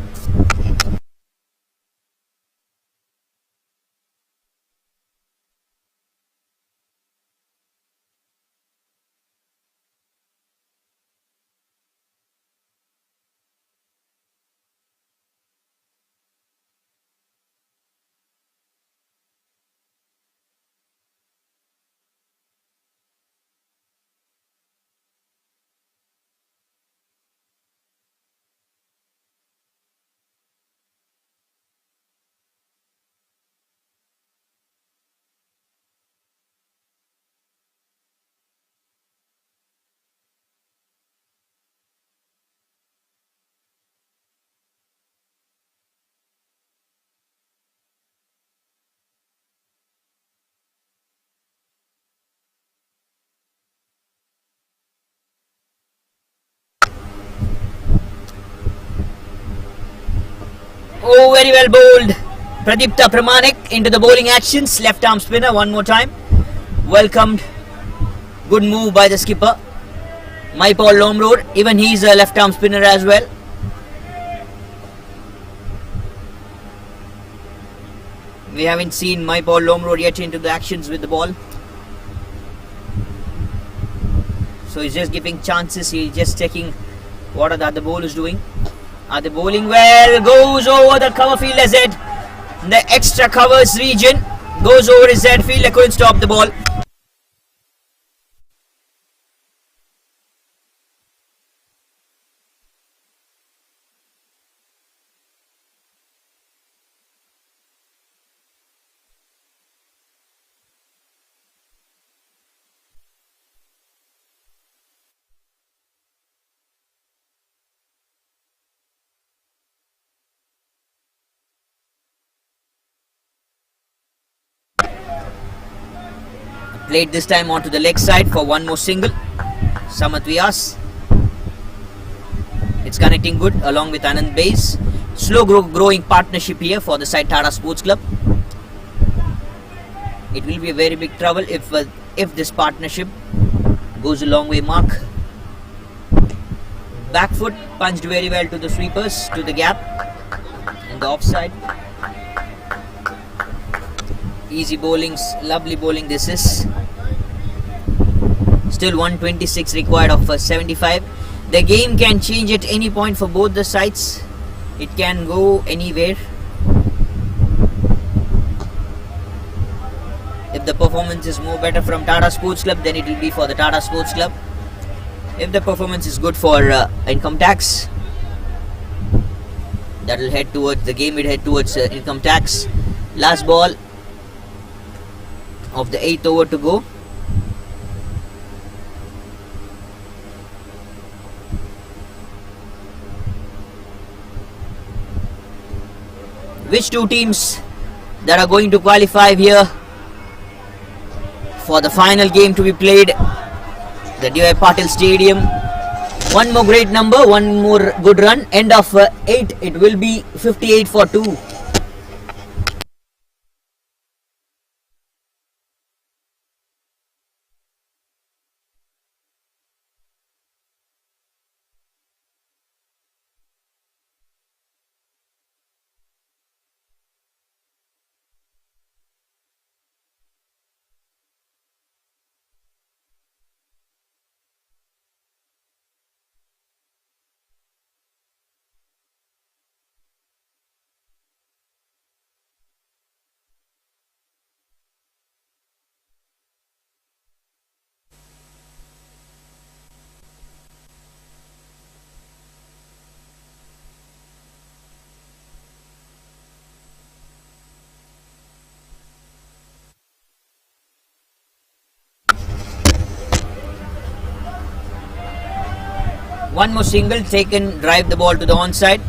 Oh, very well bowled. Pradipta Pramanik into the bowling actions. Left arm spinner one more time. Welcomed. Good move by the skipper. Paul Lomror, even he's a left arm spinner as well. We haven't seen Paul Lomror yet into the actions with the ball. So he's just giving chances, he's just checking what are the other bowlers doing. Are they bowling well? Goes over the cover field as it. The extra covers region goes over his head. Fielder couldn't stop the ball. Played this time onto the leg side for one more single. Samat Vyas. It's connecting good along with Anand Base. Slow growing partnership here for the side Tata Sports Club. It will be a very big trouble if this partnership goes a long way. Mark. Back foot punched very well to the sweepers, to the gap and the offside. Easy bowling, lovely bowling this is. Still 126 required of 75. The game can change at any point for both the sides. It can go anywhere. If the performance is more better from Tata Sports Club, then it will be for the Tata Sports Club. If the performance is good for income tax, that will head towards the game. Will head towards income tax. Last ball of the 8th over to go. Which two teams that are going to qualify here for the final game to be played, the D.Y. Patil Stadium. One more great number, one more good run. End of 8, it will be 58 for 2. One more single taken, drive the ball to the onside.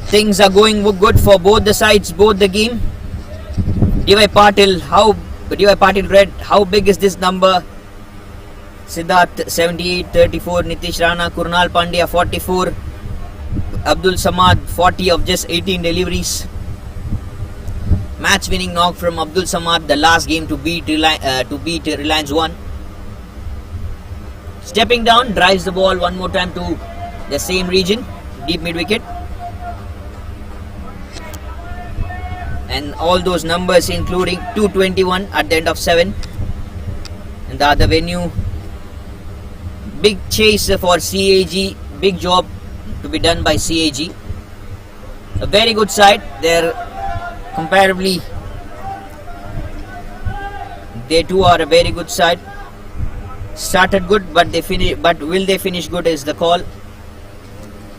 Things are going good for both the sides, both the game. D.Y. Patil read, how big is this number? Siddharth 78, 34, Nitish Rana, Kurnal Pandya 44, Abdul Samad 40 of just 18 deliveries. Match winning knock from Abdul Samad, the last game to beat Reliance 1. Stepping down, drives the ball one more time to the same region, deep mid wicket. And all those numbers including 221 at the end of 7. And the other venue, big chase for CAG, big job to be done by CAG. A very good side, they're comparably, they too are a very good side. Started good, but will they finish good is the call.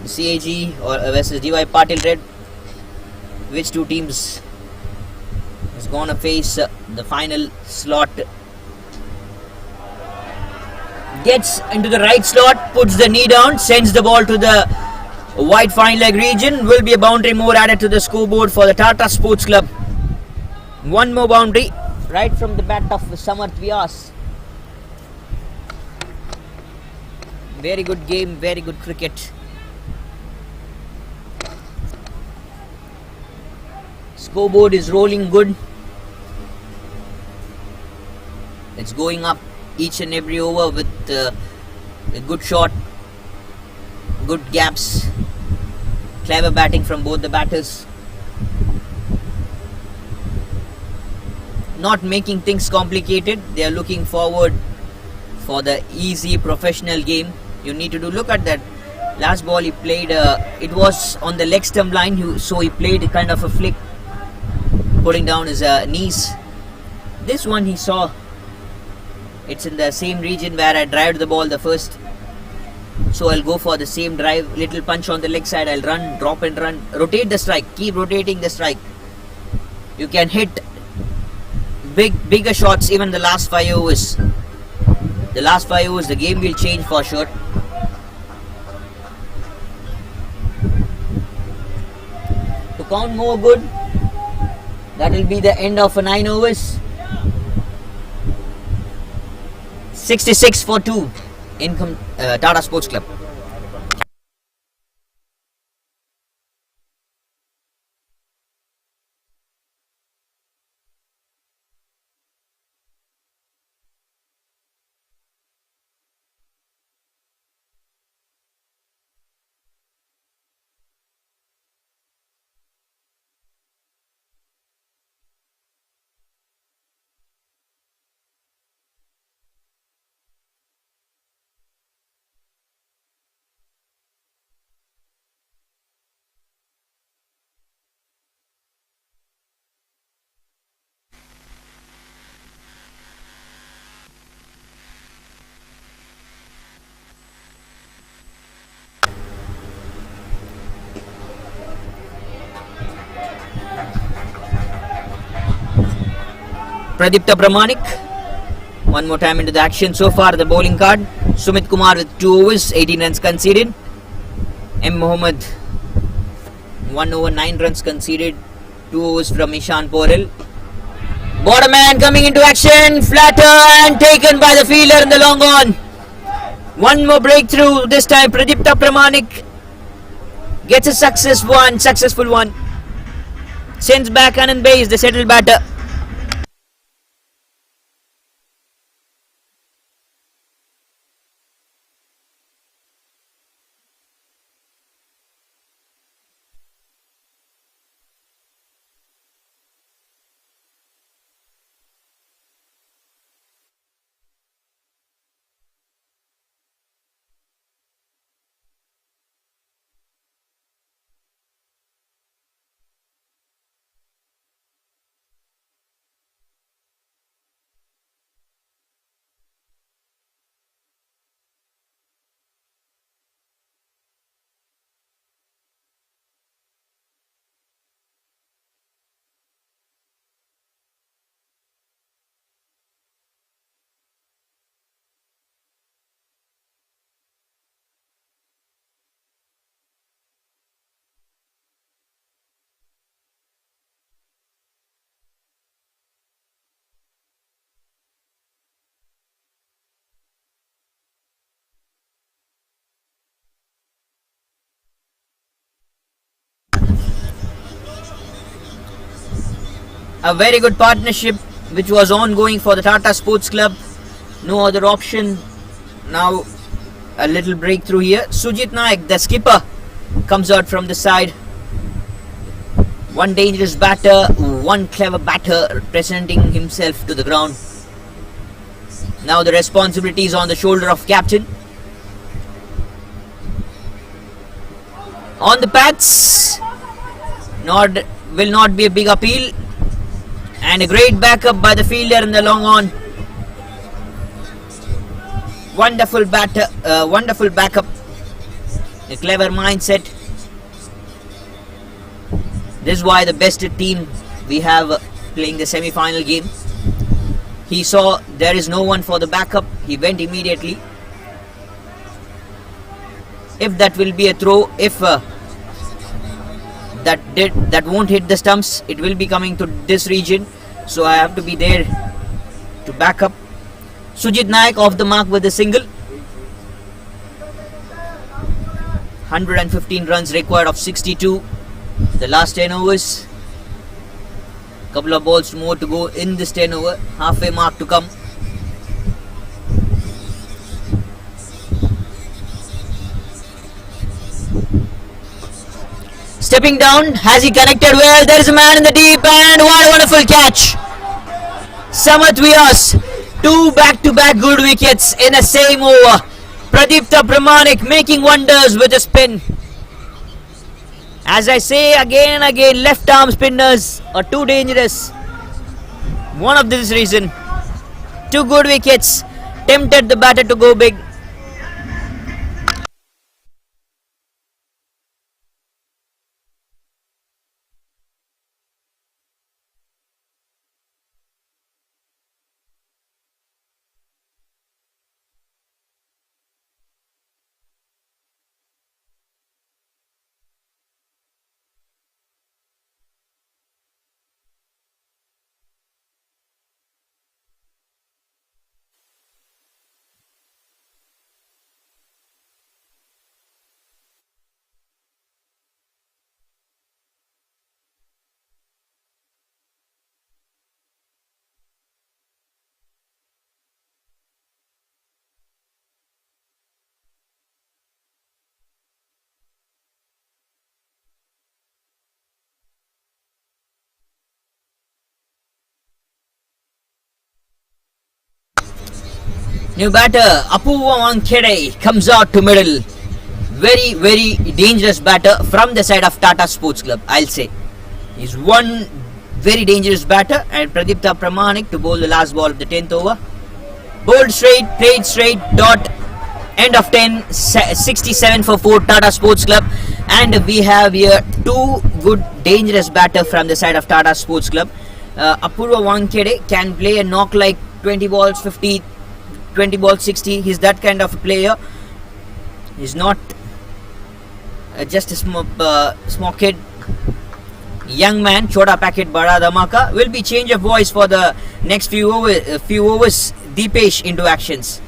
CAG or versus D.Y. Patil Red. Which two teams is gonna face the final slot? Gets into the right slot, puts the knee down, sends the ball to the wide fine leg region. Will be a boundary more added to the scoreboard for the Tata Sports Club. One more boundary right from the bat of Samarth Vyas. Very good game, very good cricket. Scoreboard is rolling good. It's going up each and every over with A good shot, good gaps, clever batting from both the batters. Not making things complicated. They are looking forward for the easy professional game. You need to look at that last ball he played. It was on the leg stump line, so he played kind of a flick, putting down his knees. This one he saw, it's in the same region where I drived the ball the first, so I'll go for the same drive. Little punch on the leg side, I'll run, drop and run, rotate the strike, keep rotating the strike. You can hit bigger shots even the last 5 overs. The last 5 overs, the game will change for sure. To count more good, that will be the end of 9 overs. 66 for 2 in Tata Sports Club. Pradipta Pramanik, one more time into the action. So far the bowling card, Sumit Kumar with 2 overs, 18 runs conceded. M. Mohammad, 1 over 9 runs conceded, 2 overs from Ishan Porel. Bottom man coming into action, flatter and taken by the fielder in the long on. One more breakthrough, this time Pradipta Pramanik gets a successful one. Sends back Anand Bey is the settled batter. A very good partnership which was ongoing for the Tata Sports Club. No other option. Now a little breakthrough here. Sujit Naik, the skipper, comes out from the side. One dangerous batter, one clever batter presenting himself to the ground. Now the responsibility is on the shoulder of captain. On the pads, will not be a big appeal. And a great backup by the fielder in the long on. Wonderful batter, wonderful backup. A clever mindset. This is why the best team we have playing the semi-final game. He saw there is no one for the backup. He went immediately. If that will be a throw, if that won't hit the stumps, it will be coming to this region, so I have to be there to back up. Sujit Naik off the mark with a single. 115 runs required of 62 the last 10 overs. Couple of balls more to go in this 10 over, halfway mark to come. Stepping down, has he connected well? There is a man in the deep and what a wonderful catch. Samath Vyas, 2 back-to-back good wickets in the same over. Pradipta Pramanik making wonders with a spin. As I say again and again, left arm spinners are too dangerous. One of this reason, 2 good wickets tempted the batter to go big. New batter Apurva Wankhede comes out to middle. Very, very dangerous batter from the side of Tata Sports Club, I'll say. He's one very dangerous batter, and Pradipta Pramanik to bowl the last ball of the 10th over. Bowled straight, played straight, dot. End of 10, 67 for 4 Tata Sports Club. And we have here 2 good dangerous batter from the side of Tata Sports Club. Apurva Wankhede can play a knock like 20 balls 50, 20 balls 60. He's that kind of a player. He's not just a small kid. Young man, chota packet, bada dhamaka. Will be change of voice for the next few overs. Deepesh into actions.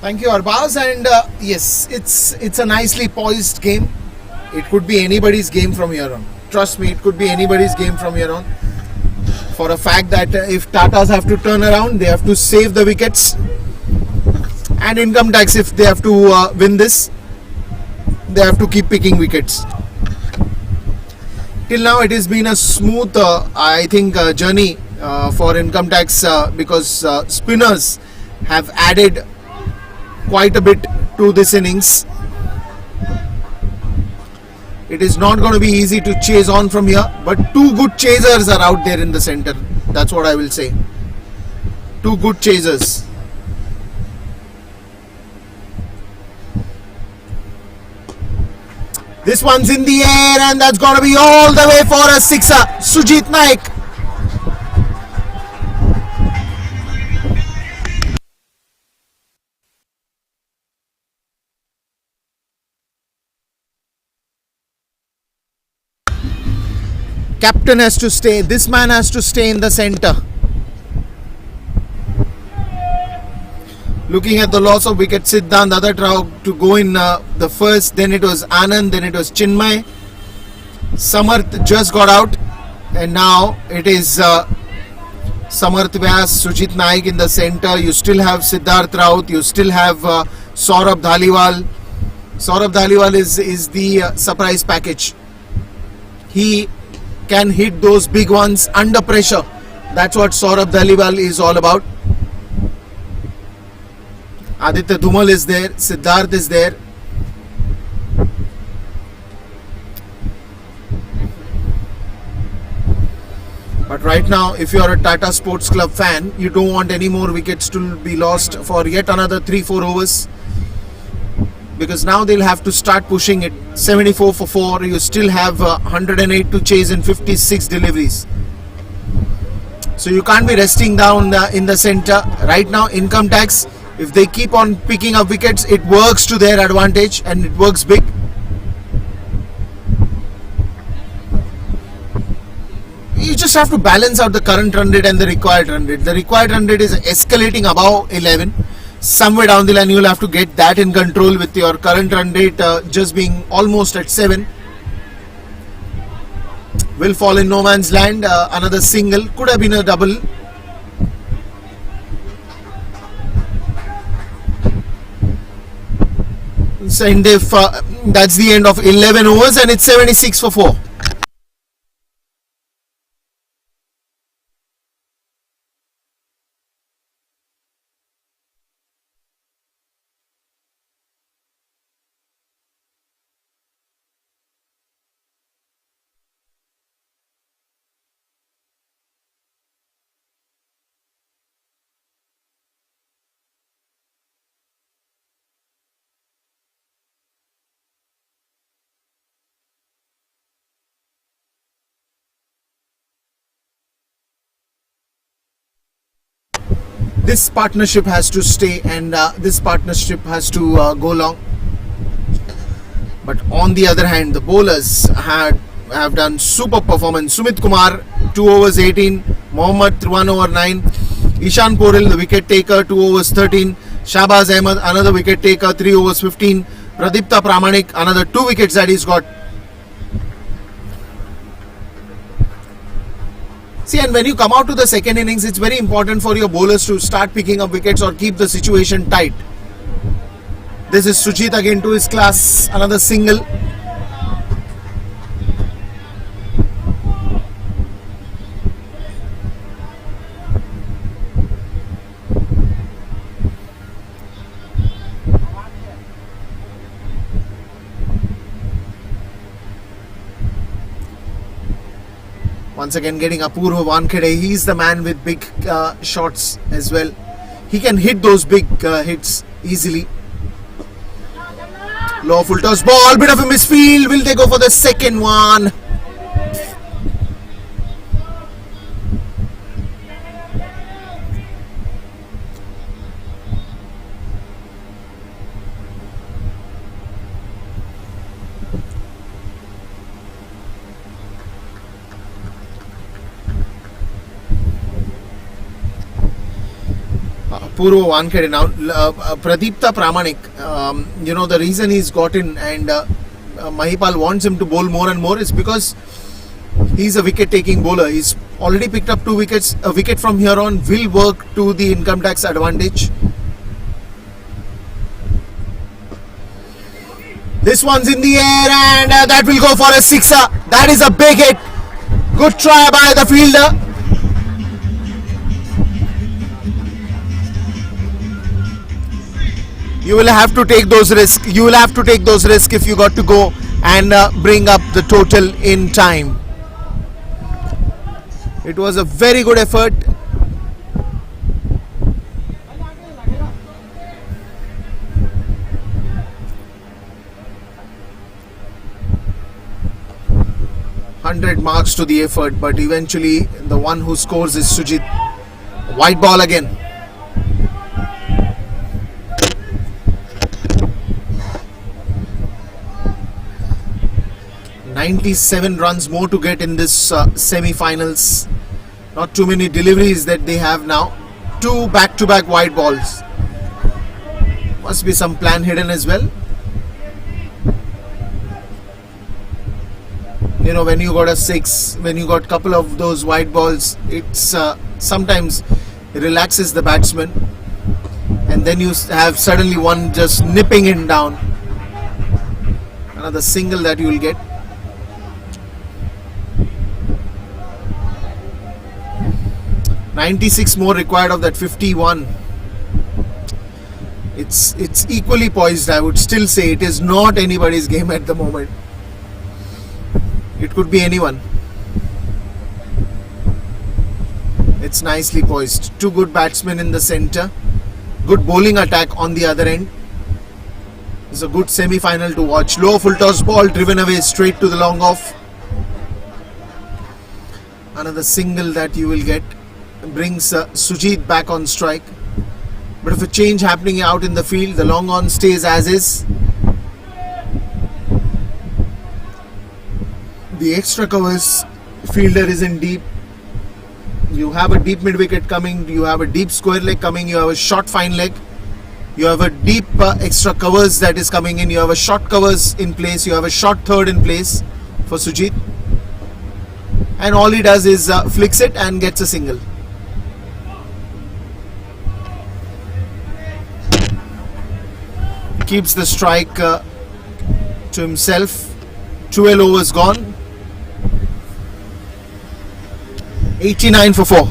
Thank you, Arbaz. And yes, it's a nicely poised game. It could be anybody's game from here on. Trust me, it could be anybody's game from here on. For a fact that if Tatas have to turn around, they have to save the wickets. And Income Tax, if they have to win this, they have to keep picking wickets. Till now, it has been a smooth, I think, journey for Income Tax because spinners have added quite a bit to this innings. It is not going to be easy to chase on from here, but 2 good chasers are out there in the center. That's what I will say. 2 good chasers. This one's in the air and that's going to be all the way for a sixer. Sujit Naik. Captain has to stay. This man has to stay in the center. Looking at the loss of wicket, Siddhant Adartrao to go in the first. Then it was Anand. Then it was Chinmay. Samarth just got out. And now it is Samarth Vyas, Sujit Naik in the center. You still have Siddharth Raut. You still have Saurabh Dhaliwal. Saurabh Dhaliwal is the surprise package. He can hit those big ones under pressure. That's what Saurabh Dhaliwal is all about. Aditya Dhumal is there. Siddharth is there. But right now, if you are a Tata Sports Club fan, you don't want any more wickets to be lost for yet another 3-4 overs. Because now they'll have to start pushing it. 74 for 4. You still have 108 to chase in 56 deliveries. So you can't be resting down in the center. Right now, Income Tax, if they keep on picking up wickets, it works to their advantage and it works big. You just have to balance out the current run rate and the required run rate. The required run rate is escalating above 11. Somewhere down the line you will have to get that in control with your current run rate just being almost at 7. will fall in no man's land. Another single, could have been a double. And if that's the end of 11 overs and it's 76 for 4. This partnership has to stay, and this partnership has to go long. But on the other hand, the bowlers have done super performance. Sumit Kumar 2 overs 18, Mohammad 1 over 9, Ishan Poril the wicket taker 2 overs 13, Shahbaz Ahmed another wicket taker 3 overs 15, Pradipta Pramanik another 2 wickets that he's got. See, and when you come out to the second innings, it's very important for your bowlers to start picking up wickets or keep the situation tight. This is Sujit again to his class, another single. Once again getting Apurva Wankhede. He's the man with big shots as well. He can hit those big hits easily. Low full toss ball, bit of a misfield. Will they go for the second one? Purva Wankhede now. Pradipta Pramanik, the reason he's got in and Mahipal wants him to bowl more and more is because he's a wicket taking bowler. He's already picked up 2 wickets. A wicket from here on will work to the income tax advantage. This one's in the air and that will go for a sixer. That is a big hit. Good try by the fielder. You will have to take those risks. You will have to take those risks if you got to go and bring up the total in time. It was a very good effort. $100 marks to the effort, but eventually the one who scores is Sujit. White ball again. 97 runs more to get in this semi-finals. Not too many deliveries that they have now. 2 back-to-back wide balls. Must be some plan hidden as well. When you got a 6, when you got a couple of those wide balls, it's sometimes relaxes the batsman, and then you have suddenly one just nipping it down. Another single that you will get. $96 more required of that 51. It's equally poised. I would still say it is not anybody's game at the moment. It could be anyone. It's nicely poised. 2 good batsmen in the center. Good bowling attack on the other end. It's a good semi-final to watch. Low full toss ball driven away straight to the long off. Another single that you will get brings Sujit back on strike. Bit of a change happening out in the field. The long on stays as is. The extra covers fielder is in deep. You have a deep mid wicket coming. You have a deep square leg coming. You have a short fine leg. You have a deep extra covers that is coming in. You have a short covers in place. You have a short third in place for Sujit. and all he does is flicks it and gets a single. Keeps the strike to himself. 12 overs gone. 89 for 4.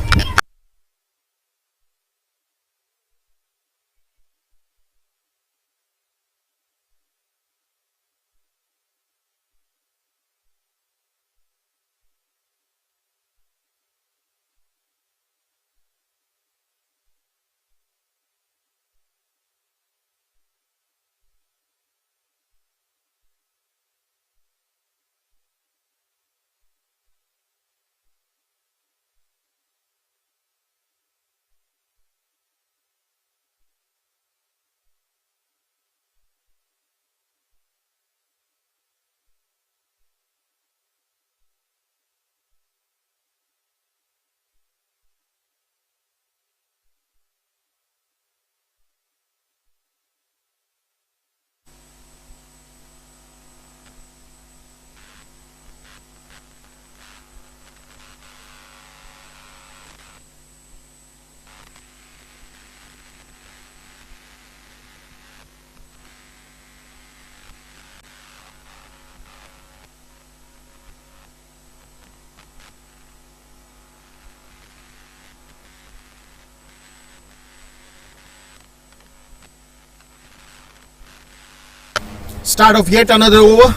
Start of yet another over,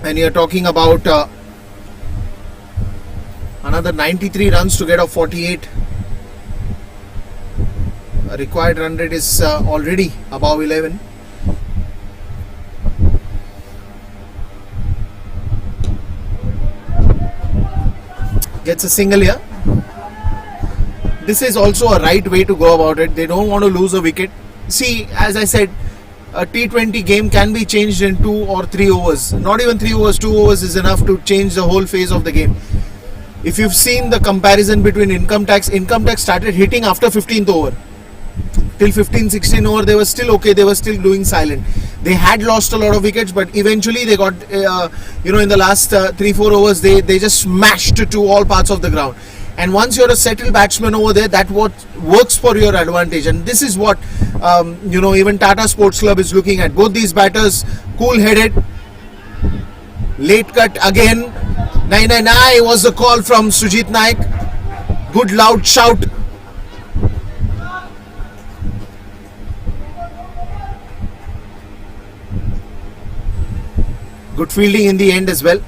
and you're talking about another 93 runs to get off 48. A required run rate is already above 11. Gets a single here. This is also a right way to go about it. They don't want to lose a wicket. See, as I said, a T20 game can be changed in 2 or 3 overs. Not even 3 overs, 2 overs is enough to change the whole phase of the game. If you've seen the comparison between Income Tax started hitting after 15th over. Till 15-16 over, they were still okay, they were still doing silent. They had lost a lot of wickets, but eventually they got, in the last 3-4 overs, they just smashed to all parts of the ground. And once you're a settled batsman over there, that what works for your advantage. And this is what, even Tata Sports Club is looking at. Both these batters, cool-headed. Late cut again. 999 was the call from Sujit Naik. Good loud shout. Good fielding in the end as well.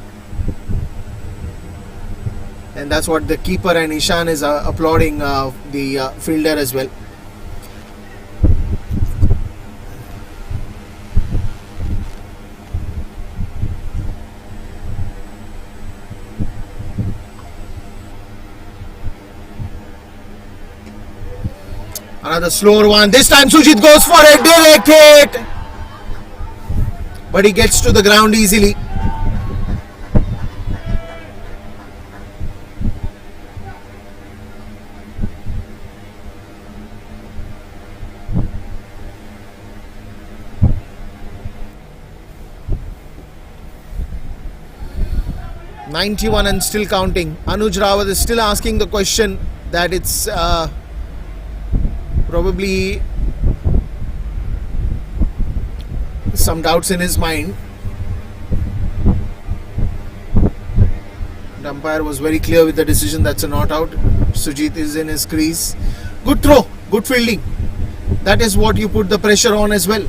And that's what the keeper and Ishan is applauding the fielder as well. Another slower one. This time Sujit goes for a direct hit. But he gets to the ground easily. .91 and still counting. Anuj Rawat is still asking the question that it's probably some doubts in his mind. The umpire was very clear with the decision. That's a not out. Sujit is in his crease. Good throw, good fielding. That is what you put the pressure on as well.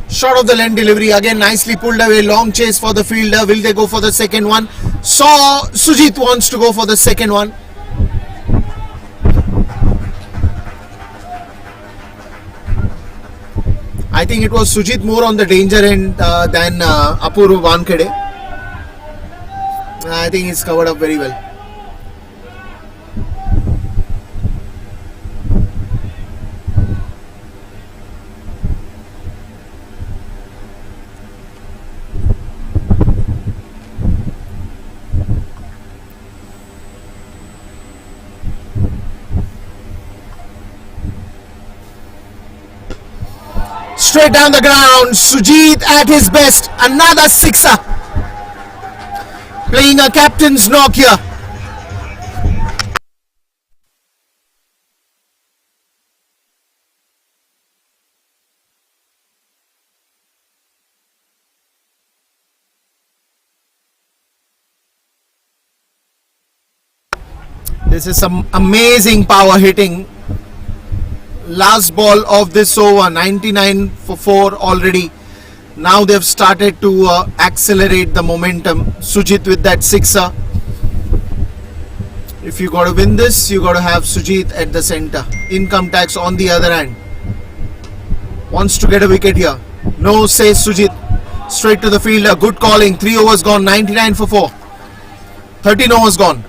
Short of the length delivery, again nicely pulled away, long chase for the fielder. Will they go for the second one? Sujit wants to go for the second one. I think it was Sujit more on the danger end than Apurva Wankhede. I think he's covered up very well. Straight down the ground. Sujit at his best. Another sixer. Playing a captain's knock here. This is some amazing power hitting. Last ball of this over, 99 for 4 already. Now they've started to accelerate the momentum. Sujit with that sixer. If you got to win this, you got to have Sujit at the center. Income tax on the other hand. Wants to get a wicket here. No, says Sujit. Straight to the fielder. Good calling. 3 overs gone. 99 for 4. 13 overs gone.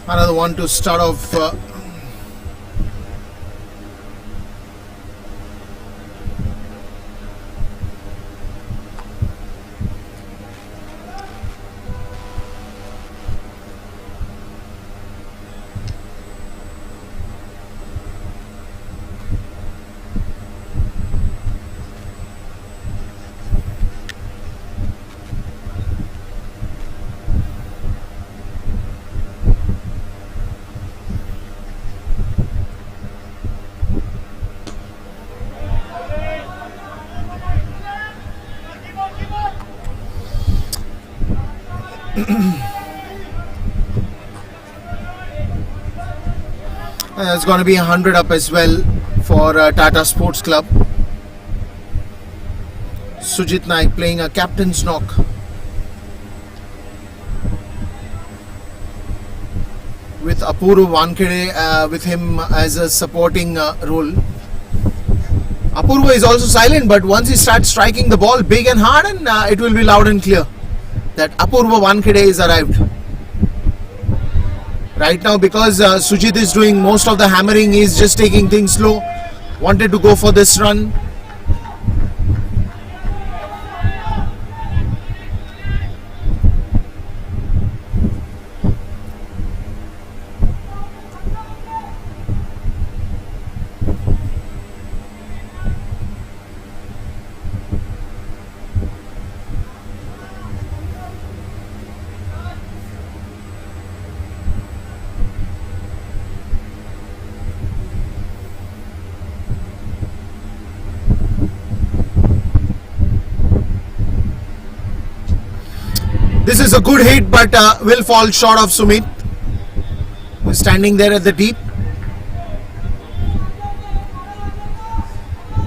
Another one to start off. It's going to be 100 up as well for Tata Sports Club. Sujit Naik playing a captain's knock. With Apurva Wankhede with him as a supporting role. Apurva is also silent, but once he starts striking the ball big and hard, and it will be loud and clear that Apurva Wankhede is arrived. Right now, because Sujit is doing most of the hammering, he is just taking things slow. Wanted to go for this run. This is a good hit, but will fall short of Sumit, who is standing there at the deep.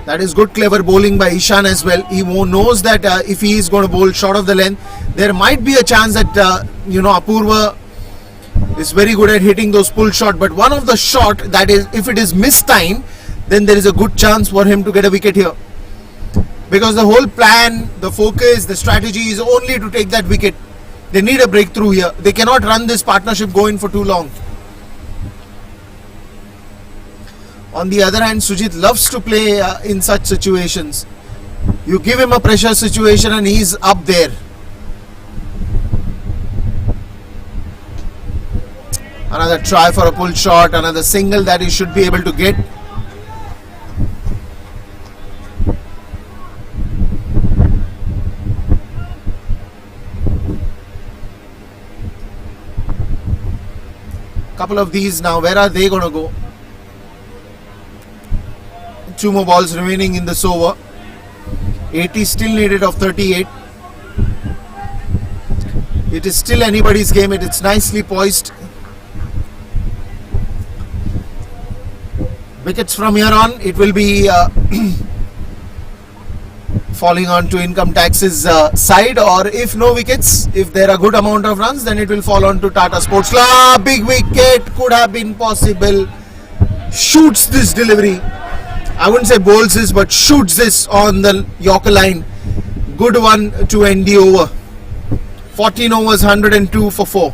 That is good, clever bowling by Ishan as well. He knows that if he is going to bowl short of the length, there might be a chance that Apurva is very good at hitting those pull shot. But one of the shot that is, if it is mistimed, then there is a good chance for him to get a wicket here. Because the whole plan, the focus, the strategy is only to take that wicket. They need a breakthrough here. They cannot run this partnership going for too long. On the other hand, Sujit loves to play in such situations. You give him a pressure situation and he's up there. Another try for a pull shot, another single that he should be able to get. Couple of these now, where are they going to go? 2 more balls remaining in this over. 80 still needed of 38. It is still anybody's game. It's nicely poised. Wickets from here on, it will be falling on to income tax's side, or if no wickets, if there are good amount of runs, then it will fall on to Tata Sports Club. Big wicket could have been possible. Shoots this delivery. I wouldn't say bowls this, but shoots this on the Yorker line. Good one to end the over. 14 overs, 102 for 4.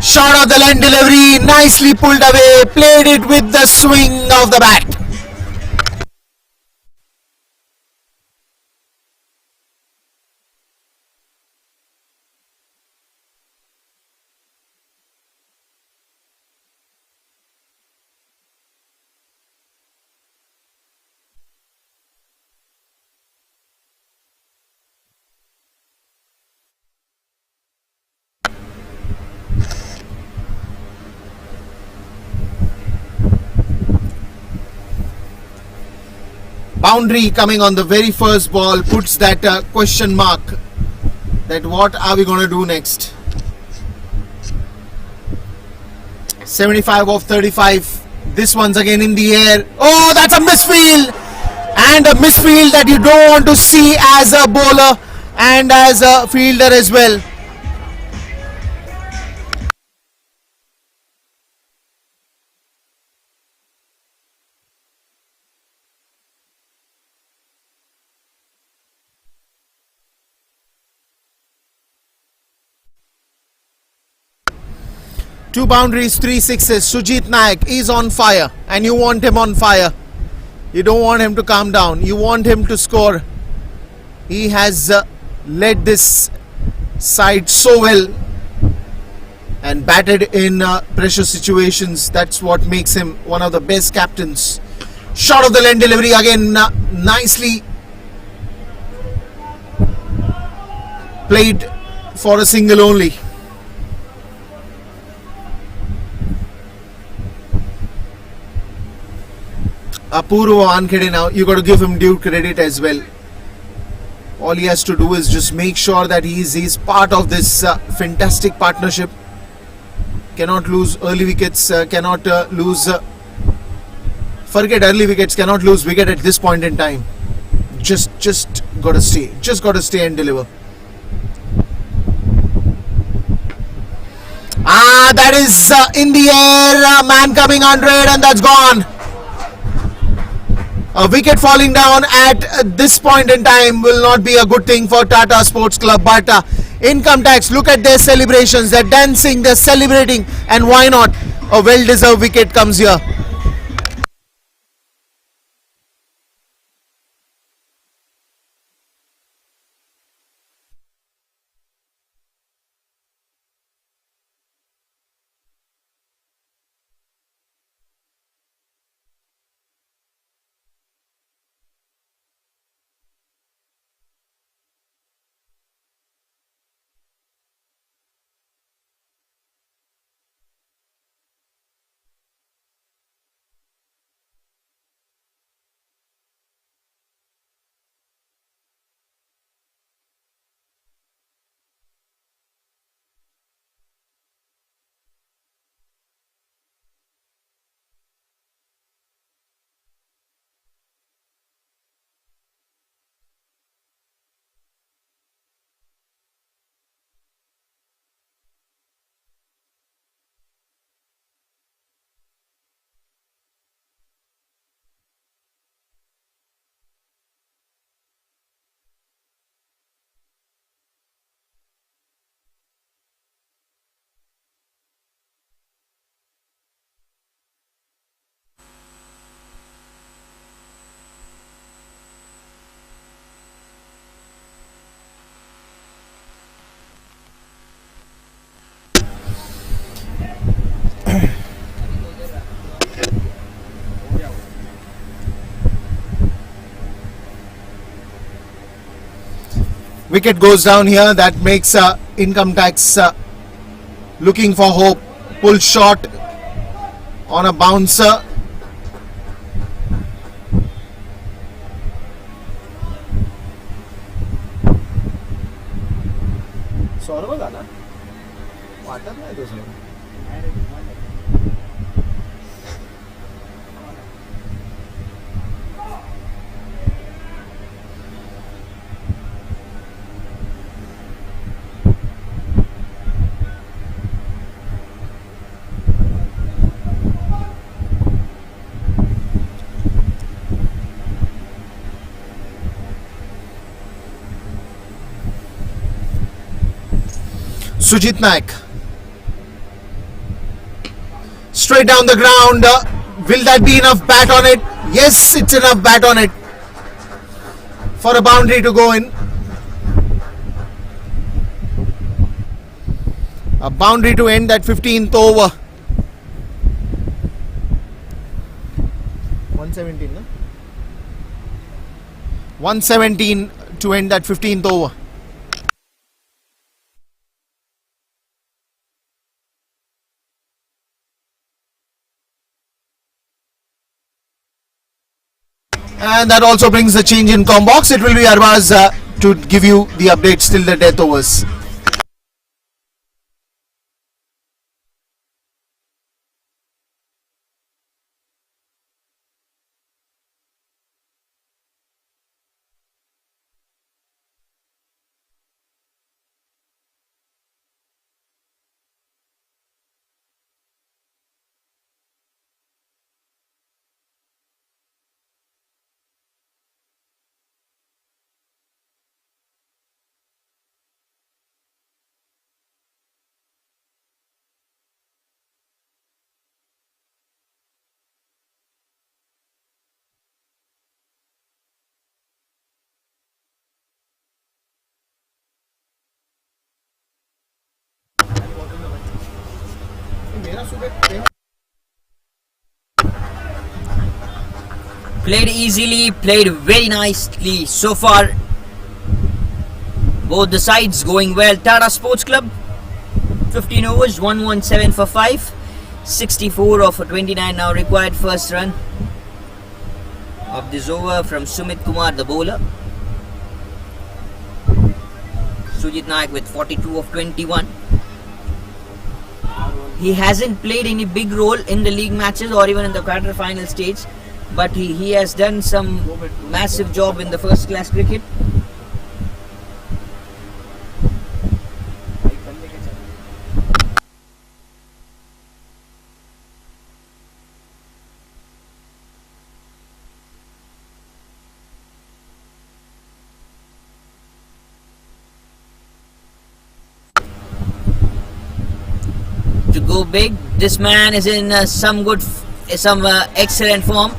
Short of the line delivery, nicely pulled away, played it with the swing of the bat. Boundary coming on the very first ball puts that question mark that what are we going to do next. 75 of 35. This one's again in the air. Oh, that's a misfield, and a misfield that you don't want to see as a bowler and as a fielder as well. Two boundaries, 3 sixes. Sujit Naik is on fire, and you want him on fire. You don't want him to calm down. You want him to score. He has led this side so well and batted in pressure situations. That's what makes him one of the best captains. Short of the lane delivery again, nicely played for a single only. Apurva Wankhede now, you got to give him due credit as well. All he has to do is just make sure that he's part of this fantastic partnership. Cannot lose early wickets, cannot lose forget early wickets, cannot lose wicket at this point in time. Just got to stay and deliver. That is in the air, man coming 100, and that's gone. A wicket falling down at this point in time will not be a good thing for Tata Sports Club, but income tax, look at their celebrations, they're dancing, they're celebrating, and why not? A well-deserved wicket comes here. Wicket goes down here. That makes income tax looking for hope. Pull shot on a bouncer. Sujit Naik. Straight down the ground. Will that be enough bat on it? Yes, it's enough bat on it for a boundary to go in. A boundary to end that 15th over. 117, no? 117 to end that 15th over. And that also brings the change in com box. It will be Arbaz to give you the updates till the death overs. Played easily, played very nicely so far. Both the sides going well. Tata Sports Club, 15 overs, 117 for 5. 64 of 29 now required. First run of this over from Sumit Kumar, the bowler. Sujit Naik with 42 of 21. He hasn't played any big role in the league matches or even in the quarter-final stage, but he has done some massive job in the first class cricket. To go big, this man is in some excellent form.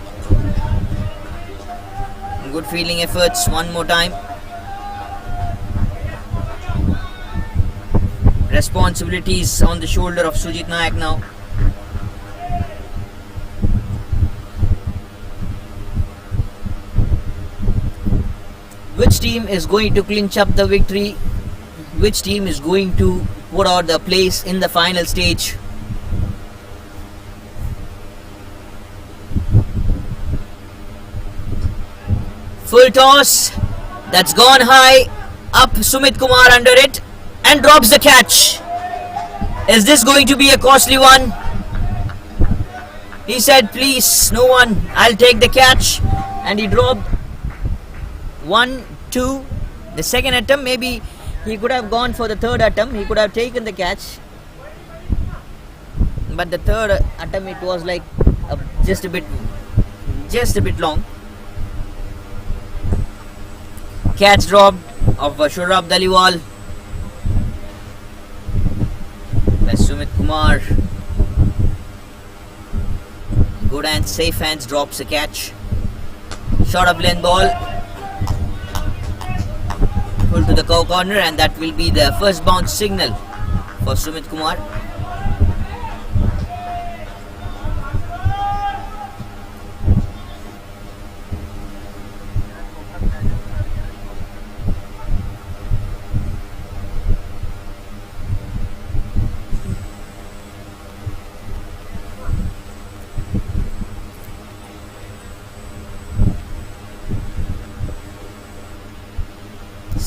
Good fielding efforts one more time. Responsibilities on the shoulder of Sujit Naik now. Which team is going to clinch up the victory? Which team is going to put out the place in the final stage? Full toss, that's gone high, up Sumit Kumar under it and drops the catch. Is this going to be a costly one? He said, please, no one, I'll take the catch. And he dropped 1, 2, the second attempt. Maybe he could have gone for the third attempt, he could have taken the catch. But the third attempt, it was like just a bit long. Catch dropped of Shurab Daliwal by Sumit Kumar. Good and safe hands, drops a catch. Short up length ball. Pull to the corner, and that will be the first bounce signal for Sumit Kumar.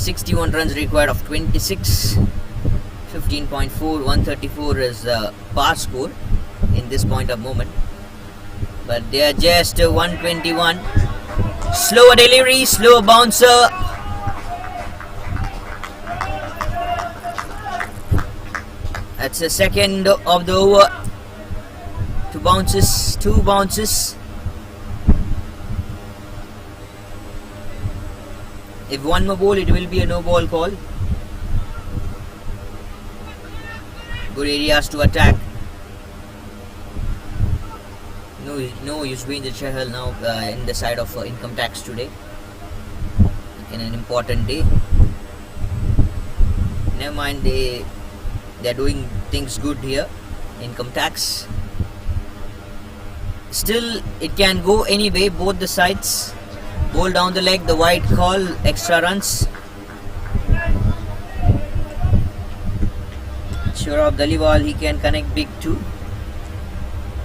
61 runs required of 26. 15.4, 134 is the par score in this point of moment. But they are just 121. Slower delivery, slow bouncer. That's the second of the over. Two bounces. If one more ball, it will be a no ball call. Good areas to attack. No Yuzvendra Chahal now in the side of income tax today. In an important day. Never mind, they are doing things good here. Income tax. Still, it can go any way, both the sides. Ball down the leg, the wide call, extra runs. Saurabh Dhaliwal, he can connect big too.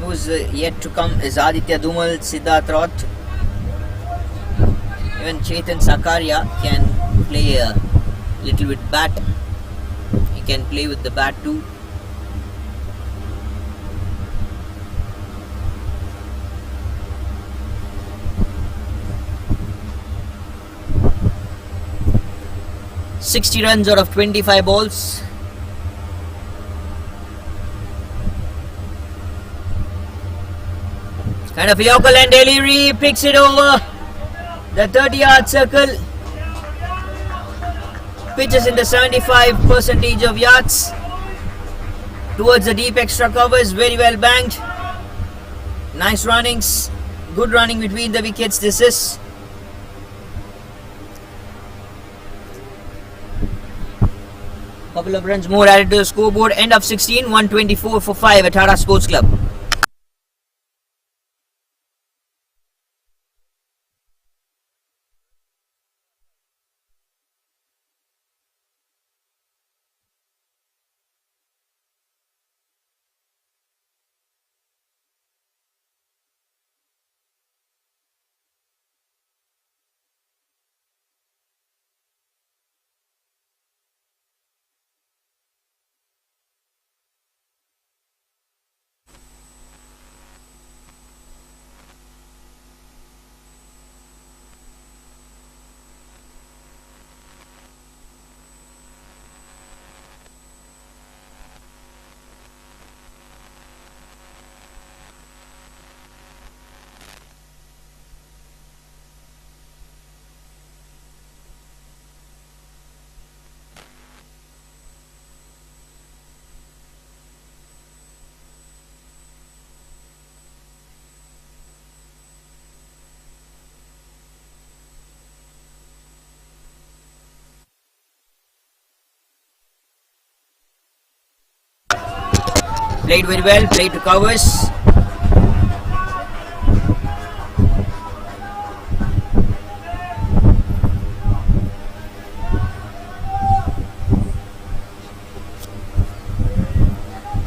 Who's yet to come is Aditya Dhumal, Siddharth Roth. Even Chetan Sakaria can play a little with bat. He can play with the bat too. "60 runs out of 25 balls. Kind of Yorker and delivery, picks it over the 30-yard circle. Pitches in the 75% of yards towards the deep extra covers. Very well banked. Nice runnings. Good running between the wickets this is. Couple of runs more added to the scoreboard. End of 16, 124 for 5 at Tata Sports Club. Played very well, played to covers.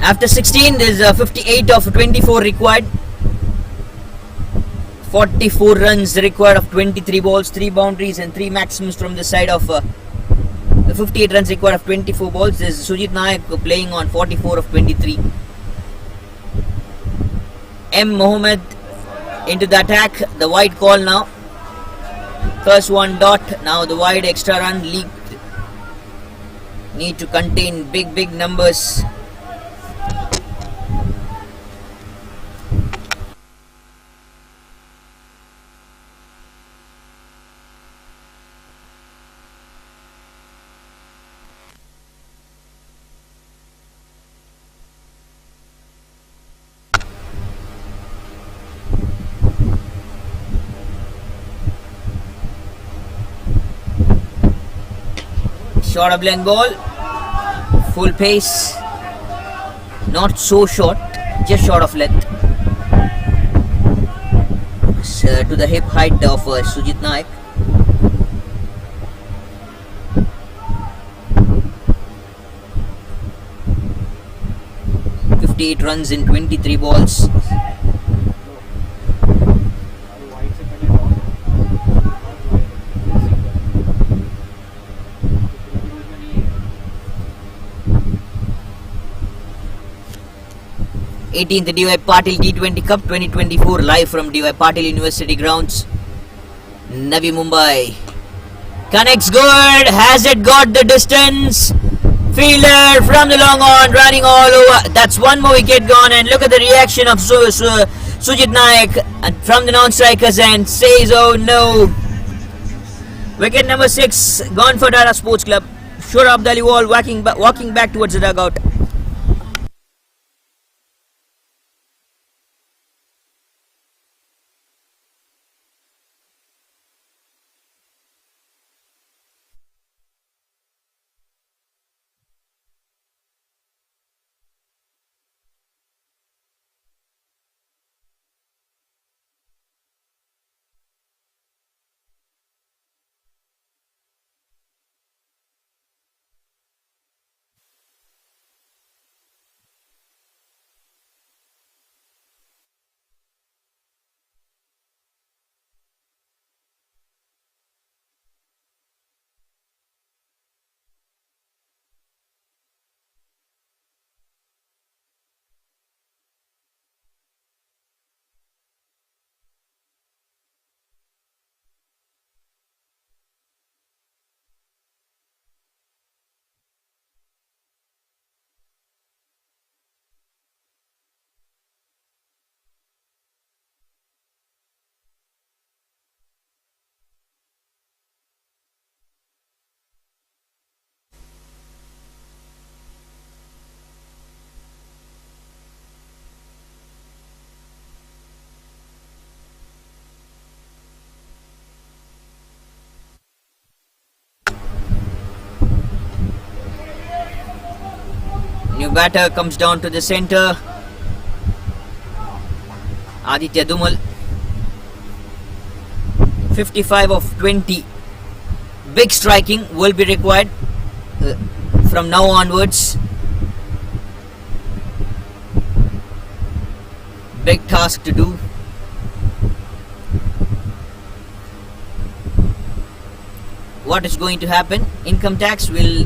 After 16, there is 58 of 24 required. 44 runs required of 23 balls, 3 boundaries and 3 maximums from the side of 58 runs required of 24 balls. There is Sujit Nayak playing on 44 of 23. M. Mohammed into the attack. The wide call now. First one dot. Now the wide extra run leaked. Need to contain big numbers. Short of length ball, full pace, not so short, just short of length. To the hip height of Sujit Nayak. "58 runs in 23 balls. 18th DY Patil T20 Cup 2024 live from DY Patil University grounds, Navi Mumbai. Connects good. Has it got the distance? Fielder from the long on, running all over. That's one more wicket gone. And look at the reaction of Sujit Naik from the non-strikers and says, "Oh no." Wicket number 6 gone for Tata Sports Club. Shurab Daliwal walking back towards the dugout. New batter comes down to the centre. Aditya Dumal. 55 of 20. Big striking will be required from now onwards. Big task to do. What is going to happen? Income tax, will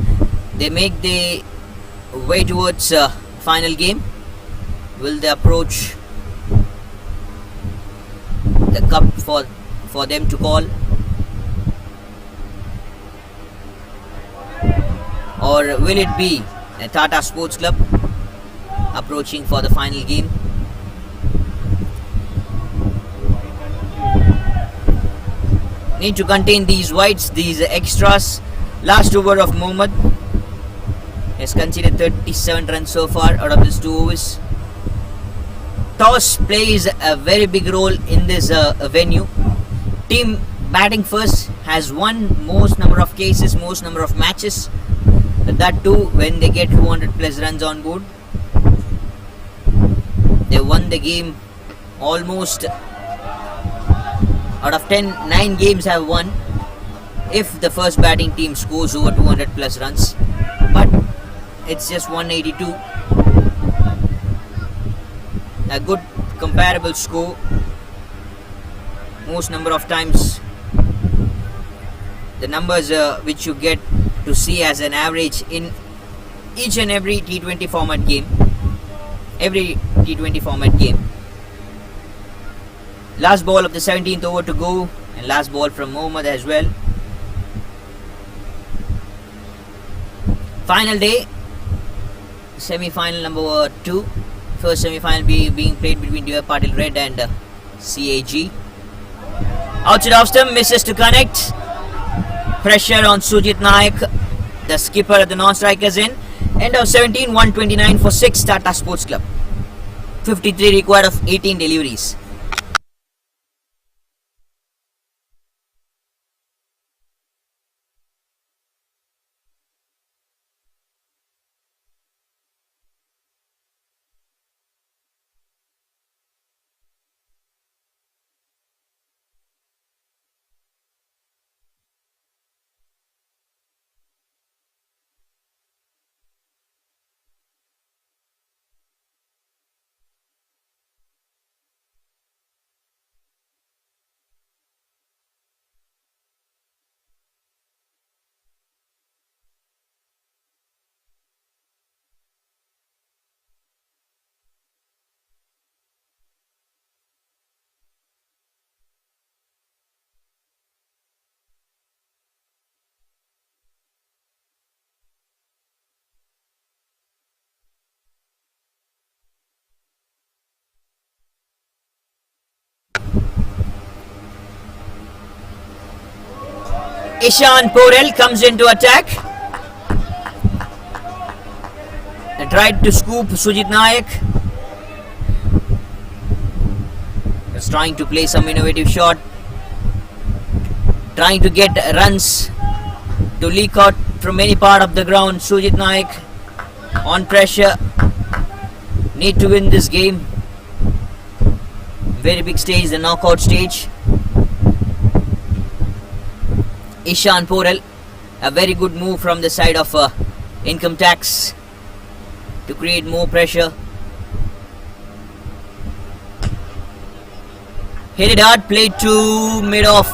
they make the way towards final game? Will they approach the cup for them to call, or will it be a Tata Sports Club approaching for the final game? Need to contain these wides, these extras. Last over of Mohammad has conceded 37 runs so far out of his 2 overs. Toss plays a very big role in this venue. Team batting first has won most number of cases, most number of matches. That too when they get 200 plus runs on board. They won the game almost out of 10, 9 games have won if the first batting team scores over 200 plus runs. But it's just 182. A good comparable score. Most number of times the numbers which you get to see as an average in each and every T20 format game. Every T20 format game. Last ball of the 17th over to go, and last ball from Mohammad as well. Final day. Semi-final number 2. First semi-final being played between DY Patil Red and CAG. Outside off stump, misses to connect. Pressure on Sujit Naik, the skipper at the non-strikers end. End of 17, 129 for 6 Tata Sports Club. 53 required of 18 deliveries. Ishan Porel comes into attack. They tried to scoop Sujit Nayak. He's trying to play some innovative shot. Trying to get runs to leak out from any part of the ground. Sujit Nayak on pressure. Need to win this game. Very big stage, the knockout stage. Ishan Porel, a very good move from the side of income tax to create more pressure. Hit it hard, played to mid-off,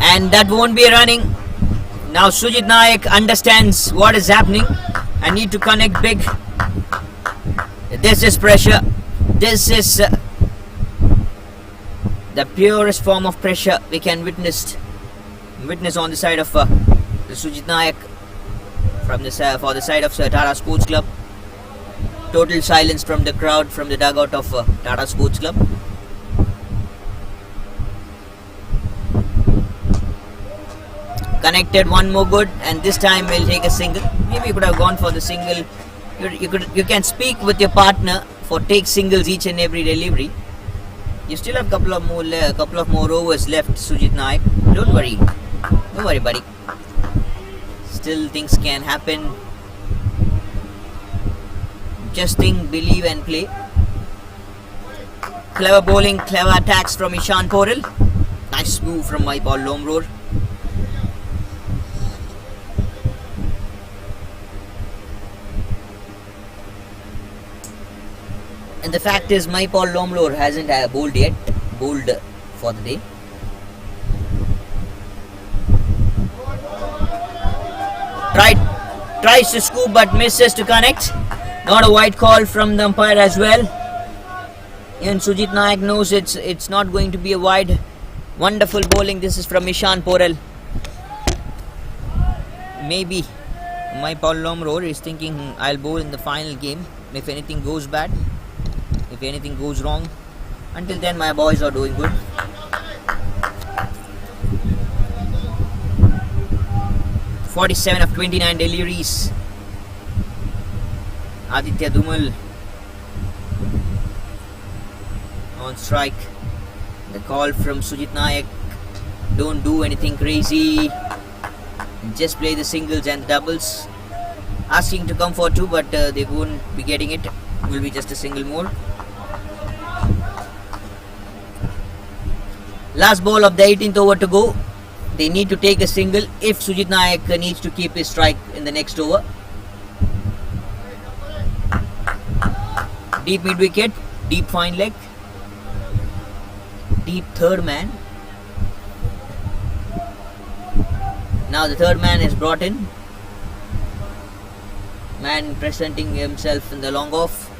and that won't be running. Now Sujit Nayak understands what is happening and need to connect big. This is pressure. This is the purest form of pressure we can witness on the side of Sujit Nayak from for the side of Tata Sports Club. Total silence from the crowd, from the dugout of Tata Sports Club. Connected, one more good, and this time we'll take a single. Maybe you could have gone for the single. You can speak with your partner for take singles each and every delivery. You still have a couple of more overs left, Sujit Nayak. Don't worry, buddy. Still things can happen. Just think, believe and play. Clever bowling, clever attacks from Ishan Porel. Nice move from Maipal Lomror. And the fact is, Maipal Lomror hasn't bowled yet. Bowled for the day. Tries to scoop but misses to connect. Not a wide call from the umpire as well. Even Sujit Nayak knows it's not going to be a wide. Wonderful bowling. This is from Ishan Porel. Maybe Maipal Lomror is thinking, I'll bowl in the final game. If anything goes bad, if anything goes wrong. Until then, my boys are doing good. (47 of 29 deliveries). Aditya Dhumal on strike. The call from Sujit Nayak, don't do anything crazy, just play the singles and doubles. Asking to come for two, but they won't be getting it. Will be just a single more. Last ball of the 18th over to go. They need to take a single if Sujit Nayak needs to keep his strike in the next over. Deep mid wicket, deep fine leg, deep third man. Now the third man is brought in. Man presenting himself in the long off.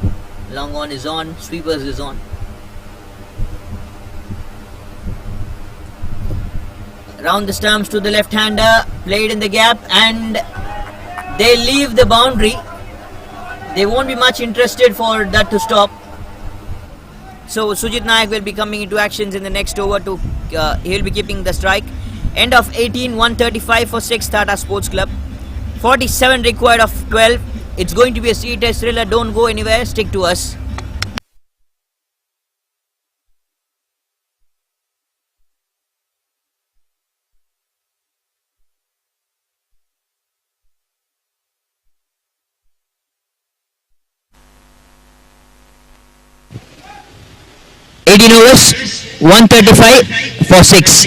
Long on is on, sweepers is on. Round the stumps to the left-hander, played in the gap, and they leave the boundary. They won't be much interested for that to stop. So Sujit Nayak will be coming into actions in the next over. He'll be keeping the strike. End of 18, 135 for 6 Tata Sports Club. 47 required of 12. It's going to be a serious thriller. Don't go anywhere. Stick to us. Overs, 135 for 6.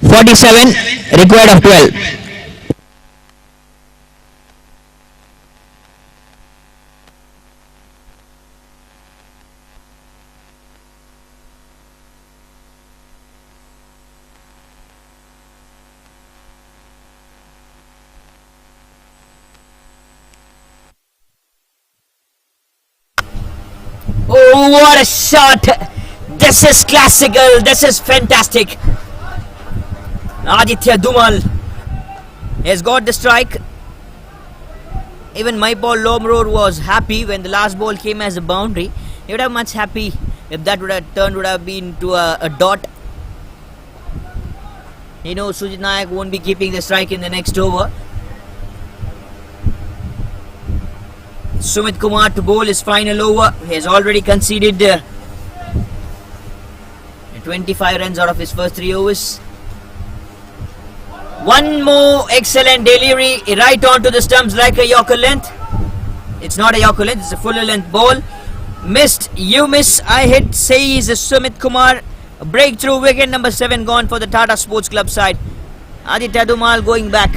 47 required of 12. Oh, what a shot! This is classical. This is fantastic. Aditya Dhumal has got the strike. Even Maipal Lomror was happy when the last ball came as a boundary. He would have much happy if that would have been to a dot. He knows Sujit Nayak won't be keeping the strike in the next over. Sumit Kumar to bowl his final over. He has already conceded 25 runs out of his first 3 overs. One more excellent delivery right onto the stumps like a Yorker length. It's not a Yorker length, it's a fuller length ball. Missed, you miss, I hit, says Sumit Kumar. A breakthrough wicket number 7 gone for the Tata Sports Club side. Aditya Dumal going back.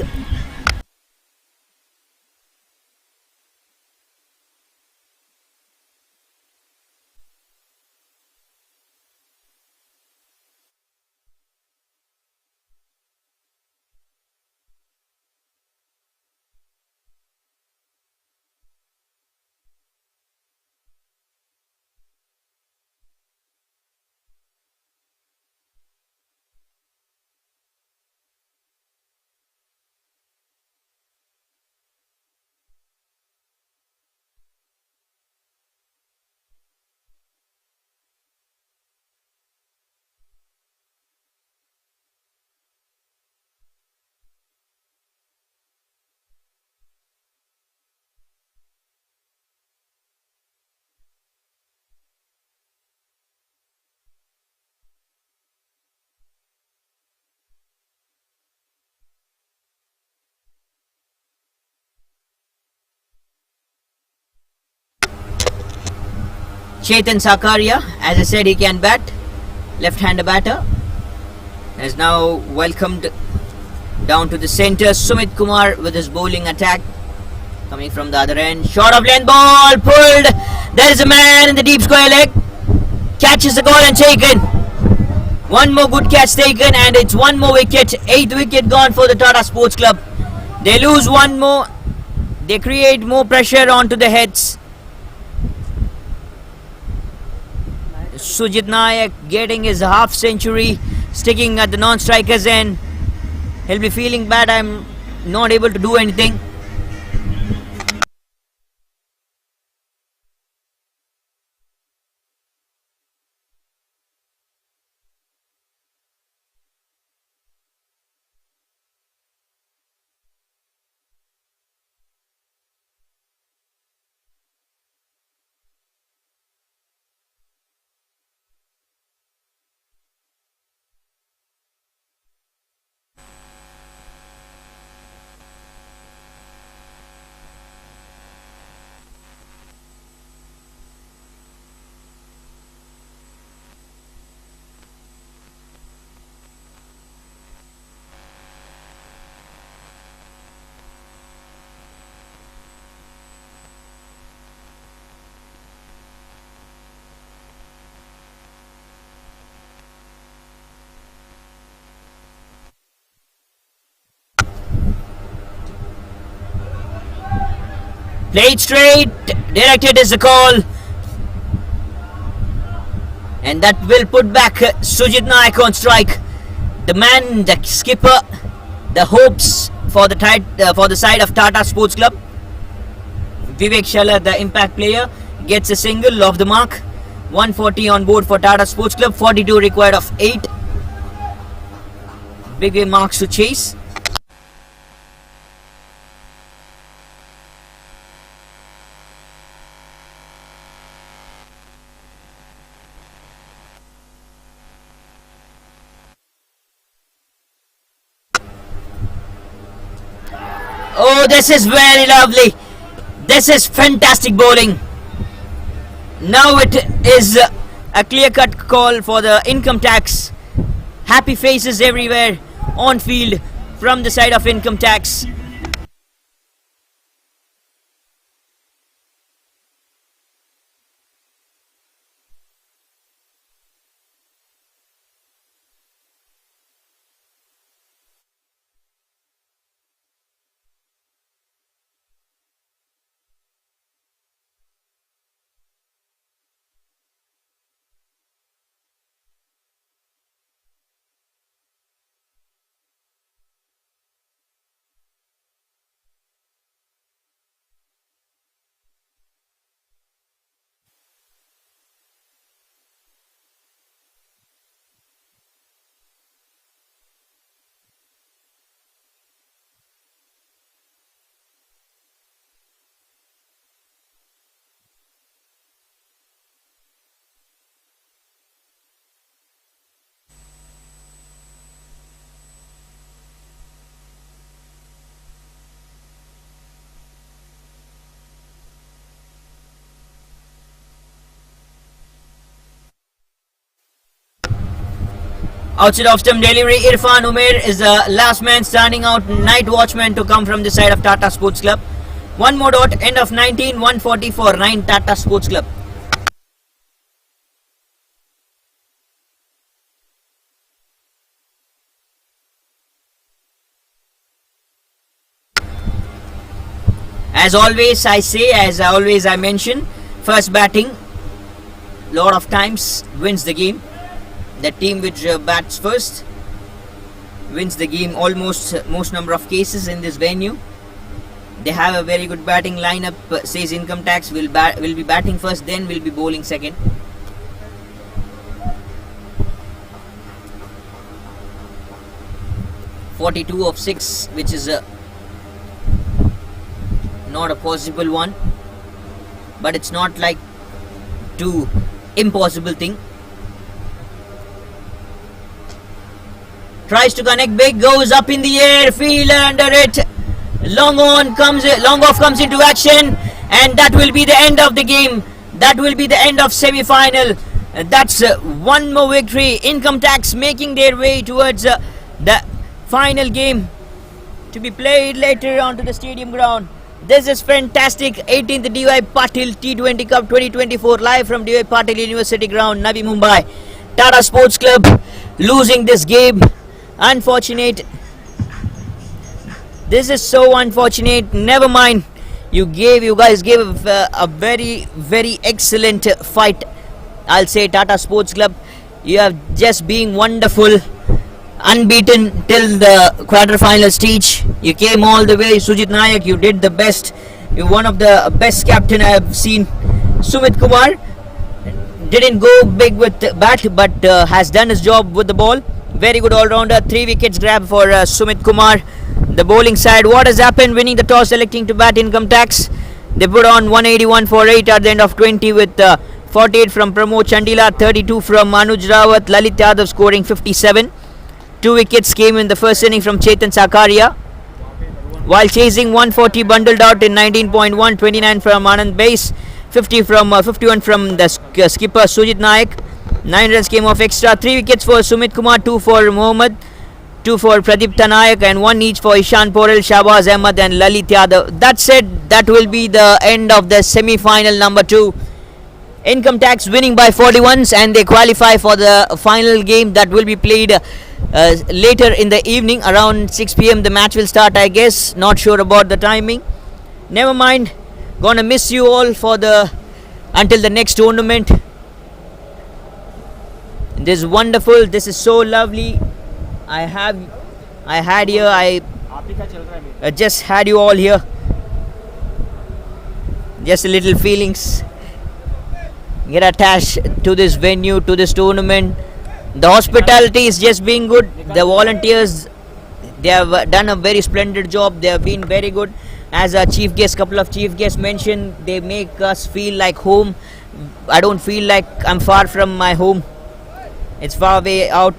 Chetan Sakaria, as I said, he can bat. Left-hander batter. Has now welcomed down to the centre. Sumit Kumar with his bowling attack. Coming from the other end. Short of length ball. Pulled. There is a man in the deep square leg. Catches the ball and taken. One more good catch taken and it's one more wicket. 8th wicket gone for the Tata Sports Club. They lose one more. They create more pressure onto the heads. Sujit Nayak getting his half century, sticking at the non-strikers end. He'll be feeling bad. I'm not able to do anything. Played straight, directed is the call. And that will put back Sujit Nayak on strike. The man, the skipper, the hopes for the side of Tata Sports Club. Vivek Shala, the impact player, gets a single off the mark. 140 on board for Tata Sports Club, 42 required of 8. Big marks to chase. Oh, this is very lovely. This is fantastic bowling. Now it is a clear-cut call for the income tax. Happy faces everywhere on field from the side of income tax. Outside of stump delivery, Irfan Umair is the last man standing out, night watchman to come from the side of Tata Sports Club. One more dot, end of 19, 140 for 9 Tata Sports Club. As always I mention, first batting lot of times wins the game. The team which bats first wins the game almost most number of cases in this venue. They have a very good batting lineup. Says Income Tax will be batting first, then will be bowling second. .42 of 6, which is not a possible one, but it's not like too impossible thing. Tries to connect big, goes up in the air, fielder under it. Long off comes into action, and that will be the end of the game. That will be the end of semi-final. That's one more victory. Income Tax making their way towards the final game to be played later onto the stadium ground. This is fantastic. 18th DY Patil T20 Cup 2024 live from DY Patil University Ground, Navi Mumbai. Tata Sports Club losing this game. Unfortunate. This is so unfortunate. Never mind. You guys gave a very excellent fight. I'll say Tata Sports Club. You have just been wonderful. Unbeaten till the quarter-final stage. You came all the way. Sujit Nayak, you did the best. You're one of the best captain I have seen. Sumit Kumar didn't go big with the bat, but has done his job with the ball. Very good all-rounder. 3 wickets grab for Sumit Kumar. The bowling side, what has happened? Winning the toss, electing to bat. Income Tax. They put on 181 for 8 at the end of 20 with 48 from Pramod Chandila, 32 from Anuj Rawat, Lalit Yadav scoring 57. 2 wickets came in the first inning from Chetan Sakaria. While chasing 140 bundled out in 19.1, 29 from Anand Base, 51 from the skipper Sujit Nayak. 9 runs came off extra. 3 wickets for Sumit Kumar, 2 for Mohammad, 2 for Pradeep Nayak, and 1 each for Ishan Porel, Shahbaz Ahmed and Lalit Yadav. That said, that will be the end of the semi-final number 2. Income Tax winning by 41s, and they qualify for the final game that will be played later in the evening around 6 p.m. The match will start, I guess. Not sure about the timing. Never mind. Gonna miss you all for until the next tournament. This is wonderful. This is so lovely. I just had you all here. Just a little feelings. Get attached to this venue, to this tournament. The hospitality is just being good. The volunteers, they have done a very splendid job. They have been very good. As a chief guest, couple of chief guests mentioned, they make us feel like home. I don't feel like I'm far from my home. It's far way out.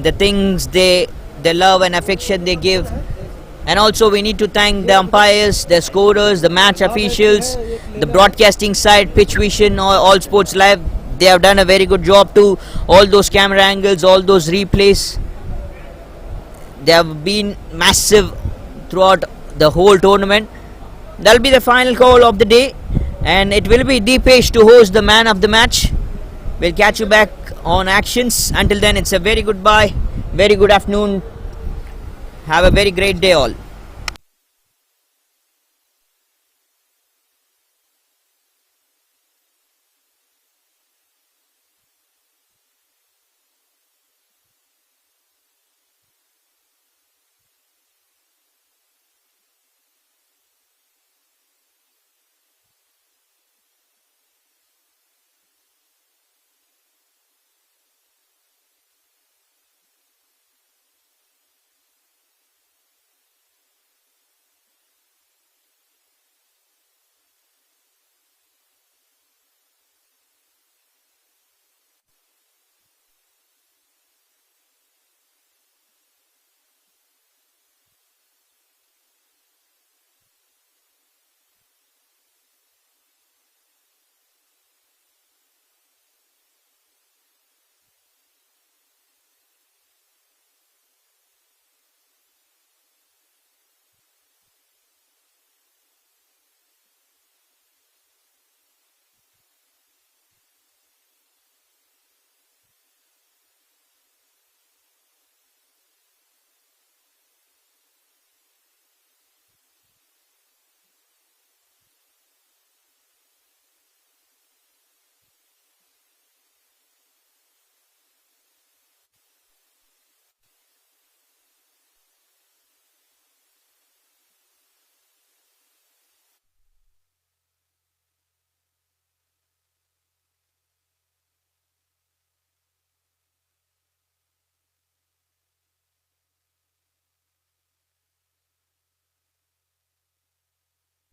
The things the love and affection they give. And also we need to thank the umpires, the scorers, the match officials, the broadcasting side, Pitch Vision, All Sports Live. They have done a very good job too. All those camera angles, all those replays. They have been massive throughout the whole tournament. That will be the final call of the day. And it will be Deepesh to host the man of the match. We'll catch you back on actions. Until then, it's a very goodbye. Very good afternoon. Have a very great day all.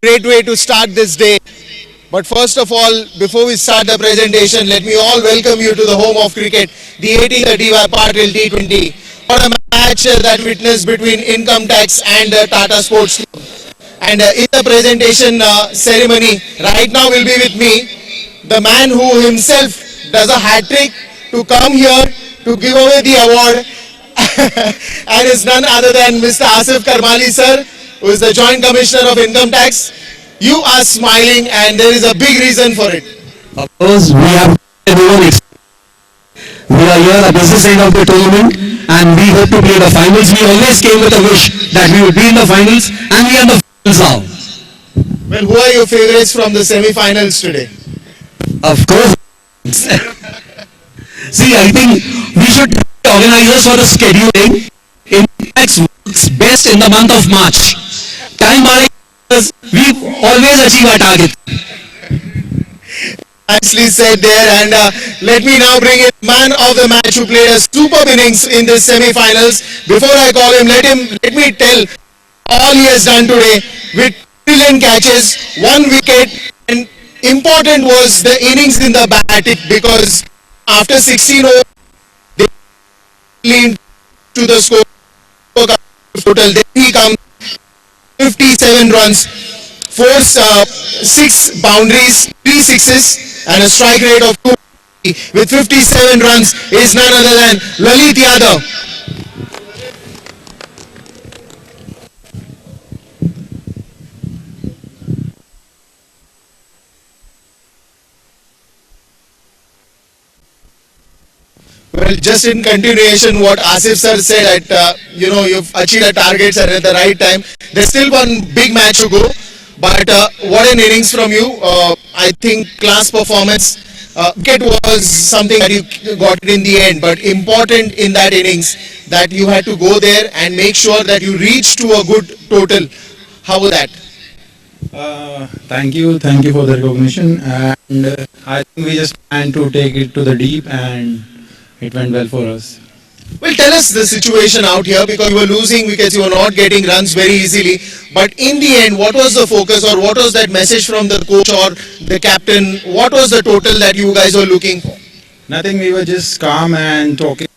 Great way to start this day. But first of all, before we start the presentation, let me all welcome you to the home of cricket, the 18th T20 Patil T20. What a match that witnessed between Income Tax and Tata Sports Club. And in the presentation ceremony, right now will be with me the man who himself does a hat trick to come here to give away the award and is none other than Mr. Asif Karmali sir, who is the Joint Commissioner of Income Tax. You are smiling and there is a big reason for it. Of course, we have everyone. We are here at the business end of the tournament and we hope to play the finals. We always came with a wish that we would be in the finals and we are in the finals now. Well, who are your favorites from the semi-finals today? Of course. See, I think we should be organizers for the scheduling. Impact works best in the month of March. Time we always achieve our target. Nicely said there, and let me now bring in man of the match who played a superb innings in the semi-finals. Before I call him, let me tell all he has done today with brilliant catches, 1 wicket, and important was the innings in the batting because after 16 overs, they leaned to the score total. Then he comes 57 runs, 6 boundaries, 3 sixes and a strike rate of 2 with 57 runs is none other than Lalit Yadav. Well, just in continuation what Asif sir said, you've achieved the targets at the right time. There's still one big match to go, but what an innings from you. I think class performance. Wicket was something that you got it in the end, but important in that innings that you had to go there and make sure that you reach to a good total. How was that? Thank you for the recognition, and I think we just planned to take it to the deep and it went well for us. Well, tell us the situation out here because you were losing wickets, you were not getting runs very easily. But in the end, what was the focus or what was that message from the coach or the captain? What was the total that you guys were looking for? Nothing, we were just calm and talking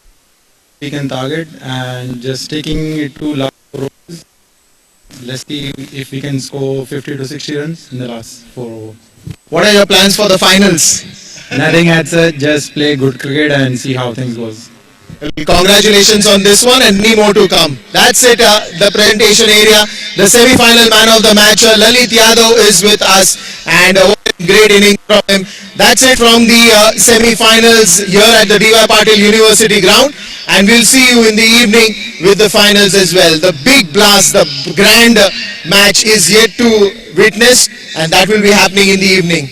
we can target and just taking it to last 4 overs. Let's see if we can score 50 to 60 runs in the last 4 overs. What are your plans for the finals? Nothing had said, just play good cricket and see how things goes. Well, congratulations on this one and many more to come. That's it, the presentation area. The semi-final man of the match, Lalit Yadav is with us and what a great inning from him. That's it from the semi-finals here at the D.Y. Patil University ground and we'll see you in the evening with the finals as well. The big blast, the grand match is yet to witness and that will be happening in the evening.